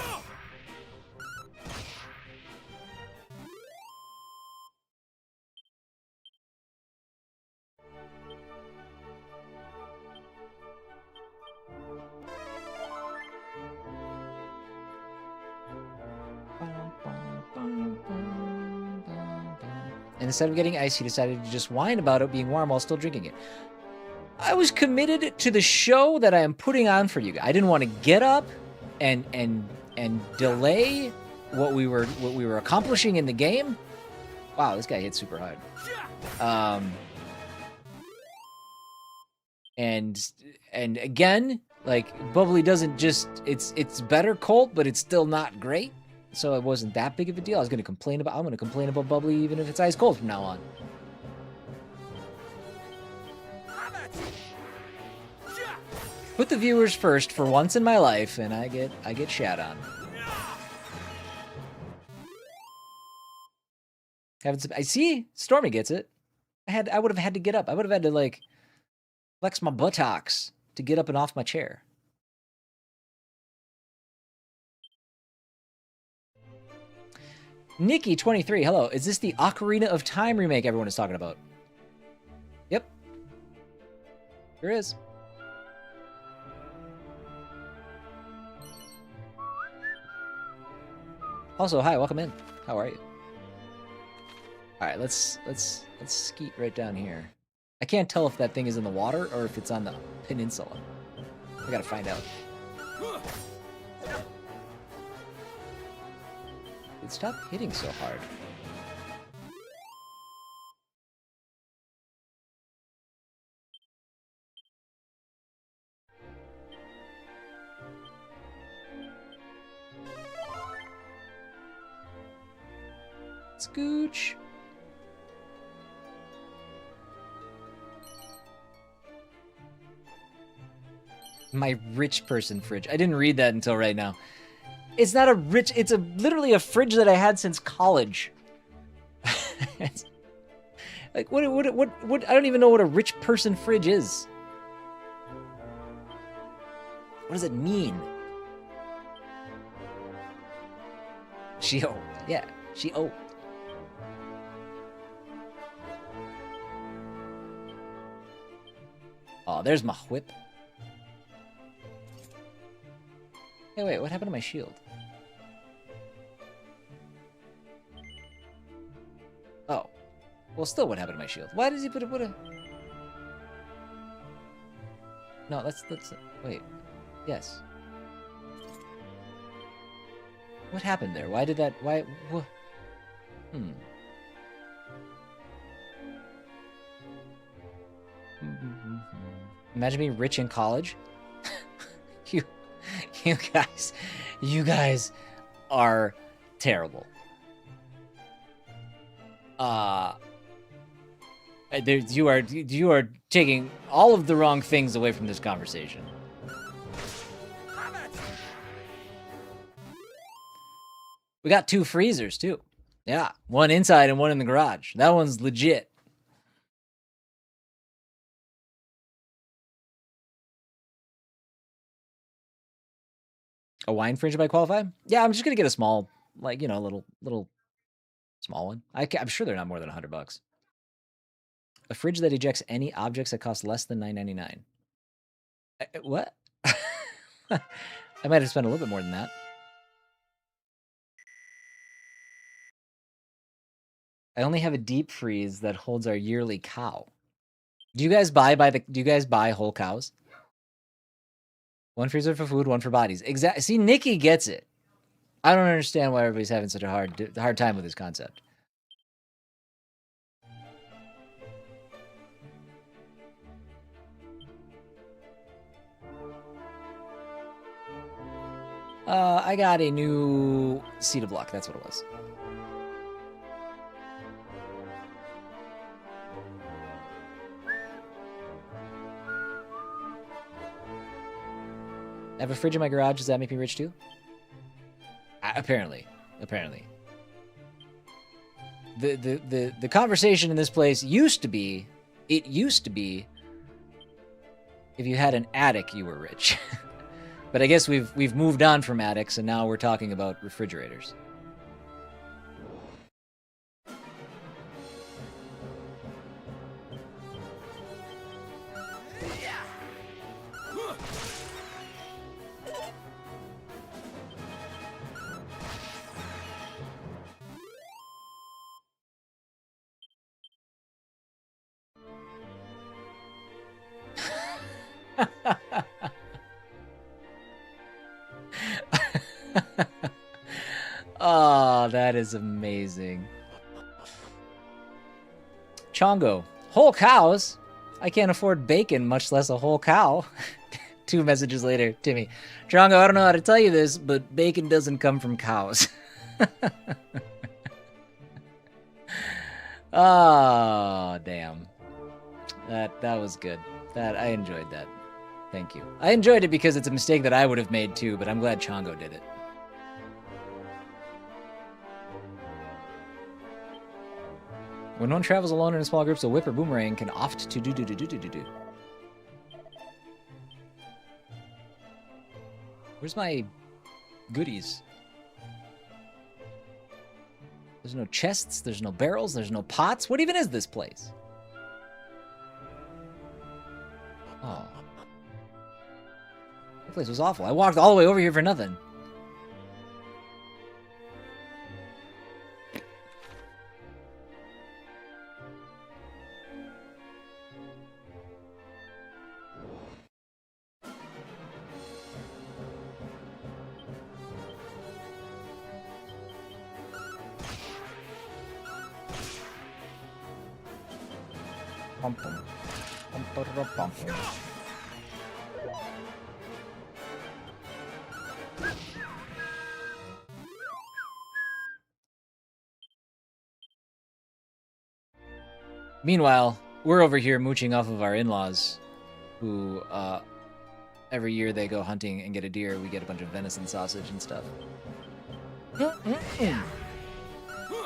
And instead of getting ice, he decided to just whine about it being warm while still drinking it. I was committed to the show that I am putting on for you. I didn't want to get up and delay what we were accomplishing in the game. Wow, this guy hit super hard. And again, Like, bubbly doesn't just, it's better cold, but it's still not great. So it wasn't that big of a deal. I'm gonna complain about bubbly even if it's ice cold from now on. Put the viewers first for once in my life, and I get shat on. I see Stormy gets it. I would have had to get up. I would have had to like flex my buttocks to get up and off my chair. Nikki 23, hello. Is this the Ocarina of Time remake everyone is talking about? Yep. There is. Also, hi, welcome in. How are you? All right, let's skeet right down here. I can't tell if that thing is in the water or if it's on the peninsula. I gotta find out. Dude, stop hitting so hard. Scooch. My rich person fridge. I didn't read that until right now. It's not a rich, it's literally a fridge that I had since college. Like what I don't even know what a rich person fridge is. What does it mean? She old. Yeah, she old. Oh, there's my whip. Hey, wait, what happened to my shield? Oh. Well, still what happened to my shield? Why does he put it, No, let's, wait. Yes. What happened there? Why did that, Imagine being rich in college. You guys are terrible. You are taking all of the wrong things away from this conversation. We got 2 freezers too. Yeah, one inside and one in the garage. That one's legit. A wine fridge if I qualify? Yeah, I'm just gonna get a small, like, you know, little small one. I'm sure they're not more than $100. A fridge that ejects any objects that cost less than $9.99. What? I might have spent a little bit more than that. I only have a deep freeze that holds our yearly cow. Do you guys buy whole cows? One freezer for food, one for bodies. Exactly. See, Nikki gets it. I don't understand why everybody's having such a hard time with this concept. I got a new Cedar block. That's what it was. I have a fridge in my garage. Does that make me rich too? Apparently. The conversation in this place used to be, if you had an attic, you were rich. But I guess we've moved on from attics, and now we're talking about refrigerators. Oh, that is amazing. Chongo. Whole cows? I can't afford bacon, much less a whole cow. 2 messages later, Timmy. Drongo, I don't know how to tell you this, but bacon doesn't come from cows. Oh, damn. That was good. I enjoyed that. Thank you. I enjoyed it because it's a mistake that I would have made too, but I'm glad Chongo did it. When one travels alone in small groups, a whip or boomerang can opt to do. Where's my goodies? There's no chests, there's no barrels, there's no pots. What even is this place? Oh. That place was awful. I walked all the way over here for nothing. Meanwhile, we're over here mooching off of our in-laws, who, every year they go hunting and get a deer. We get a bunch of venison sausage and stuff.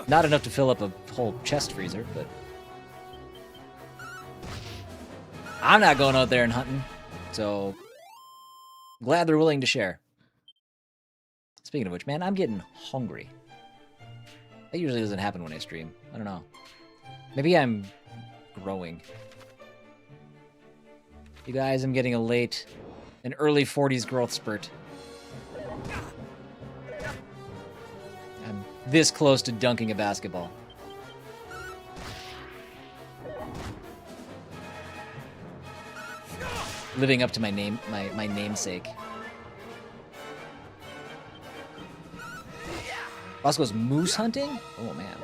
Not enough to fill up a whole chest freezer, but... I'm not going out there and hunting, so glad they're willing to share. Speaking of which, man, I'm getting hungry. That usually doesn't happen when I stream. I don't know. Maybe I'm growing. You guys, I'm getting an early 40s growth spurt. I'm this close to dunking a basketball. Living up to my name, my namesake. Bosco's moose hunting? Oh man.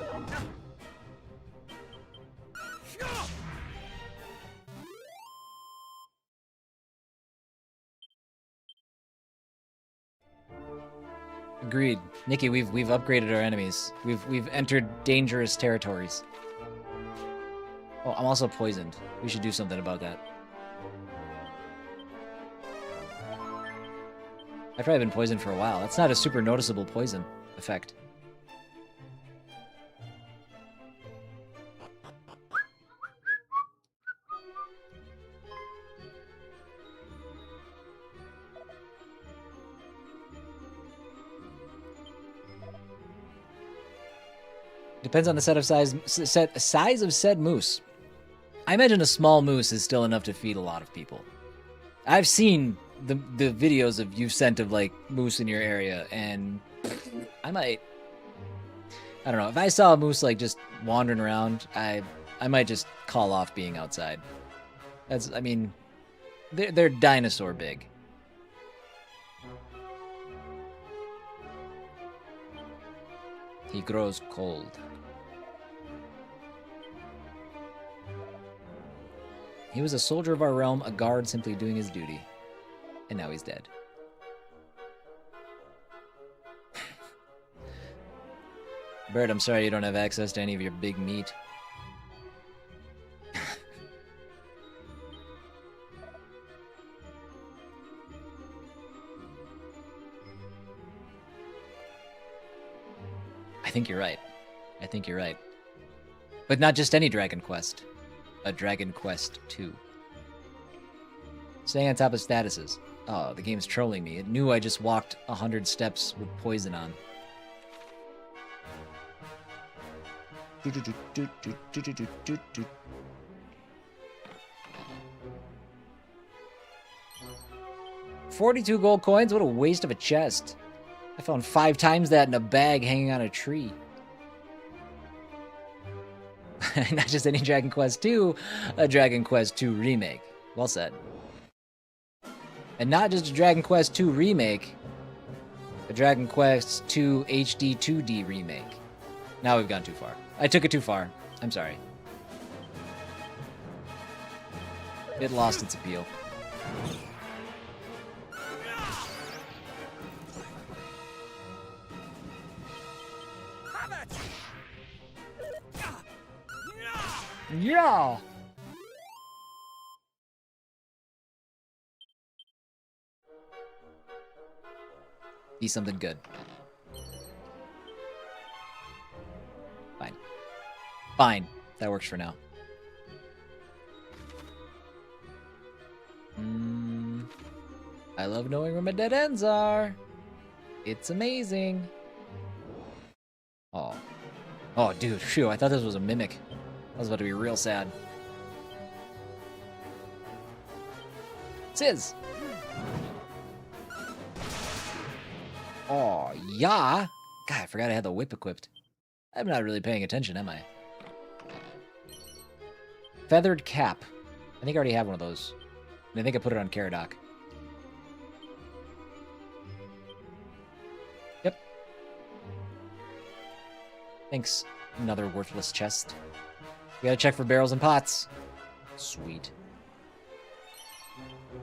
Agreed. Nikki, we've upgraded our enemies. We've entered dangerous territories. Oh, I'm also poisoned. We should do something about that. I've probably been poisoned for a while. That's not a super noticeable poison effect. Depends on the size of said moose. I imagine a small moose is still enough to feed a lot of people. I've seen the videos of you've sent of like moose in your area, and I don't know, if I saw a moose like just wandering around, I might just call off being outside. I mean, they're dinosaur big. He grows cold. He was a soldier of our realm, a guard simply doing his duty. And now he's dead. Bird, I'm sorry you don't have access to any of your big meat. I think you're right. I think you're right. But not just any Dragon Quest. A Dragon Quest 2. Staying on top of statuses. Oh, the game's trolling me. It knew I just walked 100 steps with poison on. $42 gold coins? What a waste of a chest. I found 5 times that in a bag hanging on a tree. Not just any Dragon Quest 2, a Dragon Quest 2 remake. Well said. And not just a Dragon Quest 2 remake, a Dragon Quest 2 HD-2D remake. Now we've gone too far. I took it too far. I'm sorry. It lost its appeal. Yeah! Be something good. Fine. Fine. That works for now. I love knowing where my dead ends are. It's amazing. Oh. Oh, dude. Phew, I thought this was a mimic. I was about to be real sad. Sizz! Oh, yeah. God, I forgot I had the whip equipped. I'm not really paying attention, am I? Feathered cap. I think I already have one of those. And I think I put it on Caradoc. Yep. Thanks. Another worthless chest. We gotta check for barrels and pots. Sweet.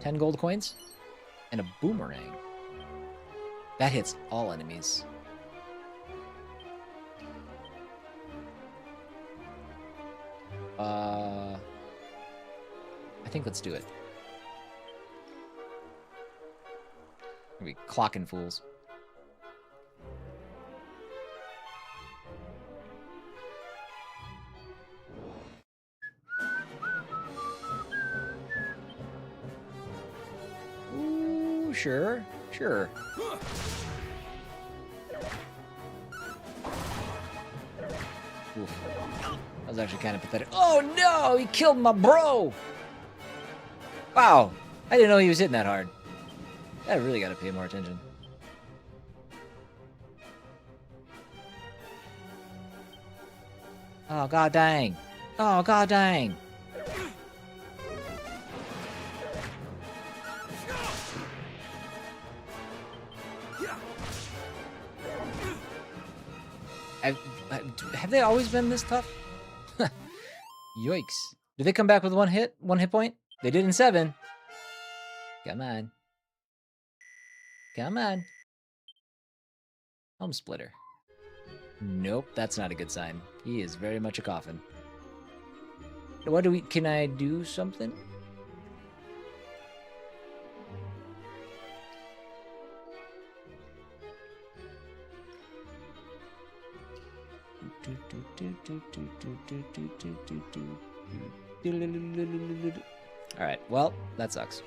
10 gold coins. And a boomerang. That hits all enemies. I think let's do it. We clocking fools. Ooh, sure, sure. Oof. That was actually kind of pathetic. Oh no, he killed my bro! Wow, I didn't know he was hitting that hard. I really gotta pay more attention. Oh god dang. Oh god dang. Have they always been this tough? Yikes. Did they come back with one hit point? They did in 7. Come on. Come on. Home splitter. Nope, that's not a good sign. He is very much a coffin. What do we... Can I do something? Alright, well, that sucks.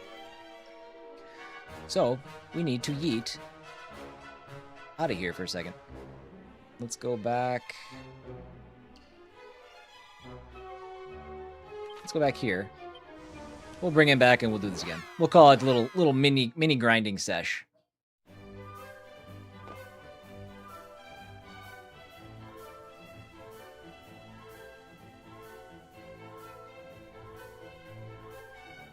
So, we need to yeet out of here for a second. Let's go back. Let's go back here. We'll bring him back and we'll do this again. We'll call it a little mini grinding sesh.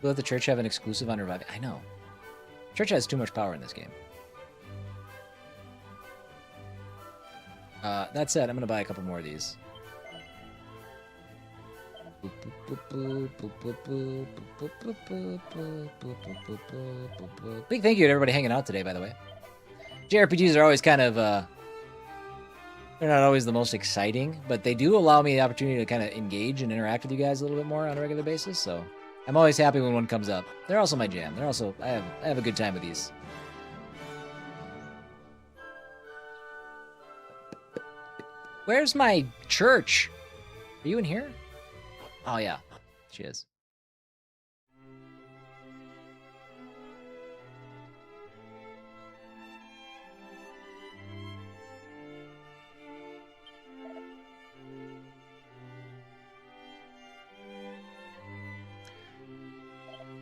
Will the church have an exclusive on reviving? I know. Church has too much power in this game. That said, I'm gonna buy a couple more of these. Big thank you to everybody hanging out today, by the way. JRPGs are always kind of, they're not always the most exciting, but they do allow me the opportunity to kind of engage and interact with you guys a little bit more on a regular basis, so I'm always happy when one comes up. They're also my jam. They're also, I have a good time with these. Where's my church? Are you in here? Oh, yeah. She is.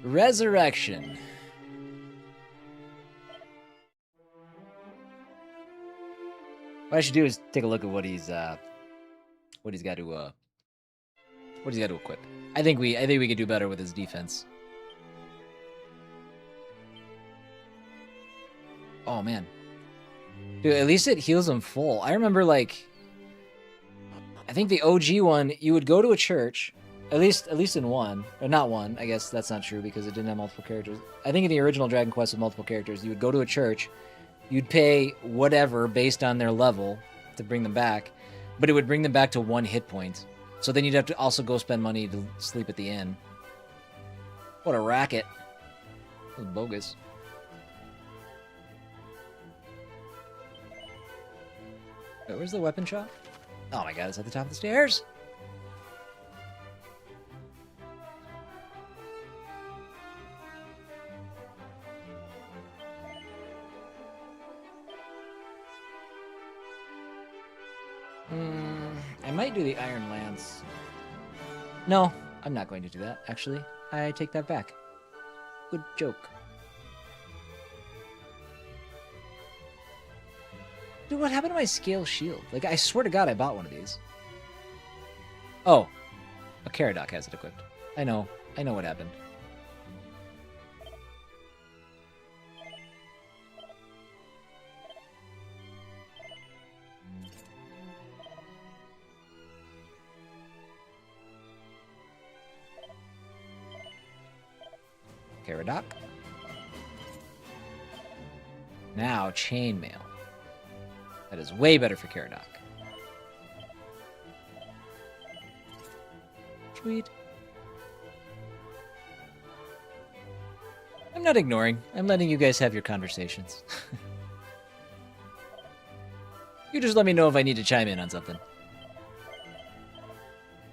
Resurrection. What I should do is take a look at what he's got to equip. I think we could do better with his defense. Oh man, dude, at least it heals him full. I remember, like, I think the OG one, you would go to a church, at least in one, or not one. I guess that's not true because it didn't have multiple characters. I think in the original Dragon Quest with multiple characters, you would go to a church. You'd pay whatever based on their level to bring them back. but it would bring them back to 1 hit point. So then you'd have to also go spend money to sleep at the inn. What a racket. That was bogus. Wait, where's the weapon shop? Oh my god, it's at the top of the stairs. I might do the Iron Lance. No, I'm not going to do that, actually. I take that back. Good joke. Dude, what happened to my scale shield? Like, I swear to God I bought one of these. Oh. A Caradoc has it equipped. I know what happened. Caradoc. Now, chainmail. That is way better for Caradoc. Sweet. I'm not ignoring. I'm letting you guys have your conversations. You just let me know if I need to chime in on something.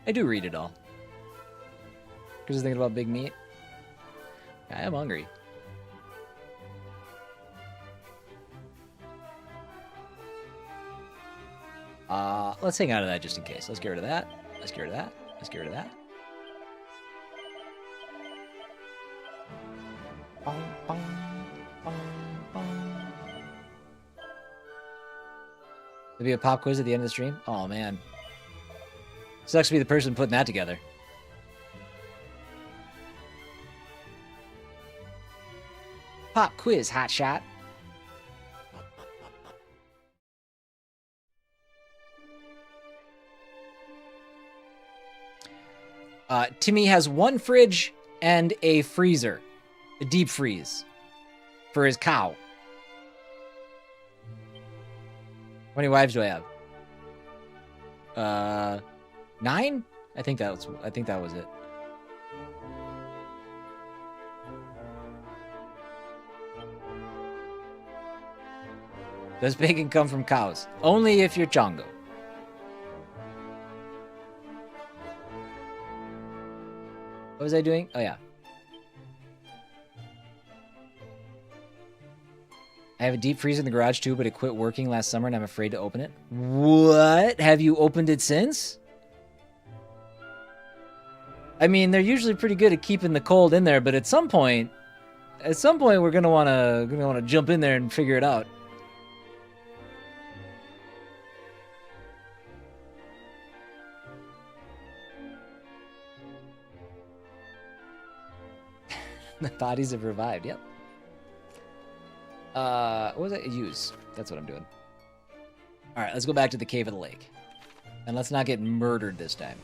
I do read it all. Because I'm thinking about big meat. I am hungry. Let's hang out of that just in case. Let's get rid of that. Let's get rid of that. Let's get rid of that. Bong, bong, bong, bong. There'll be a pop quiz at the end of the stream? Oh, man. Sucks to be the person putting that together. Pop quiz, hotshot. Timmy has 1 fridge and a freezer. A deep freeze. For his cow. How many wives do I have? 9? I think that was it. Does bacon come from cows? Only if you're Chongo. What was I doing? Oh, yeah. I have a deep freezer in the garage, too, but it quit working last summer, and I'm afraid to open it. What? Have you opened it since? I mean, they're usually pretty good at keeping the cold in there, but at some point we're gonna wanna jump in there and figure it out. The bodies have revived, yep. What was that? Use. That's what I'm doing. Alright, let's go back to the Cave of the Lake. And let's not get murdered this time.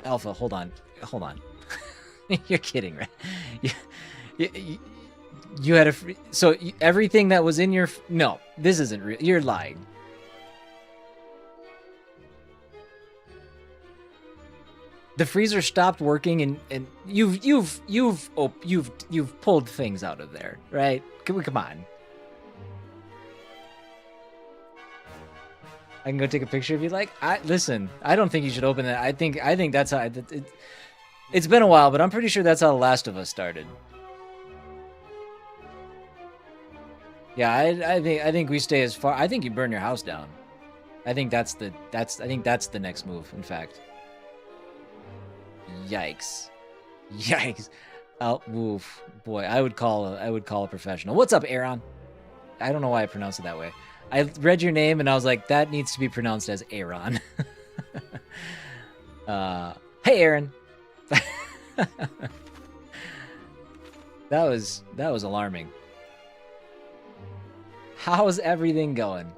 Alpha, hold on. Hold on. You're kidding, right? You had a... So, everything that was in your... No, this isn't real. You're lying. The freezer stopped working, and you've pulled things out of there, right? Come on. I can go take a picture if you'd like. Listen. I don't think you should open that. I think that's how it's been a while, but I'm pretty sure that's how The Last of Us started. Yeah, I think we stay as far. I think you burn your house down. I think that's the next move. In fact. Yikes. Yikes. Oh, woof. Boy, I would call a professional. What's up, Aaron? I don't know why I pronounced it that way. I read your name and I was like, that needs to be pronounced as Aaron. Hey, Aaron. That was alarming. How's everything going?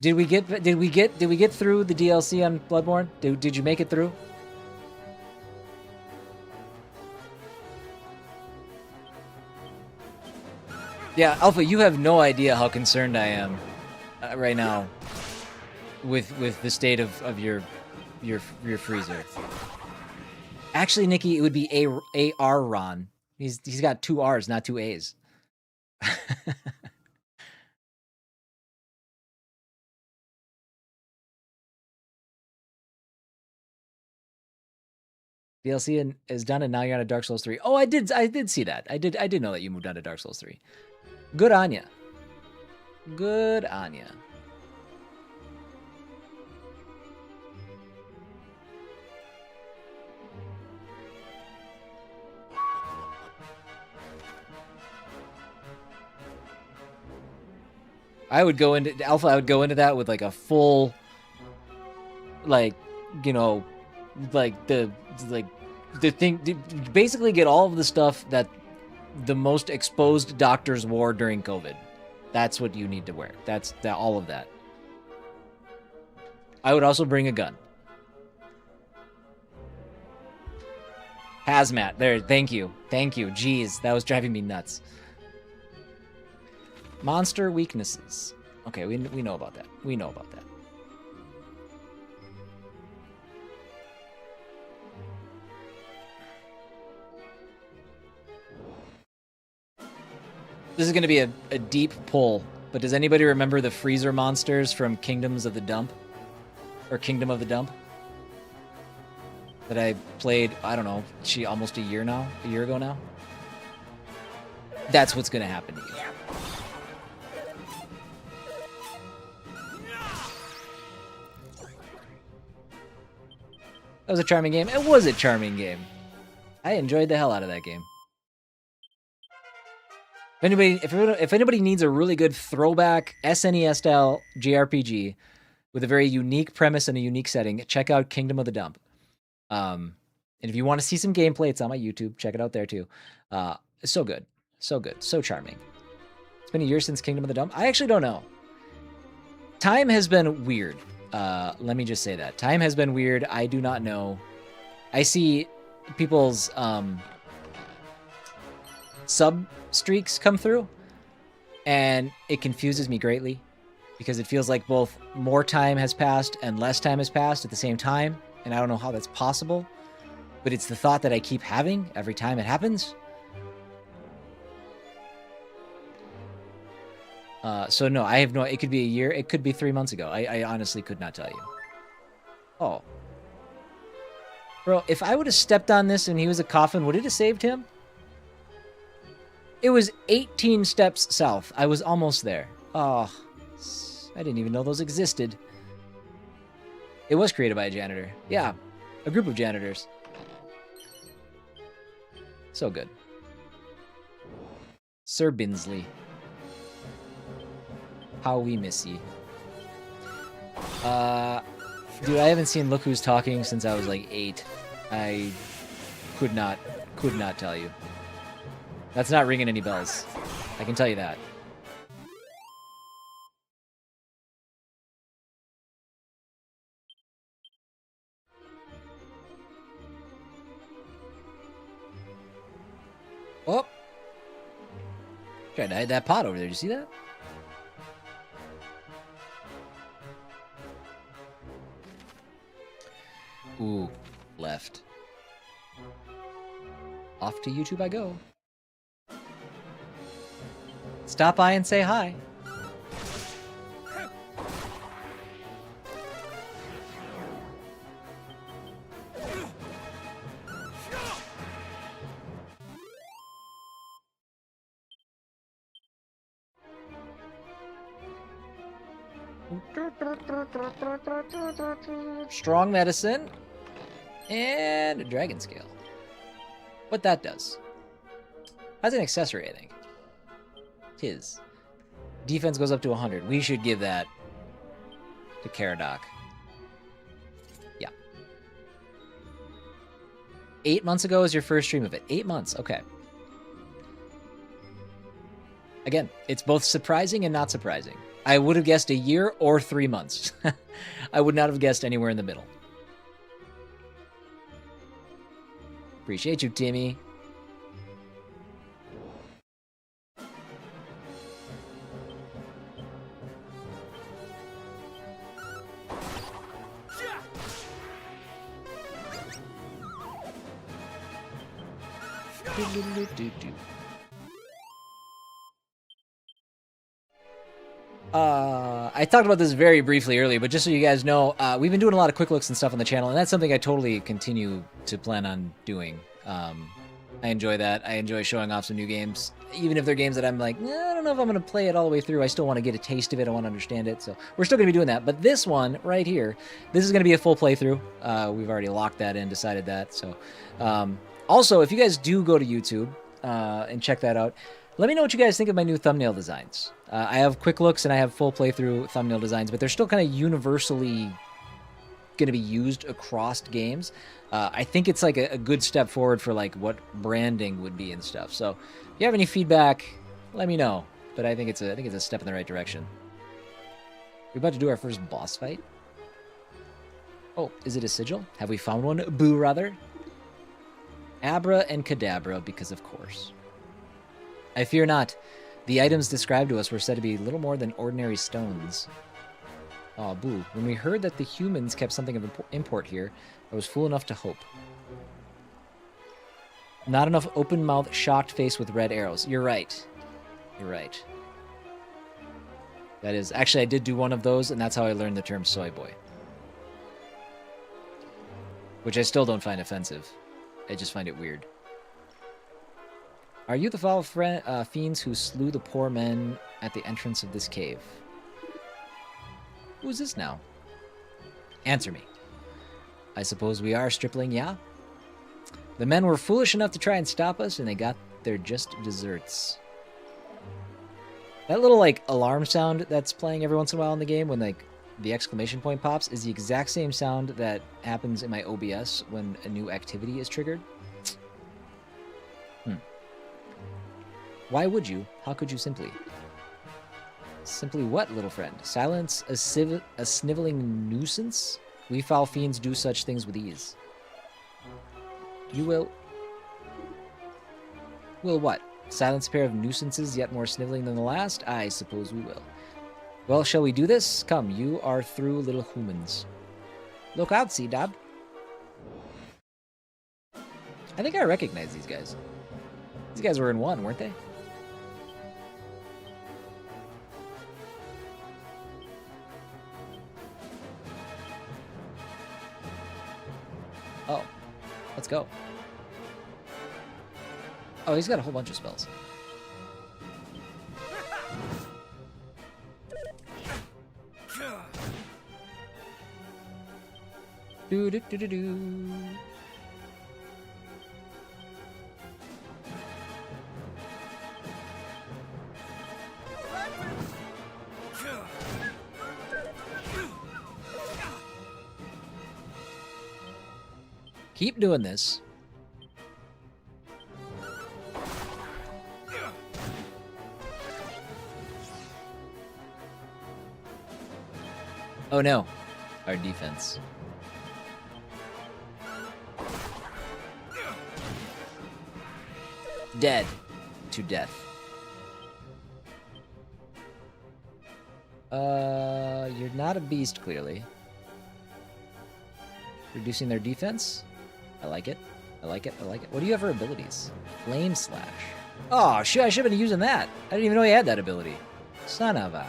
Did we get through the DLC on Bloodborne? Did you make it through? Yeah, Alpha, you have no idea how concerned I am right now with the state of your freezer. Actually, Nikki, it would be A-R Ron. He's got 2 R's, not 2 A's. DLC is done, and now you're on a Dark Souls 3. Oh, I did see that. I did know that you moved on to Dark Souls 3. Good on ya. Good on ya. I would go into Alpha. I would go into that with like a full, like, you know, like the thing. Basically, get all of the stuff that the most exposed doctors wore during COVID. That's what you need to wear. That's all of that. I would also bring a gun. Hazmat. There. Thank you. Thank you. Jeez, that was driving me nuts. Monster weaknesses. Okay, we know about that. We know about that. This is going to be a deep pull, but does anybody remember the freezer monsters from Kingdoms of the Dump? Or Kingdom of the Dump? That I played, I don't know, almost a year ago now? That's what's going to happen to you. That was a charming game. It was a charming game. I enjoyed the hell out of that game. If anybody needs a really good throwback SNES style JRPG with a very unique premise and a unique setting, check out Kingdom of the Dump. And if you want to see some gameplay, it's on my YouTube. Check it out there too. It's so good, so good, so charming. It's been a year since Kingdom of the Dump. I actually don't know. Time has been weird. Let me just say that. Time has been weird. I do not know. I see people's sub streaks come through, and it confuses me greatly because it feels like both more time has passed and less time has passed at the same time, and I don't know how that's possible, but it's the thought that I keep having every time it happens. So no, I have no, it could be a year, it could be 3 months ago. I honestly could not tell you. Oh. Bro, if I would have stepped on this and he was a coffin, would it have saved him? It was 18 steps south. I was almost there. Oh, I didn't even know those existed. It was created by a janitor. Yeah, a group of janitors. So good. Sir Binsley. How we miss ye. Dude, I haven't seen Look Who's Talking since I was like 8. I could not tell you. That's not ringing any bells. I can tell you that. Oh! Tried to hide that pot over there. Did you see that? Ooh, left. Off to YouTube I go. Stop by and say hi. Strong medicine and a dragon scale. What that does. That's an accessory, I think. Tis. Defense goes up to 100. We should give that to Caradoc. Yeah. 8 months ago was your first stream of it. 8 months. Okay. Again, it's both surprising and not surprising. I would have guessed a year or 3 months. I would not have guessed anywhere in the middle. Appreciate you, Timmy. I talked about this very briefly earlier, but just so you guys know, we've been doing a lot of quick looks and stuff on the channel, and that's something I totally continue to plan on doing. I enjoy that. I enjoy showing off some new games, even if they're games that I'm like, I don't know if I'm going to play it all the way through. I still want to get a taste of it. I want to understand it. So we're still going to be doing that. But this one right here, this is going to be a full playthrough. We've already locked that in, decided that. So also, if you guys do go to YouTube and check that out, let me know what you guys think of my new thumbnail designs. I have quick looks and I have full playthrough thumbnail designs, but they're still kind of universally going to be used across games. I think it's like a good step forward for like what branding would be and stuff. So if you have any feedback, let me know. But I think it's a step in the right direction. We're about to do our first boss fight. Oh, is it a sigil? Have we found one? Boo, rather. Abra and Kadabra, because of course. I fear not. The items described to us were said to be little more than ordinary stones. Aw, boo. When we heard that the humans kept something of import here, I was fool enough to hope. Not enough open-mouthed, shocked face with red arrows. You're right. You're right. That is... Actually, I did do one of those, and that's how I learned the term soy boy. Which I still don't find offensive. I just find it weird. Are you the foul fiends who slew the poor men at the entrance of this cave? Who's this now? Answer me. I suppose we are, stripling, yeah? The men were foolish enough to try and stop us, and they got their just desserts. That little, like, alarm sound that's playing every once in a while in the game when, like, the exclamation point pops is the exact same sound that happens in my OBS when a new activity is triggered. Why would you? How could you simply? Simply what, little friend? Silence a sniveling nuisance? We foul fiends do such things with ease. You will... Will what? Silence a pair of nuisances yet more sniveling than the last? I suppose we will. Well, shall we do this? Come, you are through, little humans. Look out, Sea-Dab. I think I recognize these guys. These guys were in one, weren't they? Oh, let's go. Oh, he's got a whole bunch of spells. Do do do do do. Keep doing this. Oh no, our defense. Dead to death. You're not a beast, clearly. Reducing their defense? I like it. I like it. I like it. What do you have for abilities? Flame Slash. Oh, shit, I should have been using that. I didn't even know he had that ability. Son of a...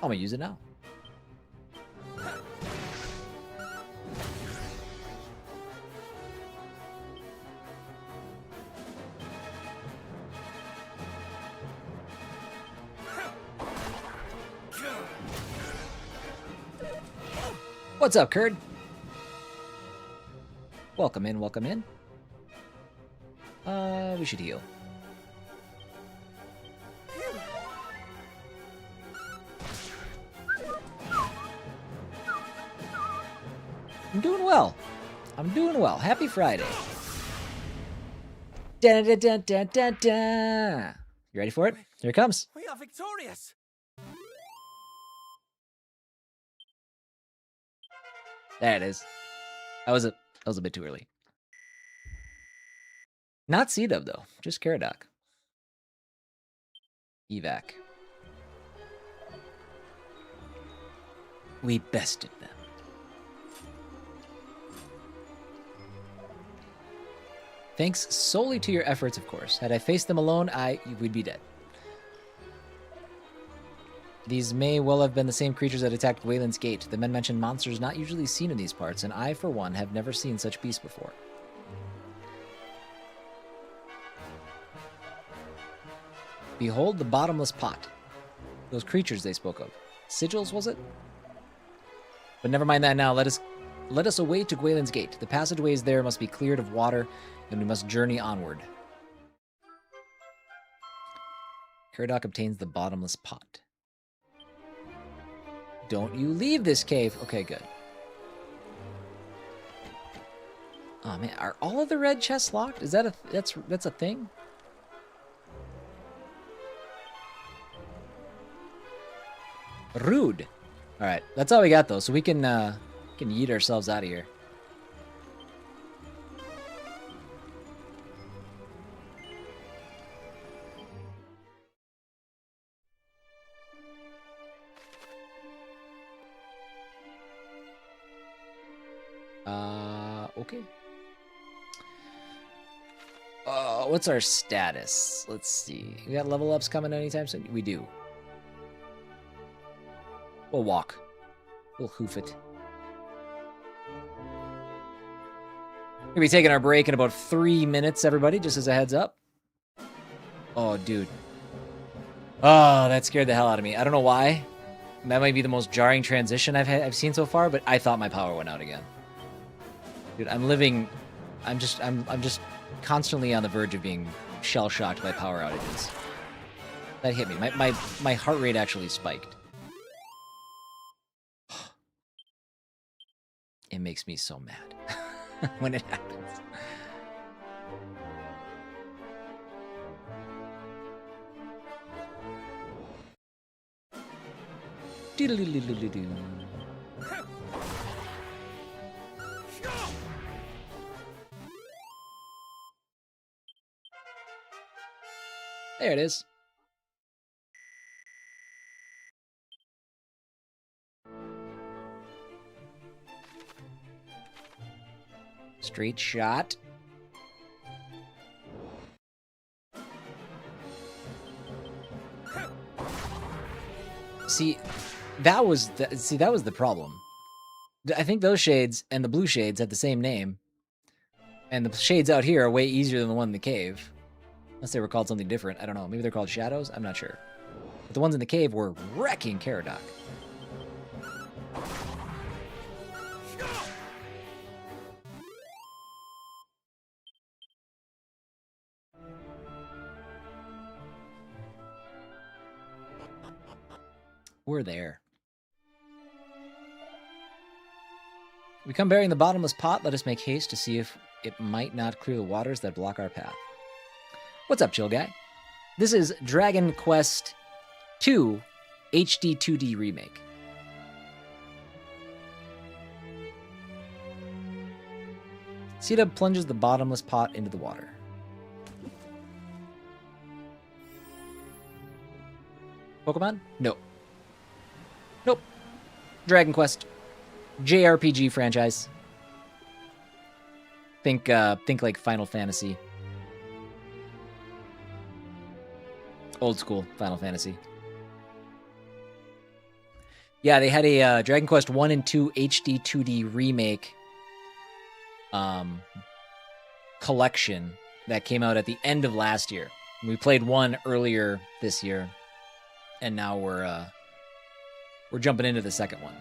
I'm gonna use it now. What's up, Kurd? Welcome in, welcome in. We should heal. I'm doing well. I'm doing well. Happy Friday. Da da da da da da. You ready for it? Here it comes. We are victorious. There it is. That was a bit too early. Not C-Dub though, just Caradoc. Evac. We bested them. Thanks solely to your efforts, of course. Had I faced them alone, we'd be dead. These may well have been the same creatures that attacked Wayland's Gate. The men mentioned monsters not usually seen in these parts, and I, for one, have never seen such beasts before. Behold the bottomless pot. Those creatures they spoke of. Sigils, was it? But never mind that now. Let us away to Gwaelin's Gate. The passageways there must be cleared of water, and we must journey onward. Caradoc obtains the bottomless pot. Don't you leave this cave. Okay, good. Oh man, are all of the red chests locked? Is that that's a thing? Rude. All right, that's all we got though, so we can yeet ourselves out of here. Okay. What's our status? Let's see. We got level ups coming anytime soon? We do. We'll walk. We'll hoof it. We'll be taking our break in about 3 minutes, everybody, just as a heads up. Oh, dude. Oh, that scared the hell out of me. I don't know why. That might be the most jarring transition I've seen so far, but I thought my power went out again. Dude, I'm just constantly on the verge of being shell-shocked by power outages. That hit me. My heart rate actually spiked. It makes me so mad when it happens. Doodle-doodle-doodle-doo. There it is. Straight shot. See, that was the problem. I think those shades and the blue shades had the same name. And the shades out here are way easier than the one in the cave. Unless they were called something different. I don't know. Maybe they're called shadows? I'm not sure. But the ones in the cave were wrecking Caradoc. We're there. We come bearing the bottomless pot. Let us make haste to see if it might not clear the waters that block our path. What's up, chill guy? This is Dragon Quest II HD-2D Remake. Sita plunges the bottomless pot into the water. Pokemon? No. Nope. Dragon Quest. JRPG franchise. Think like Final Fantasy. Old school Final Fantasy. Yeah, they had a Dragon Quest 1 and 2 HD 2D remake collection that came out at the end of last year. We played one earlier this year, and now we're jumping into the second one.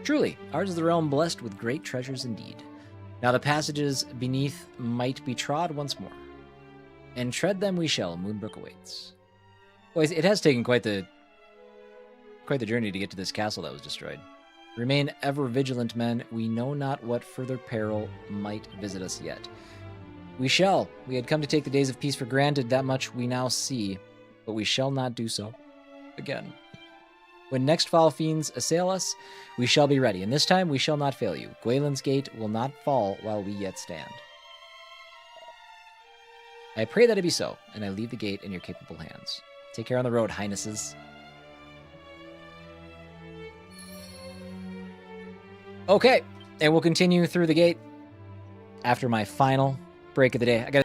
Truly, ours is the realm blessed with great treasures indeed. Now the passages beneath might be trod once more, and tread them we shall. Moonbrook awaits. Boys, it has taken quite the journey to get to this castle that was destroyed. Remain ever vigilant, men. We know not what further peril might visit us yet. We shall. We had come to take the days of peace for granted. That much we now see, but we shall not do so again. When next foul fiends assail us, we shall be ready, and this time we shall not fail you. Gwaelin's Gate will not fall while we yet stand. I pray that it be so, and I leave the gate in your capable hands. Take care on the road, highnesses. Okay, And we'll continue through the gate after my final break of the day. I got.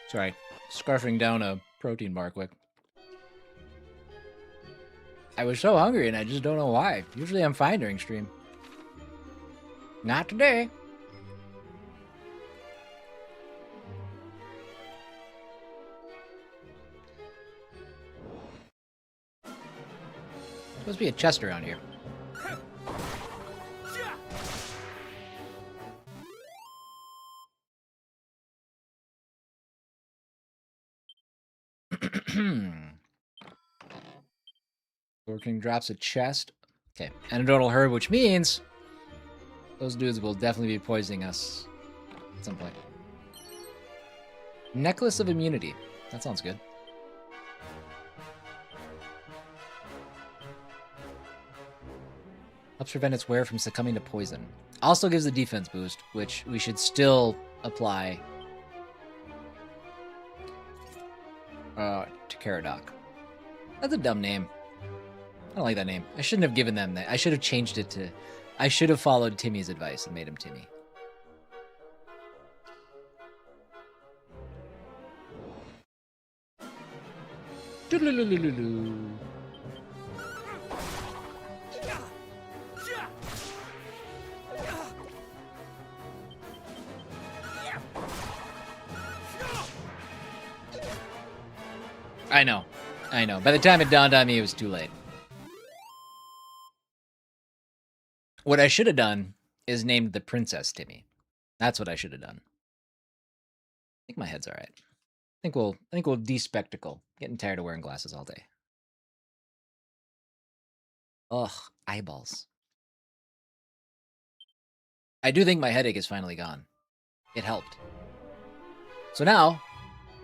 Sorry, scarfing down a protein bar quick. I was so hungry and I just don't know why. Usually I'm fine during stream. Not today. Supposed to be a chest around here. Lord King drops a chest. Okay, anecdotal herb, which means those dudes will definitely be poisoning us at some point. Necklace of immunity. That sounds good. Helps prevent its wearer from succumbing to poison. Also gives a defense boost, which we should still apply to Caradoc. That's a dumb name. I don't like that name. I shouldn't have given them that. I should have changed it to... I should have followed Timmy's advice and made him Timmy. I know. I know. By the time it dawned on me, it was too late. What I should have done is named the princess Timmy. That's what I should have done. I think my head's all right. I think we'll de-spectacle. Getting tired of wearing glasses all day. Ugh, eyeballs. I do think my headache is finally gone. It helped. So now,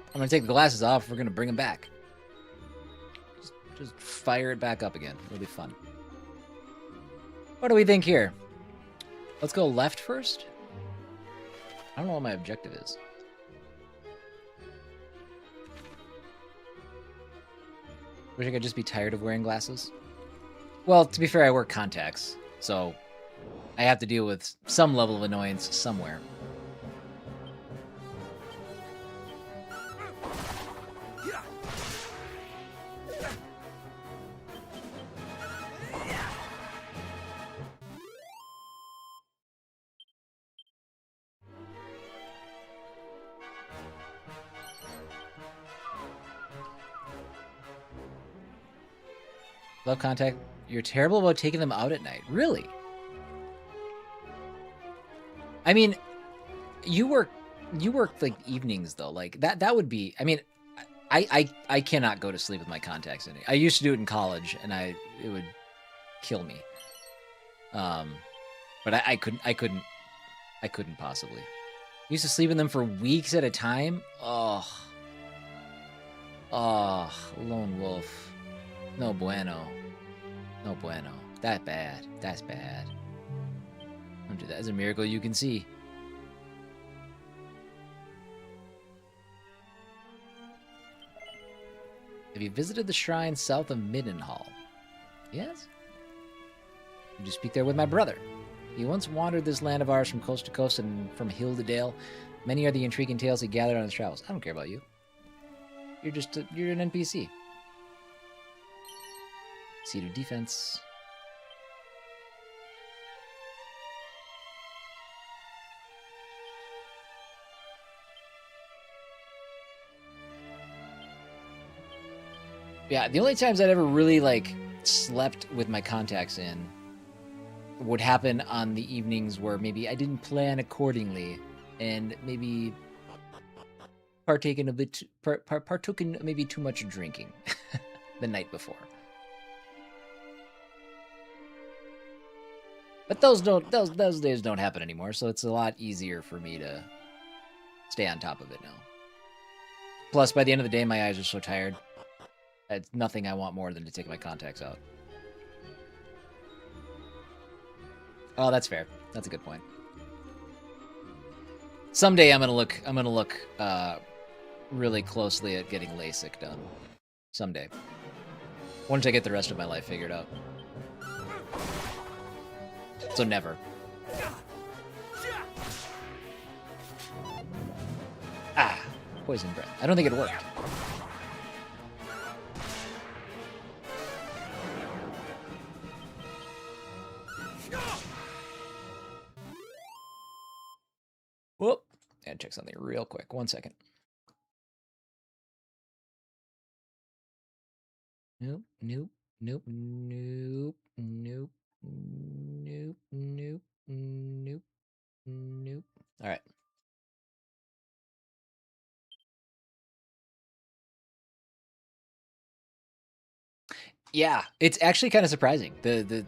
I'm gonna take the glasses off. We're gonna bring them back. Just fire it back up again. It'll be fun. What do we think here? Let's go left first. I don't know what my objective is. Wish I could just be tired of wearing glasses. Well, to be fair, I wear contacts, so I have to deal with some level of annoyance somewhere. Love contact. You're terrible about taking them out at night. Really? I mean, you work like evenings though. Like that would be. I mean, I cannot go to sleep with my contacts in. I used to do it in college, and it would kill me. But I couldn't possibly. I used to sleep in them for weeks at a time. Oh, lone wolf. No bueno. No bueno. That bad. That's bad. Don't do that. It's a miracle you can see. Have you visited the shrine south of Middenhall? Yes? Did you speak there with my brother? He once wandered this land of ours from coast to coast and from hill to dale. Many are the intriguing tales he gathered on his travels. I don't care about you. You're an NPC. Seat of defense. Yeah, the only times I'd ever really like slept with my contacts in would happen on the evenings where maybe I didn't plan accordingly and maybe partook in maybe too much drinking the night before. But those days don't happen anymore, so it's a lot easier for me to stay on top of it now. Plus, by the end of the day, my eyes are so tired. It's nothing I want more than to take my contacts out. Oh, that's fair. That's a good point. Someday I'm gonna look really closely at getting LASIK done. Someday. Once I get the rest of my life figured out. So never. Ah, poison breath. I don't think it worked. Whoop. I gotta check something real quick. 1 second. Nope, nope, nope, nope, nope, nope, nope, nope, nope. All right. Yeah, it's actually kind of surprising. The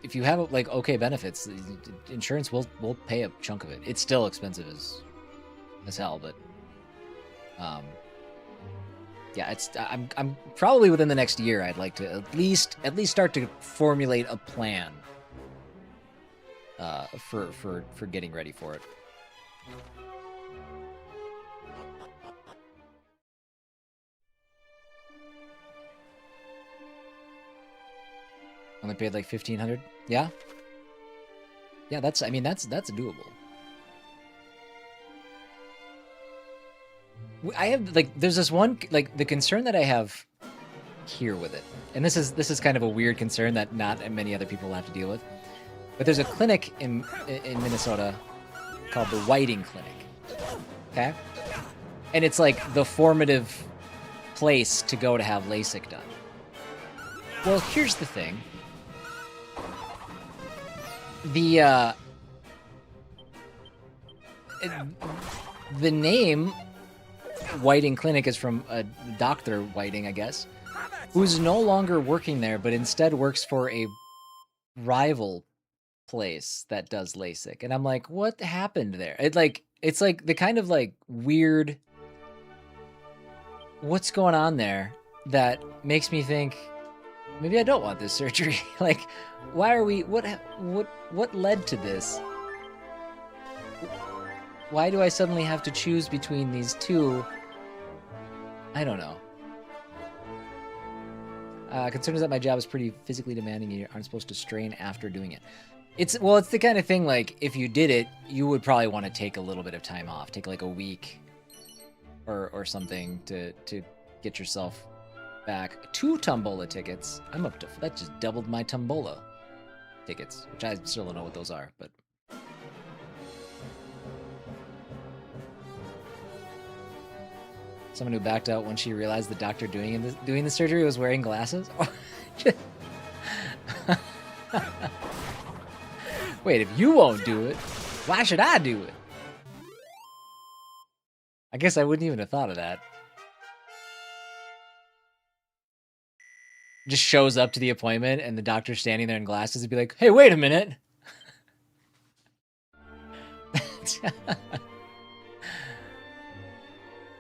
if you have like okay benefits, the insurance will pay a chunk of it. It's still expensive as hell, but yeah, it's I'm probably within the next year I'd like to at least start to formulate a plan for getting ready for it. Only paid like $1,500. Yeah. Yeah, that's doable. I have like there's this one like the concern that I have here with it, and this is kind of a weird concern that not many other people will have to deal with. But there's a clinic in Minnesota called the Whiting Clinic. Okay, and it's like the formative place to go to have LASIK done. Well, here's the thing. The name Whiting Clinic is from a Dr. Whiting, I guess, who's no longer working there, but instead works for a rival place that does LASIK. And I'm like, what happened there? It's like the kind of like weird what's going on there that makes me think maybe I don't want this surgery. Like, why are we what led to this? Why do I suddenly have to choose between these two? I don't know. Concern is that my job is pretty physically demanding. You aren't supposed to strain after doing it. It's the kind of thing like if you did it, you would probably want to take a little bit of time off, take like a week or something to get yourself back. 2 Tombola tickets. I'm up to that. Just doubled my Tombola tickets, which I still don't know what those are, but. Someone who backed out when she realized the doctor doing the surgery was wearing glasses? Wait, if you won't do it, why should I do it? I guess I wouldn't even have thought of that. Just shows up to the appointment and the doctor's standing there in glasses and be like, hey, wait a minute.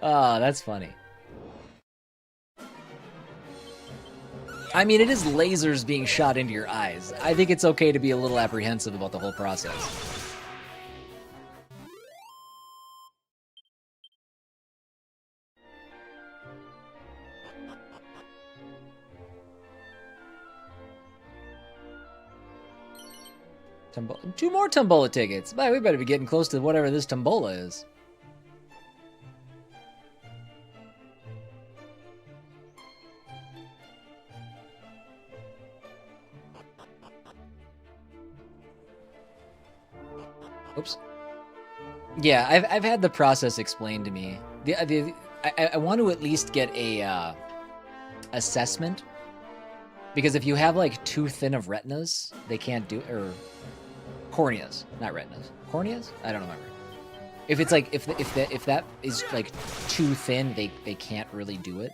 Oh, that's funny. I mean, it is lasers being shot into your eyes. I think it's okay to be a little apprehensive about the whole process. Two more Tombola tickets. Man, we better be getting close to whatever this Tombola is. Oops. Yeah, I've had the process explained to me. I want to at least get a assessment, because if you have like too thin of retinas, they can't do, or corneas, not retinas, corneas. I don't remember. If it's like if that is like too thin, they can't really do it.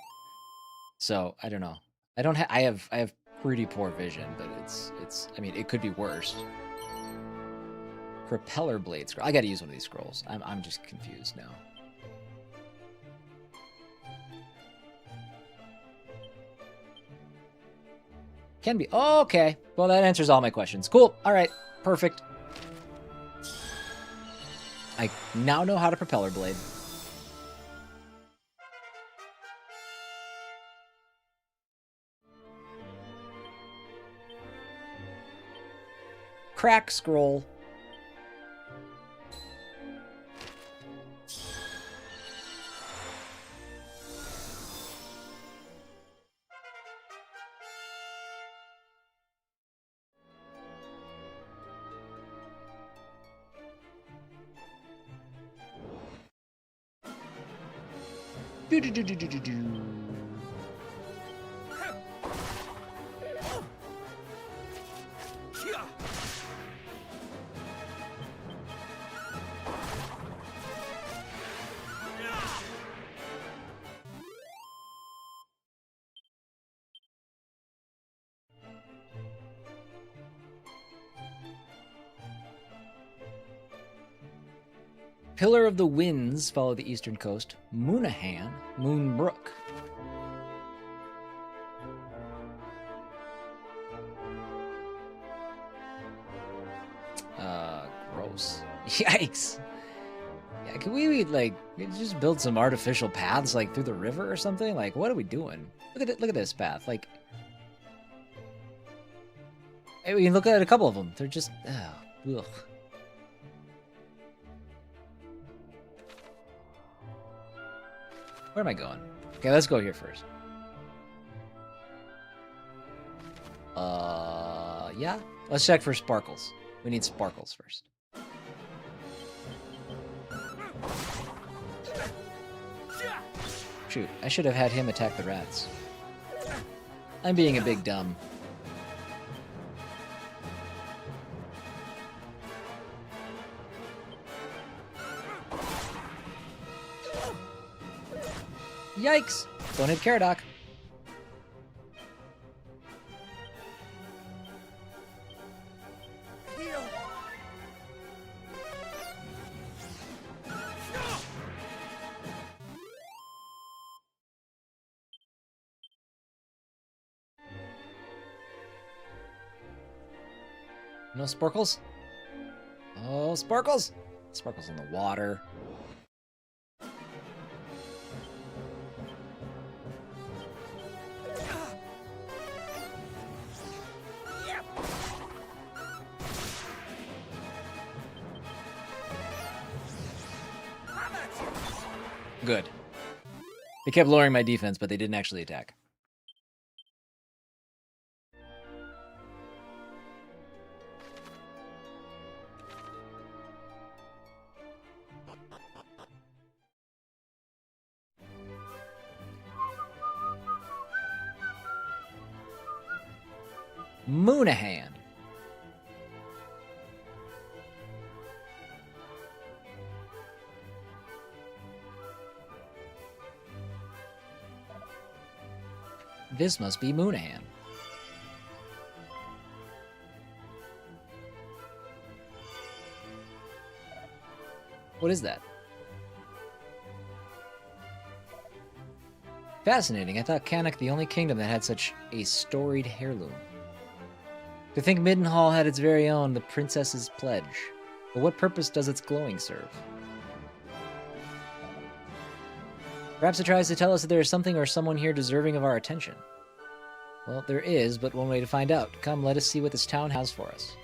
So I don't know. I have pretty poor vision, but it's I mean it could be worse. Propeller blade scroll. I gotta use one of these scrolls. I'm just confused now. Can be. Oh, okay. Well, that answers all my questions. Cool. All right. Perfect. I now know how to propeller blade. Crack scroll. Do. Pillar of the Winds follow the eastern coast. Moonahan, Moonbrook. Gross. Yikes. Yeah, can we like just build some artificial paths like through the river or something? Like, what are we doing? Look at it. Look at this path. Like, I mean, look at a couple of them. They're just, ugh. Where am I going? Okay, let's go here first. Yeah. Let's check for sparkles. We need sparkles first. Shoot, I should have had him attack the rats. I'm being a big dumb. Yikes! Don't hit Caradoc. No sparkles? Oh, sparkles! Sparkles in the water. Good. They kept lowering my defense, but they didn't actually attack. Moonahan. This must be Moonahan. What is that? Fascinating. I thought Canuck the only kingdom that had such a storied heirloom. To think Middenhall had its very own, the Princess's Pledge. But what purpose does its glowing serve? Perhaps it tries to tell us that there is something or someone here deserving of our attention. Well, there is, but one way to find out. Come, let us see what this town has for us.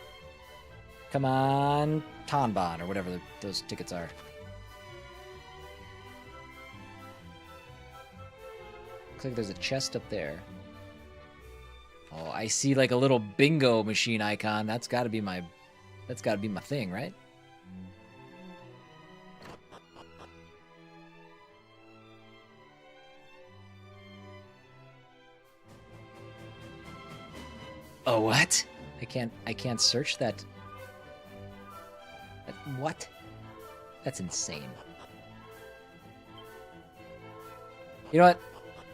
Come on, Tanban, or whatever those tickets are. Looks like there's a chest up there. Oh, I see like a little bingo machine icon. That's gotta be my thing, right? Oh, what? I can't search that. What? That's insane. You know what?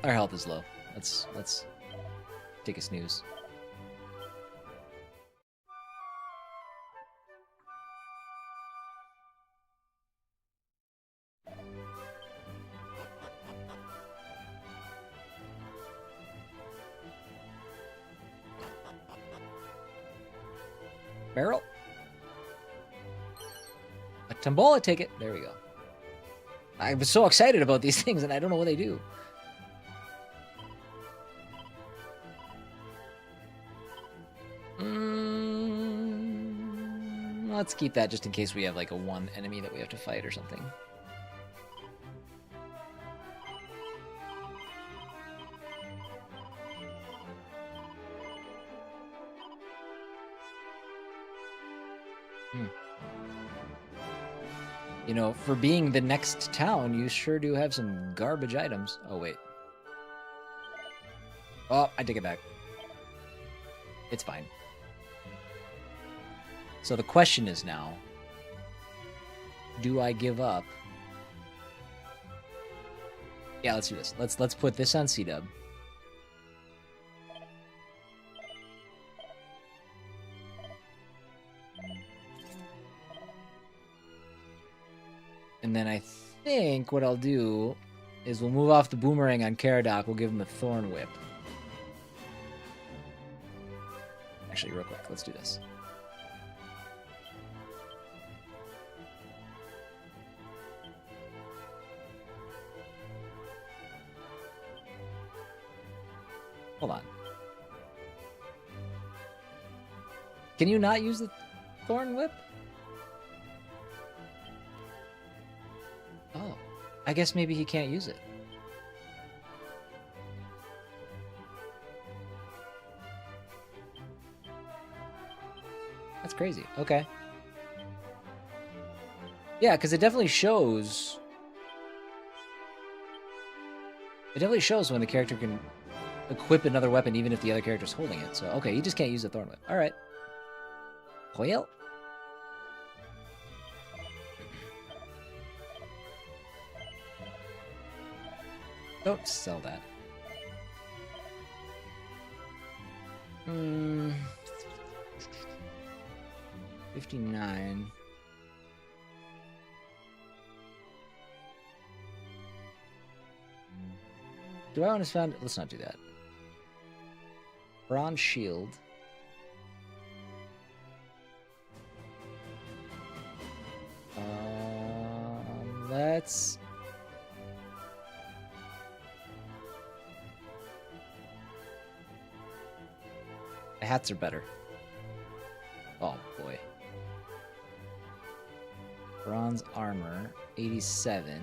Our health is low. Let's take a snooze. Barrel. A Tombola ticket. There we go. I was so excited about these things and I don't know what they do. Let's keep that just in case we have like a one enemy that we have to fight or something. You know, for being the next town, you sure do have some garbage items. Oh, wait. Oh, I take it back. It's fine. So the question is now, do I give up? Yeah, let's do this. Let's put this on C-Dub. And then I think what I'll do is we'll move off the boomerang on Caradoc. We'll give him the Thorn Whip. Actually, real quick, let's do this. Hold on. Can you not use the Thorn Whip? Oh, I guess maybe he can't use it. That's crazy. Okay. Yeah, because it definitely shows... It definitely shows when the character can equip another weapon even if the other character's holding it. So, okay, you just can't use the Thorn Whip. Alright. Well... Don't sell that. 59. Do I want to spend? Let's not do that. Bronze shield. Let's. The hats are better. Oh boy. Bronze armor, 87.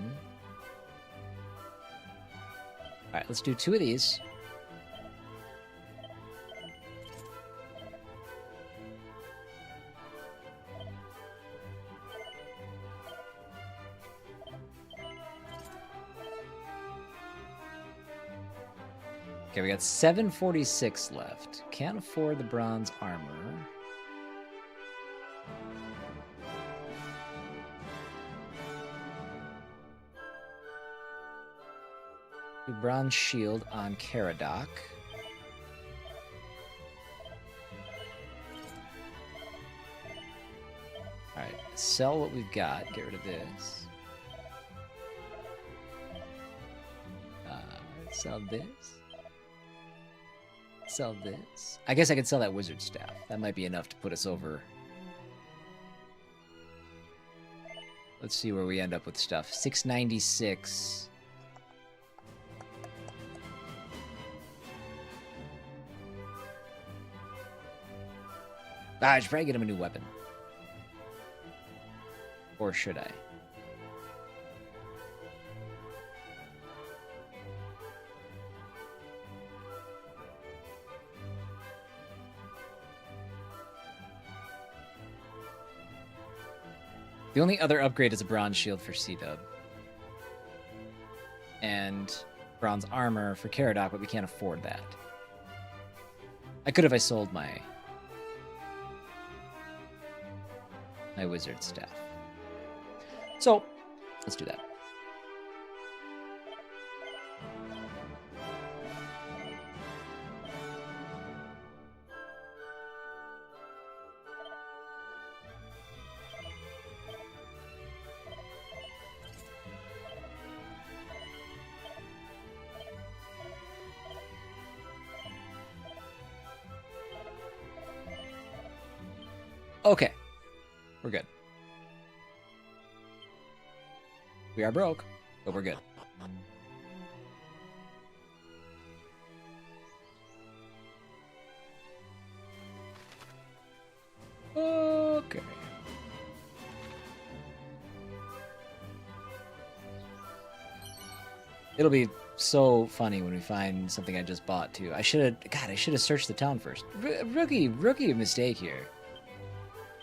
Alright, let's do 2 of these. Okay, we got 746 left. Can't afford the bronze armor. Do bronze shield on Caradoc. Alright, sell what we've got. Get rid of this. Sell this. Sell this. I guess I could sell that wizard staff. That might be enough to put us over. Let's see where we end up with stuff. 696. I should probably get him a new weapon. Or should I? The only other upgrade is a bronze shield for C-Dub. And bronze armor for Caradoc, but we can't afford that. I could if I sold my wizard staff. So, let's do that. Okay. We're good. We are broke, but we're good. Okay. It'll be so funny when we find something I just bought too. I should have searched the town first. Rookie mistake here.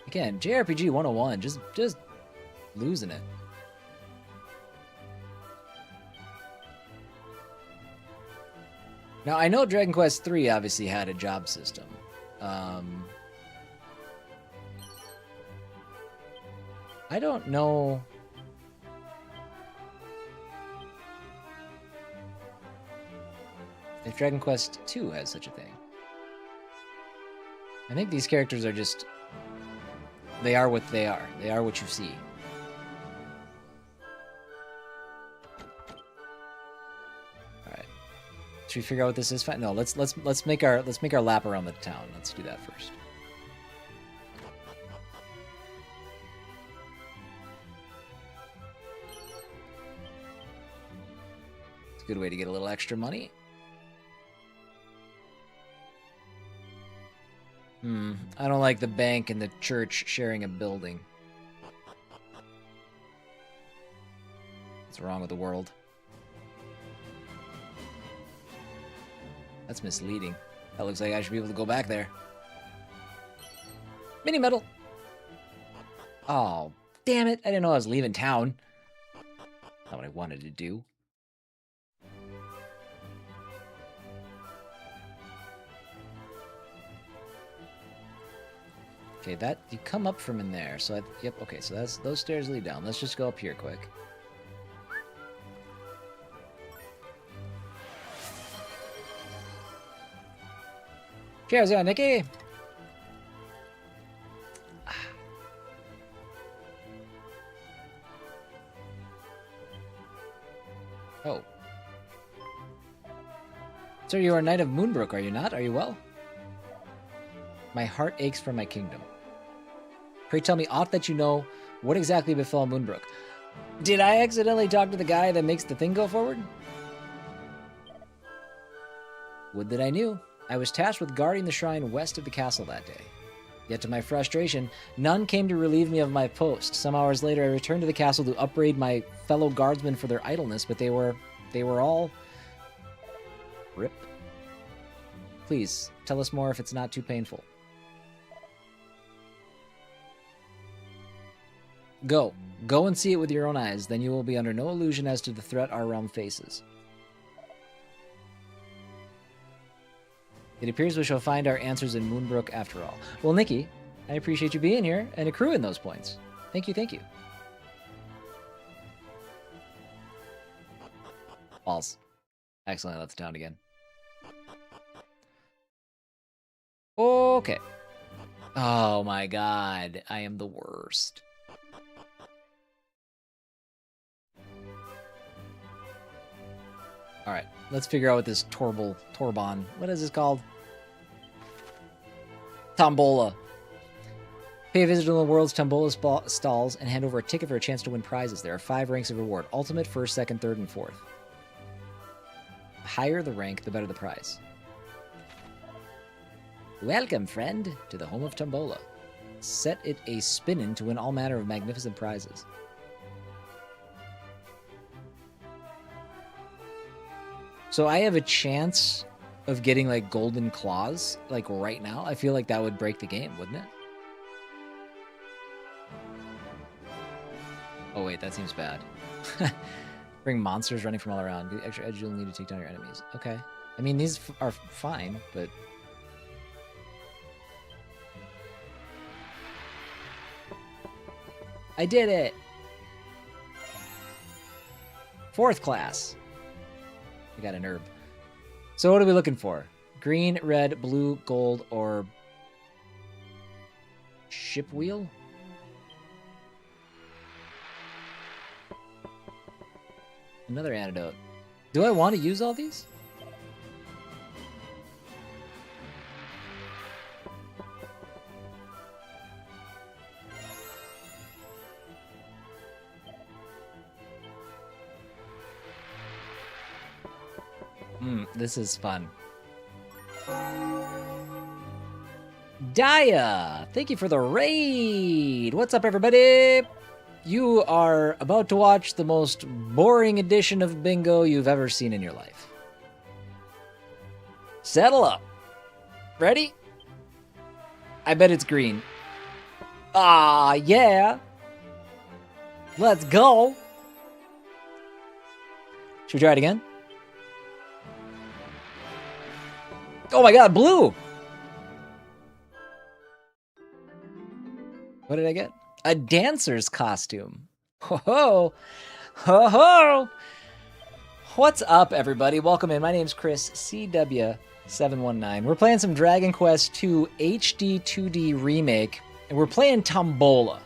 Again, JRPG 101, just losing it. Now I know Dragon Quest III obviously had a job system. I don't know. If Dragon Quest II has such a thing. I think these characters are just... They are what they are. They are what you see. Alright. Should we figure out what this is? No, let's make our lap around the town. Let's do that first. It's a good way to get a little extra money. I don't like the bank and the church sharing a building. What's wrong with the world? That's misleading. That looks like I should be able to go back there. Mini medal! Oh, damn it. I didn't know I was leaving town. Not what I wanted to do. Okay, that you come up from in there. So yep. Okay, so those stairs lead down. Let's just go up here quick. Cheers, yeah, Nikki. Oh, sir, you are a knight of Moonbrook, are you not? Are you well? My heart aches for my kingdom. Pray tell me aught that you know. What exactly befell Moonbrook? Did I accidentally talk to the guy that makes the thing go forward? Would that I knew. I was tasked with guarding the shrine west of the castle that day. Yet to my frustration, none came to relieve me of my post. Some hours later, I returned to the castle to upbraid my fellow guardsmen for their idleness, but they were all... Rip. Please, tell us more if it's not too painful. Go. Go and see it with your own eyes, then you will be under no illusion as to the threat our realm faces. It appears we shall find our answers in Moonbrook after all. Well, Nikki, I appreciate you being here and accruing those points. Thank you, thank you. Balls. Excellent, that's the town again. Okay. Oh my god, I am the worst. Alright, let's figure out what this Torbon, what is this called? Tombola. Pay a visit to the world's Tombola stalls and hand over a ticket for a chance to win prizes. There are 5 ranks of reward. Ultimate, first, second, third, and fourth. The higher the rank, the better the prize. Welcome, friend, to the home of Tombola. Set it a spinnin' to win all manner of magnificent prizes. So I have a chance of getting, like, golden claws, like, right now. I feel like that would break the game, wouldn't it? Oh, wait, that seems bad. Bring monsters running from all around. The extra edge you'll need to take down your enemies. Okay. I mean, these are fine, but... I did it! 4th class. I got an herb. So what are we looking for? Green, red, blue, gold, or... ship wheel? Another antidote. Do I want to use all these? This is fun. Daya! Thank you for the raid! What's up, everybody? You are about to watch the most boring edition of bingo you've ever seen in your life. Settle up. Ready? I bet it's green. Ah, yeah. Let's go. Should we try it again? Oh my god, blue! What did I get? A dancer's costume. Ho ho! Ho ho! What's up, everybody? Welcome in. My name's Chris, CW719. We're playing some Dragon Quest II HD-2D Remake, and we're playing Tombola.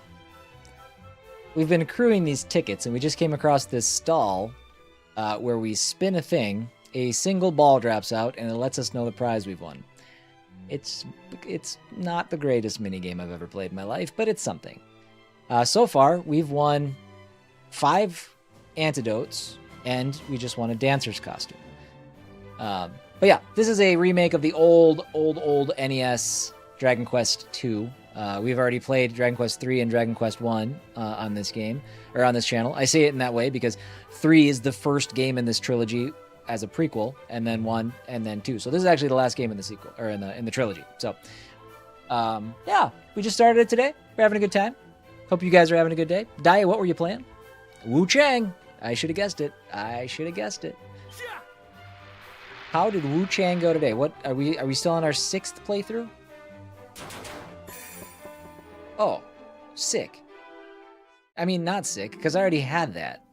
We've been accruing these tickets, and we just came across this stall where we spin a thing, a single ball drops out, and it lets us know the prize we've won. It's not the greatest minigame I've ever played in my life, but it's something. So far, we've won 5 antidotes, and we just won a dancer's costume. But yeah, this is a remake of the old NES Dragon Quest II. We've already played Dragon Quest 3 and Dragon Quest 1 on this game, or on this channel. I say it in that way because 3 is the first game in this trilogy as a prequel, and then 1, and then 2. So this is actually the last game in the sequel, or in the trilogy. So, yeah, we just started it today. We're having a good time. Hope you guys are having a good day. Daya, what were you playing? Wu Chang. I should have guessed it. How did Wu Chang go today? What are we still on our 6th playthrough? Oh, sick. I mean, not sick, because I already had that.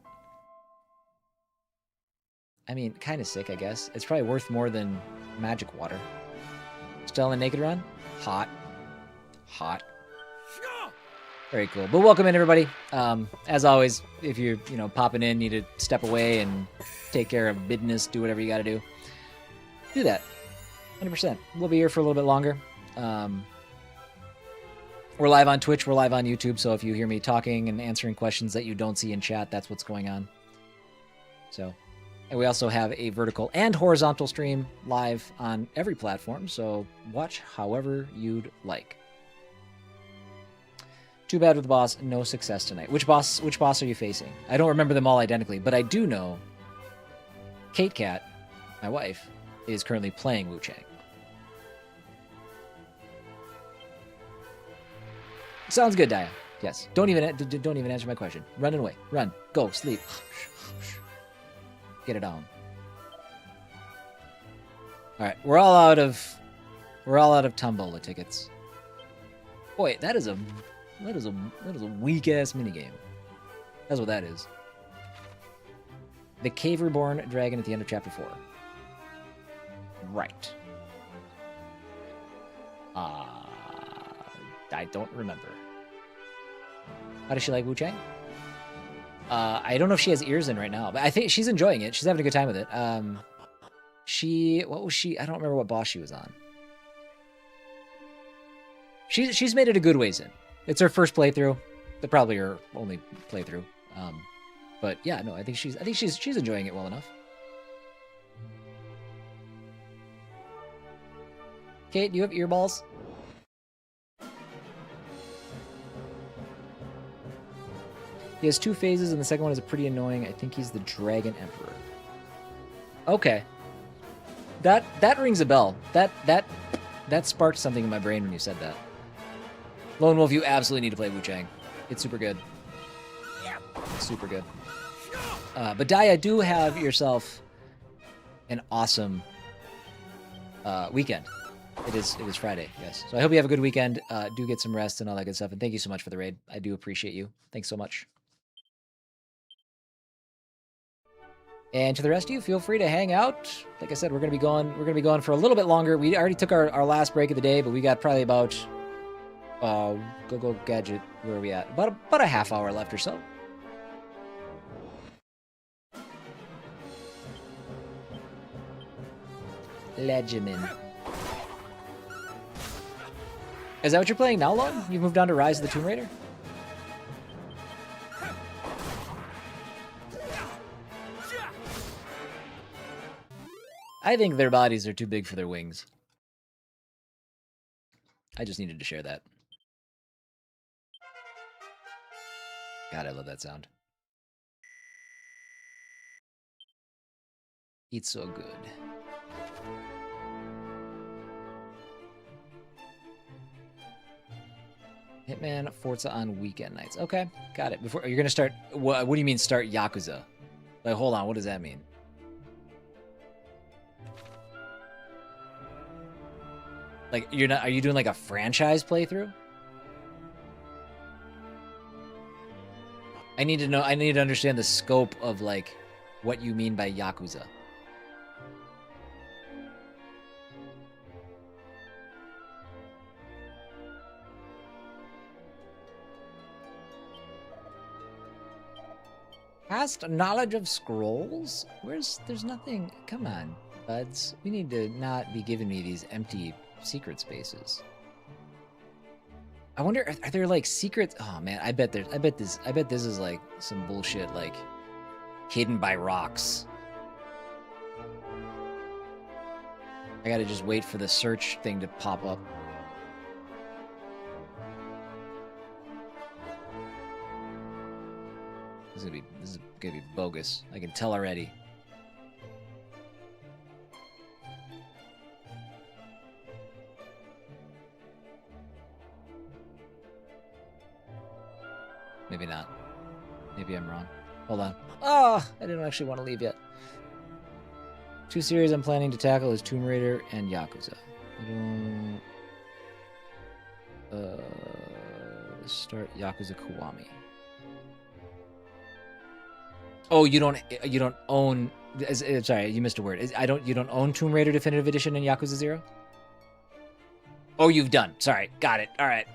I mean, kind of sick, I guess. It's probably worth more than magic water. Still in Naked Run? Hot. Very cool. But welcome in, everybody. As always, if you're, popping in, need to step away and take care of business, do whatever you got to do. Do that. 100%. We'll be here for a little bit longer. We're live on Twitch. We're live on YouTube. So if you hear me talking and answering questions that you don't see in chat, that's what's going on. So... And we also have a vertical and horizontal stream live on every platform, so watch however you'd like. Too bad with the boss, no success tonight. Which boss are you facing? I don't remember them all identically, but I do know Kate Cat, my wife, is currently playing Wu Chang. Sounds good, Daya. Yes. Don't even answer my question. Running away. Run. Go. Sleep. Get it on. All right, we're all out of Tombola tickets. Boy, that is a weak ass minigame. That's what that is. The Cave Reborn Dragon at the end of chapter 4. Right. I don't remember. How does she like Wu Chang? I don't know if she has ears in right now, but I think she's enjoying it. She's having a good time with it. What was she? I don't remember what boss she was on. She's made it a good ways in. It's her first playthrough. Probably her only playthrough. But yeah, no, I think she's enjoying it well enough. Kate, do you have earballs? He has 2 phases, and the second one is pretty annoying. I think he's the Dragon Emperor. Okay. That rings a bell. That sparked something in my brain when you said that. Lone Wolf, you absolutely need to play Wu Chang. It's super good. It's super good. But Daya, do have yourself an awesome weekend. It is Friday, yes. So I hope you have a good weekend. Do get some rest and all that good stuff. And thank you so much for the raid. I do appreciate you. Thanks so much. And to the rest of you, feel free to hang out. Like I said, we're gonna be going for a little bit longer. We already took our last break of the day, but we got probably about go gadget. Where are we at? About a half hour left or so. Legend. Is that what you're playing now, Lon? You've moved on to Rise of the Tomb Raider? I think their bodies are too big for their wings. I just needed to share that. God, I love that sound. It's so good. Hitman, Forza on weekend nights. Okay, got it. Before you're gonna start, what do you mean start Yakuza? Like, hold on, what does that mean? Like, you're not? Are you doing like a franchise playthrough? I need to know. I need to understand the scope of like what you mean by Yakuza. Past knowledge of scrolls? There's nothing. Come on, buds. We need to not be giving me these empty secret spaces. I wonder, are there like secrets? Oh man, I bet this is like some bullshit, like hidden by rocks. I gotta just wait for the search thing to pop up. This is gonna be bogus. I can tell already. Maybe not. Maybe I'm wrong. Hold on. Oh, I didn't actually want to leave yet. 2 series I'm planning to tackle is Tomb Raider and Yakuza. I don't... start Yakuza Kiwami. Oh, you don't own... Sorry, you missed a word. You don't own Tomb Raider Definitive Edition and Yakuza 0? Oh, you've done. Sorry. Got it. All right.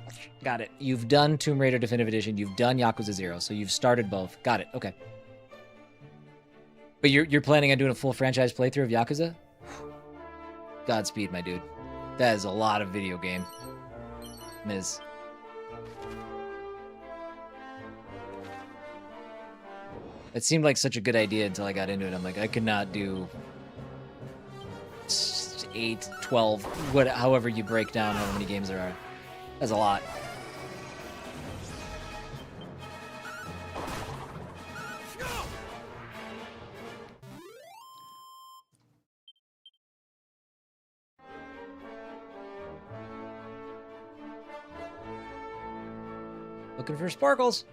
Got it. You've done Tomb Raider Definitive Edition. You've done Yakuza 0. So you've started both. Got it. Okay. But you're planning on doing a full franchise playthrough of Yakuza? Godspeed, my dude. That is a lot of video game. Ms. It seemed like such a good idea until I got into it. I'm like, I could not do 8, 12, however you break down how many games there are. That's a lot. Looking for sparkles.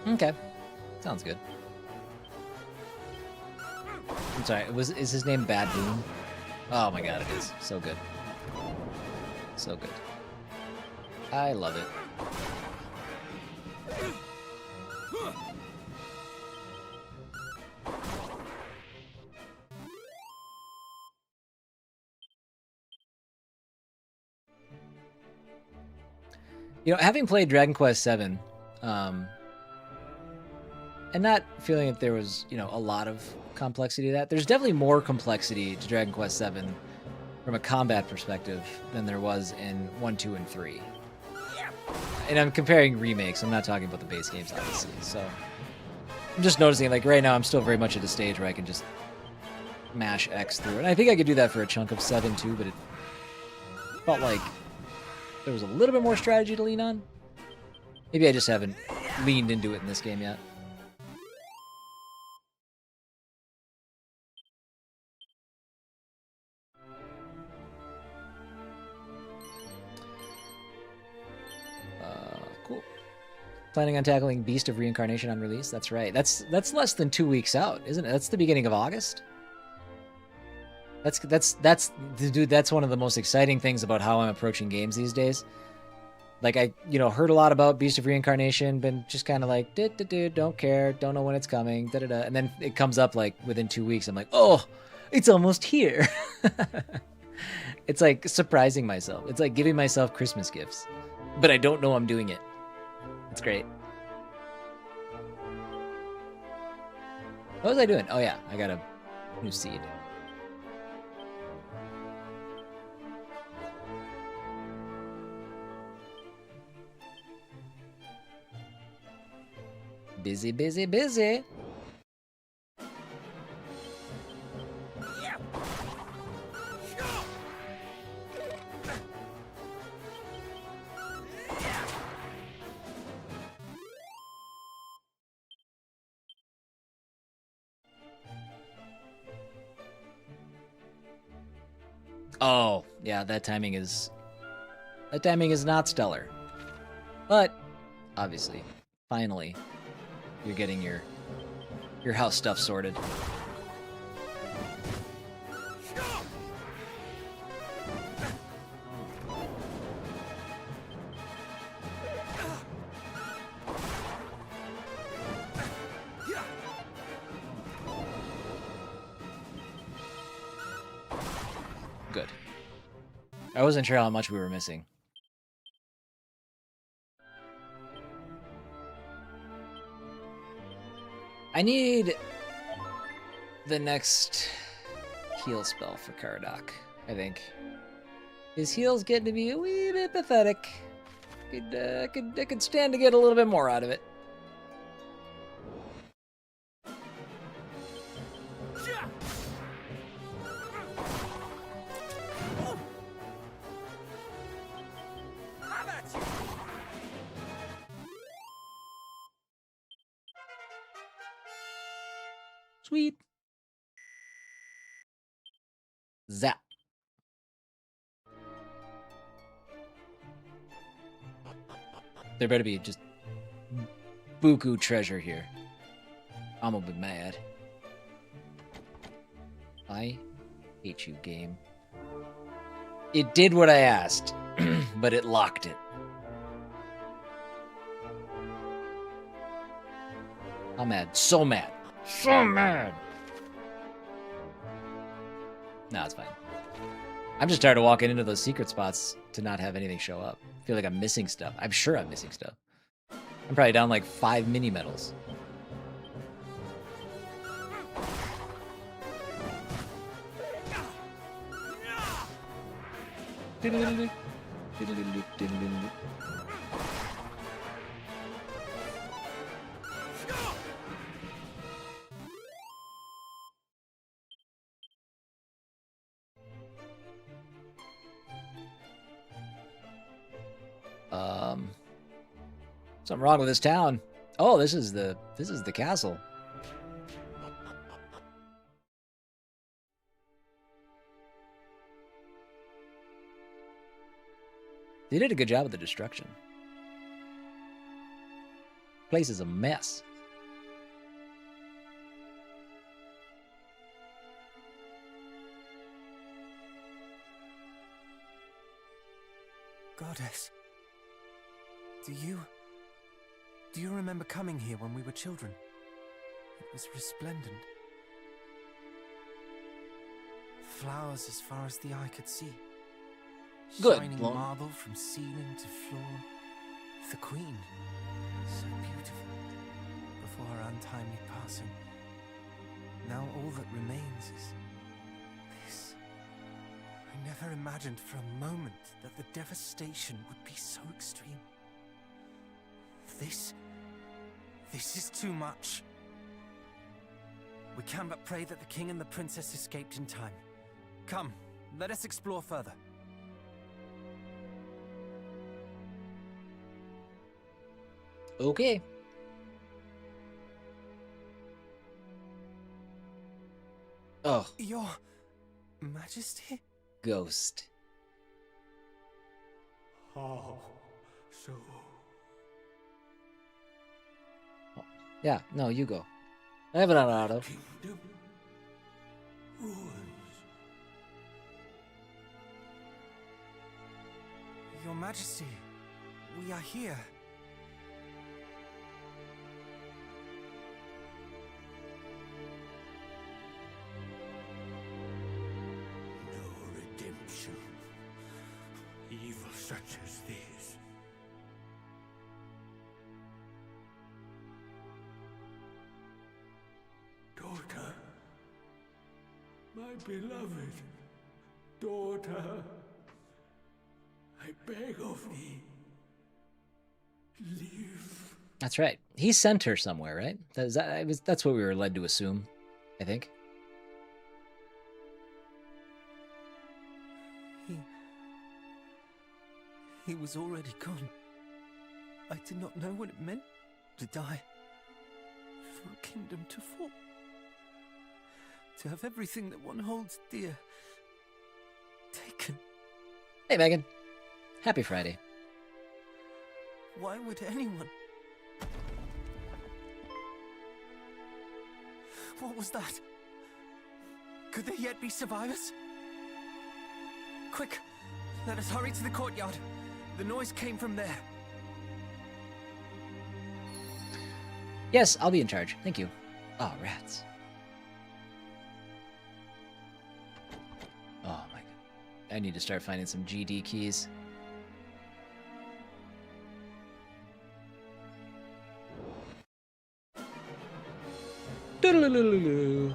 Okay, sounds good. I'm sorry. Is his name Bad Boom? Oh my god, it is so good, so good. I love it. You know, having played Dragon Quest VII, and not feeling that there was, you know, a lot of complexity to that. There's definitely more complexity to Dragon Quest VII from a combat perspective than there was in 1, 2, and 3. And I'm comparing remakes. I'm not talking about the base games, obviously. So I'm just noticing, like, right now I'm still very much at a stage where I can just mash X through. And I think I could do that for a chunk of 7 too, but it felt like there was a little bit more strategy to lean on. Maybe I just haven't leaned into it in this game yet. Cool. Planning on tackling Beast of Reincarnation on release? That's right. That's less than 2 weeks out, isn't it? That's the beginning of August. Dude, that's one of the most exciting things about how I'm approaching games these days. Like, I, heard a lot about Beast of Reincarnation, been just kind of like, don't care, don't know when it's coming, da-da-da. And then it comes up, like, within 2 weeks, I'm like, oh, it's almost here. It's like surprising myself. It's like giving myself Christmas gifts. But I don't know I'm doing it. It's great. What was I doing? Oh, yeah, I got a new seed. Busy, busy, busy. Oh, yeah, that timing is not stellar. But obviously, finally, you're getting your house stuff sorted. Good. I wasn't sure how much we were missing. I need the next heal spell for Caradoc, I think. His heal's getting to be a wee bit pathetic. I could stand to get a little bit more out of it. Sweet. Zap. There better be just buku treasure here. I'm gonna be mad. I hate you, game. It did what I asked, but it locked it. I'm mad. So mad. So mad. No, it's fine. I'm just tired of walking into those secret spots to not have anything show up. I feel like I'm missing stuff. I'm sure I'm missing stuff. I'm probably down like 5 mini medals. Something wrong with this town. Oh, this is the castle. They did a good job with the destruction. Place is a mess. Goddess, do you remember coming here when we were children? It was resplendent. Flowers as far as the eye could see. Good. Shining marble from ceiling to floor. The Queen, so beautiful, before her untimely passing. Now all that remains is this. I never imagined for a moment that the devastation would be so extreme. This is too much. We can but pray that the king and the princess escaped in time. Come, let us explore further. Okay. Oh. Your Majesty? Ghost. How so? Oh. Yeah, no, you go. I have it on auto. Kingdom ruins. Your Majesty, we are here. Redemption. Evil such as this. Daughter. My beloved daughter. I beg of thee. Live. That's right. He sent her somewhere, right? That's what we were led to assume, I think. He was already gone. I did not know what it meant to die. For a kingdom to fall. To have everything that one holds dear Hey, Megan. Happy Friday. Why would anyone? What was that? Could there yet be survivors? Quick, let us hurry to the courtyard. The noise came from there. Yes, I'll be in charge. Thank you. Oh, rats. Oh my god. I need to start finding some GD keys. Doodle-oo-oo-oo-oo.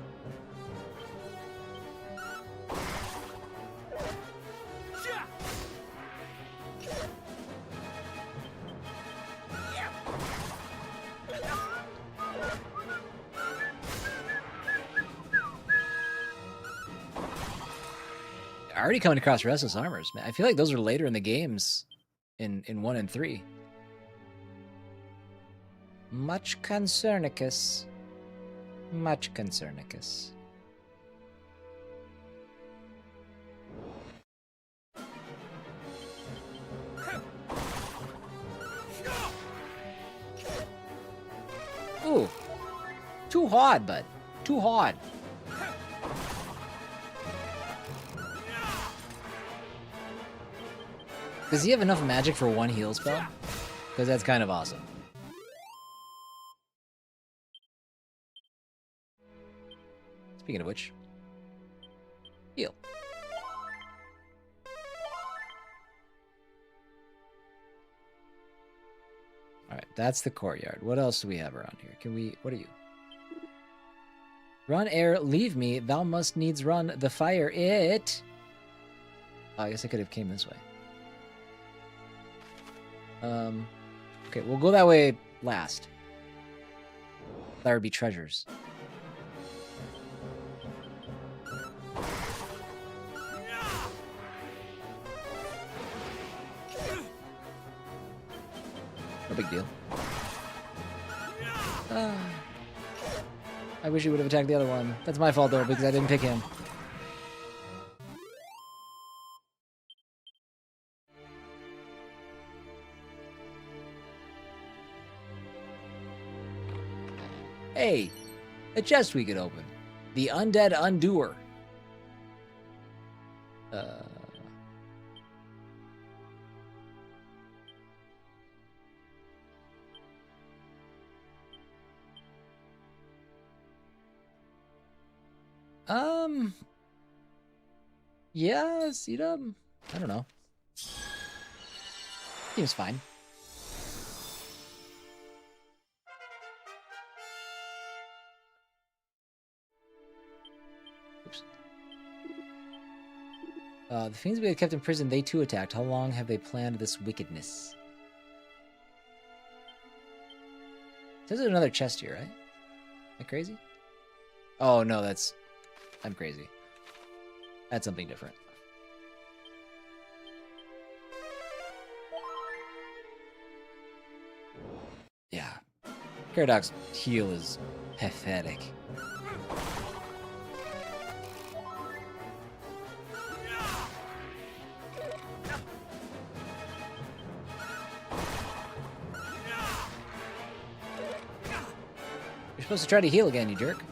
Already coming across Restless Armors, man. I feel like those are later in the games in 1 and 3. Much Concernicus. Much Concernicus. Ooh. Too hard, bud. Too hard. Does he have enough magic for one heal spell? Because that's kind of awesome. Speaking of which, heal. Alright, that's the courtyard. What else do we have around here? Can we... What are you? Run, air, leave me. Thou must needs run. The fire, it... Oh, I guess I could have came this way. Okay, we'll go that way last. That would be treasures. No big deal. I wish he would have attacked the other one. That's my fault, though, because I didn't pick him. Hey, a chest we could open. The Undead Undoer. Yeah, C-Dub? I don't know. Seems fine. Oops. The fiends we had kept in prison, they too attacked. How long have they planned this wickedness? There's another chest here, right? Am I crazy? Oh, no, that's... I'm crazy. That's something different. Yeah. Paradox heal is pathetic. You're supposed to try to heal again, you jerk.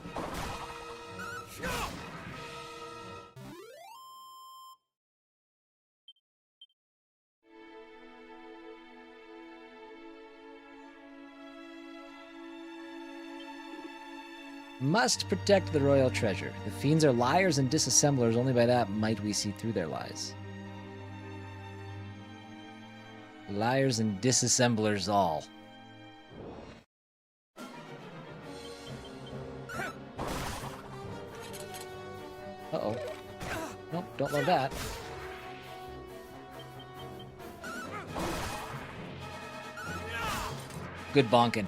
Must protect the royal treasure. The fiends are liars and disassemblers. Only by that might we see through their lies. Liars and disassemblers all. Uh-oh. Nope, don't love that. Good bonking.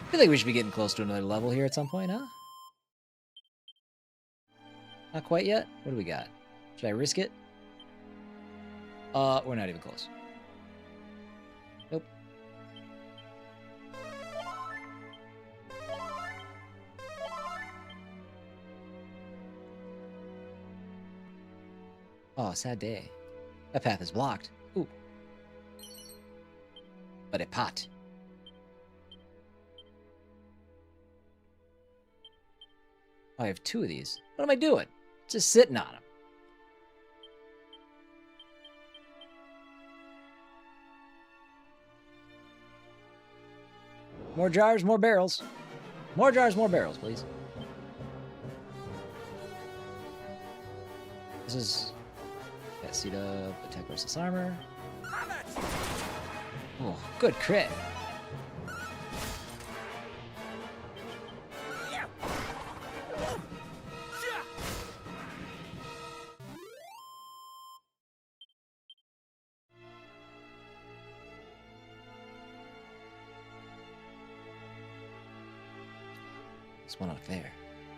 I feel like we should be getting close to another level here at some point, huh? Not quite yet? What do we got? Should I risk it? We're not even close. Nope. Oh, sad day. That path is blocked. Ooh. But a pot. Oh, I have 2 of these. What am I doing? Just sitting on them. More jars, more barrels. More jars, more barrels, please. This is... Got seat up, attack versus armor. Oh, good crit. There's one out there.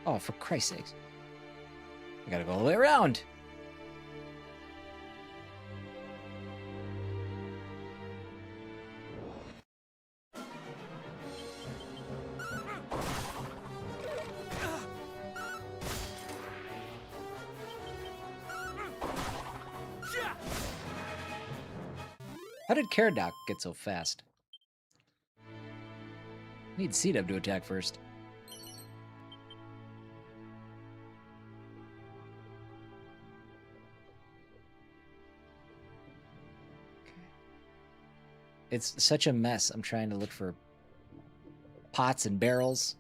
Oh, for Christ's sakes. I gotta go all the way around. How did Caradoc get so fast? Need C-Dub to attack first. It's such a mess. I'm trying to look for pots and barrels.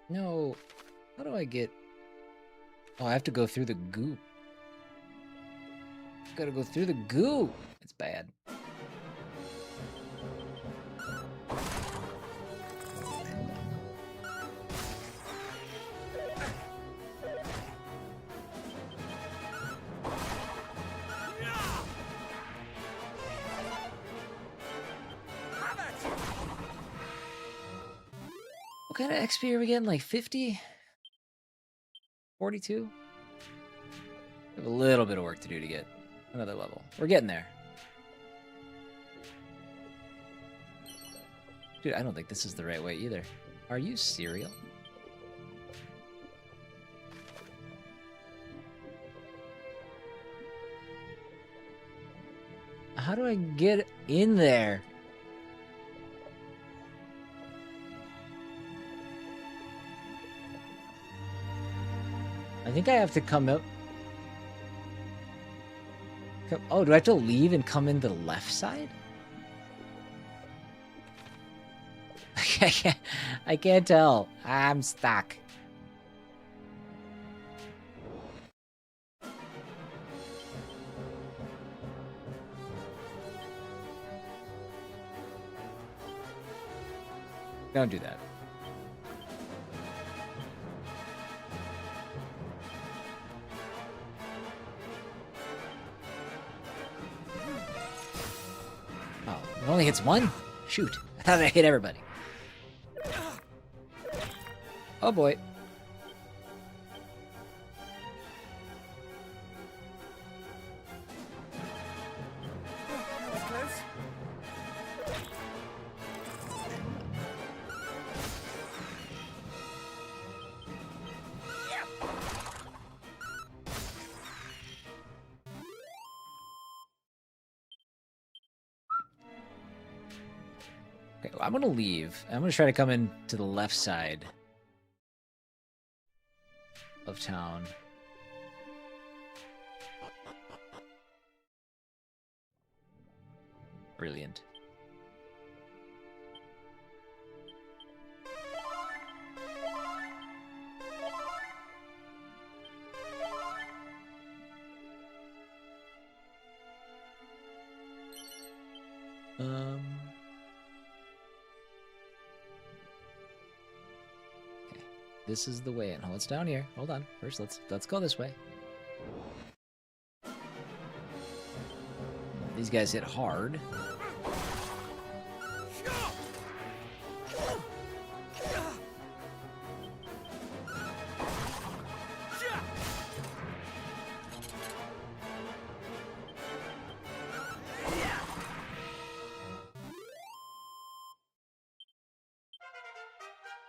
No. How do I get... Oh, I have to go through the goop. Gotta go through the goo. It's bad. What kind of XP are we getting? Like 50? 42? We have a little bit of work to do to get another level. We're getting there. Dude, I don't think this is the right way either. Are you cereal? How do I get in there? I think I have to come up. Oh, do I have to leave and come in the left side? I can't tell. I'm stuck. Don't do that. Oh, it only hits one? Shoot. I thought I hit everybody. Oh boy. Okay, well, I'm gonna leave. I'm gonna try to come in to the left side of town. Brilliant. Okay, this is the way in. Oh, it's down here. Hold on. First, let's go this way. These guys hit hard.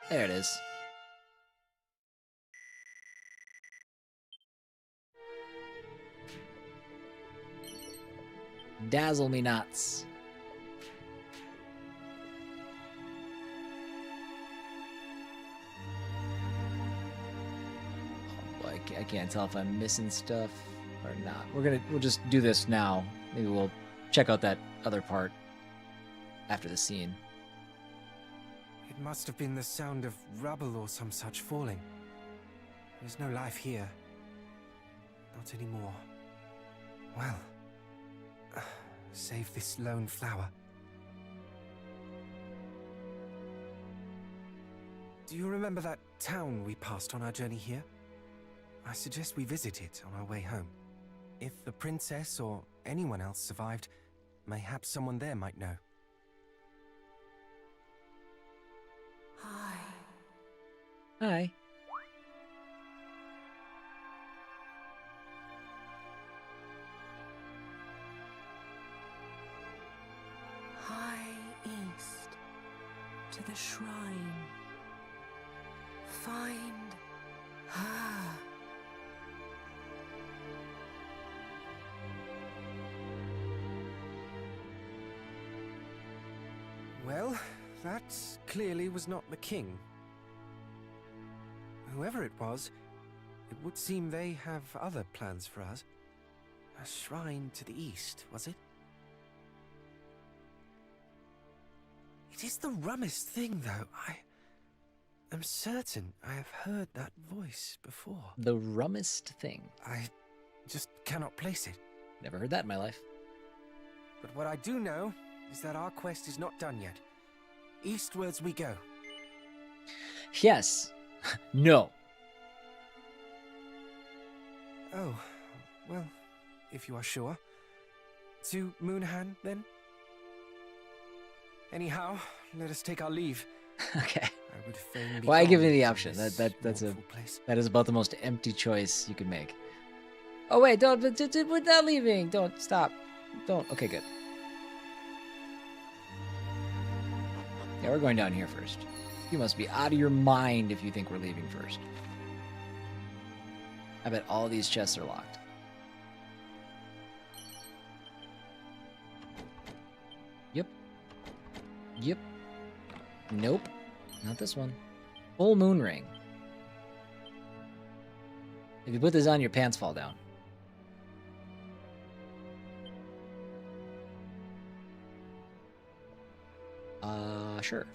There it is. Dazzle me nuts. Oh boy, I can't tell if I'm missing stuff or not. We'll just do this now. Maybe we'll check out that other part after the scene. It must have been the sound of rubble or some such falling. There's no life here. Not anymore. Well, save this lone flower. Do you remember that town we passed on our journey here? I suggest we visit it on our way home. If the princess or anyone else survived, mayhaps someone there might know. Hi. Hi. High east to the shrine. Find her. Well, that clearly was not the king. Whoever it was, it would seem they have other plans for us. A shrine to the east, was it? It is the rummest thing, though. I am certain I have heard that voice before. The rummest thing. I just cannot place it. Never heard that in my life. But what I do know is that our quest is not done yet. Eastwards we go. Yes. No. Oh, well, if you are sure. To Moonhan, then? Anyhow, let us take our leave. Okay. I would fain be Why give me gone the from option? this That is about the most empty choice you could make. Oh wait, don't. We're not leaving. Don't stop. Don't. Okay, good. Yeah, we're going down here first. You must be out of your mind if you think we're leaving first. I bet all these chests are locked. Yep. Yep. Nope. Not this one. Full moon ring. If you put this on, your pants fall down. Sure.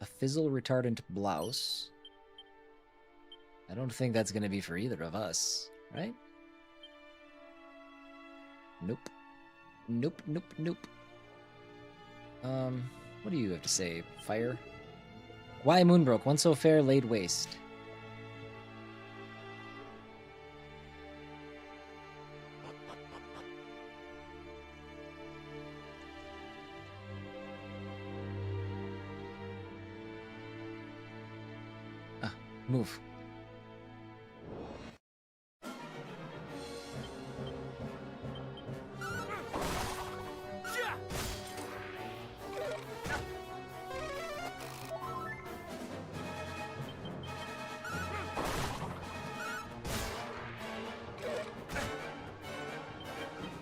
A fizzle retardant blouse. I don't think that's going to be for either of us, right? Nope. Nope, nope, nope. What do you have to say, Fire? Why Moonbrook? One so fair laid waste. Move.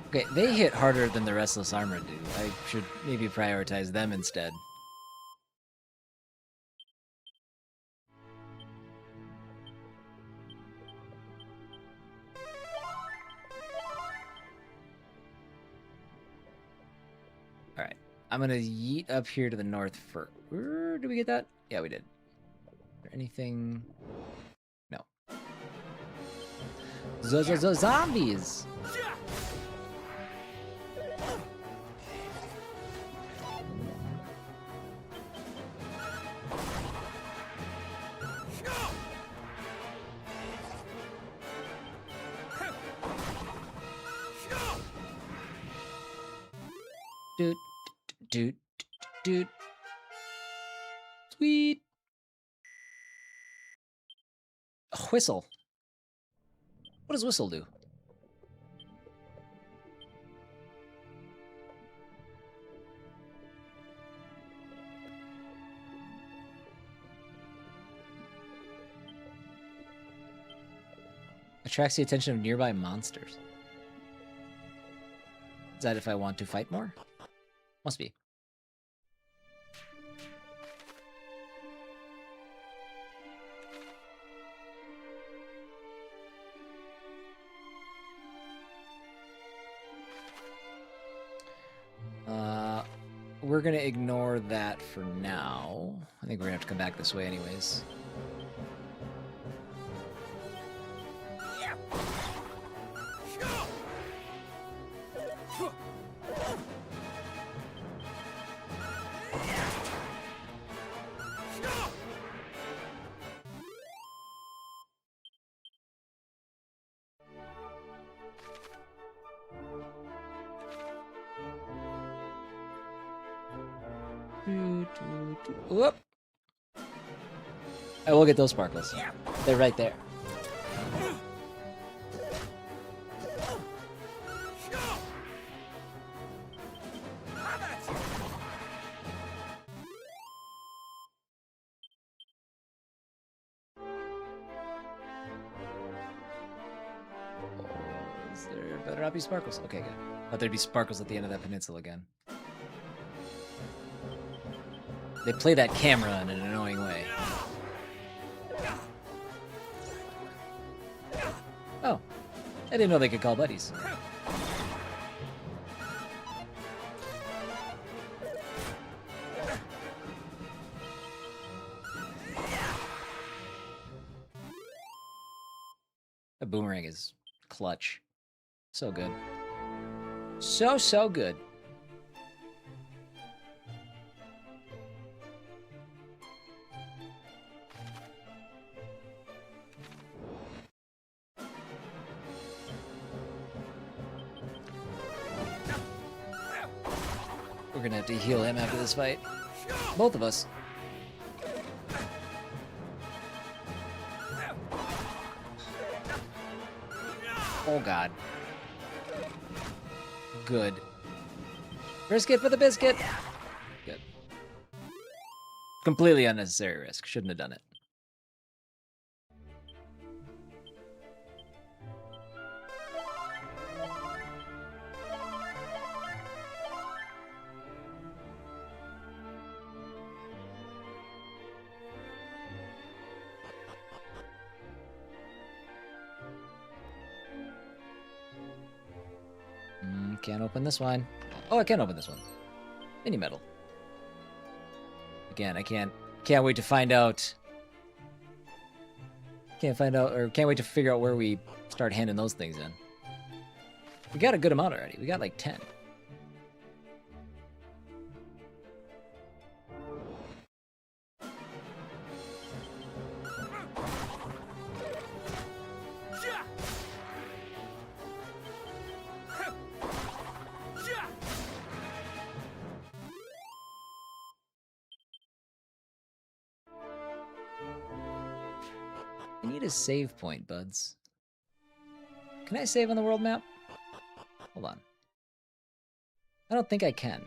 Okay, they hit harder than the Restless Armor do. I should maybe prioritize them instead. Alright, I'm gonna yeet up here to the north first. Did we get that? Yeah, we did. Is there anything? No. Zombies! do, do. Sweet. A whistle. What does whistle do? Attracts the attention of nearby monsters. Is that if I want to fight more? Must be. We're gonna ignore that for now. I think we're gonna have to come back this way anyways. Whoop. I will get those sparkles. They're right there. There better not be sparkles. Okay, good. Thought there'd be sparkles at the end of that peninsula again. They play that camera in an annoying way. Oh, I didn't know they could call buddies. A boomerang is clutch. So good. So good. We're gonna have to heal him after this fight. Both of us. Oh god. Good. Risk it for the biscuit. Good. Completely unnecessary risk. Shouldn't have done it. Can't open this one. Oh, I can open this one. Mini metal. Again, I can't wait to find out. Can't wait to figure out where we start handing those things in. We got a good amount already. We got like 10. I need a save point, buds. Can I save on the world map? Hold on. I don't think I can.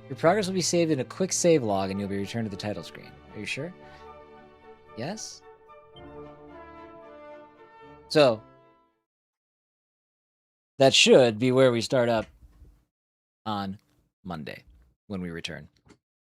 Your progress will be saved in a quick save log and you'll be returned to the title screen. Are you sure? Yes? So, that should be where we start up on Monday when we return.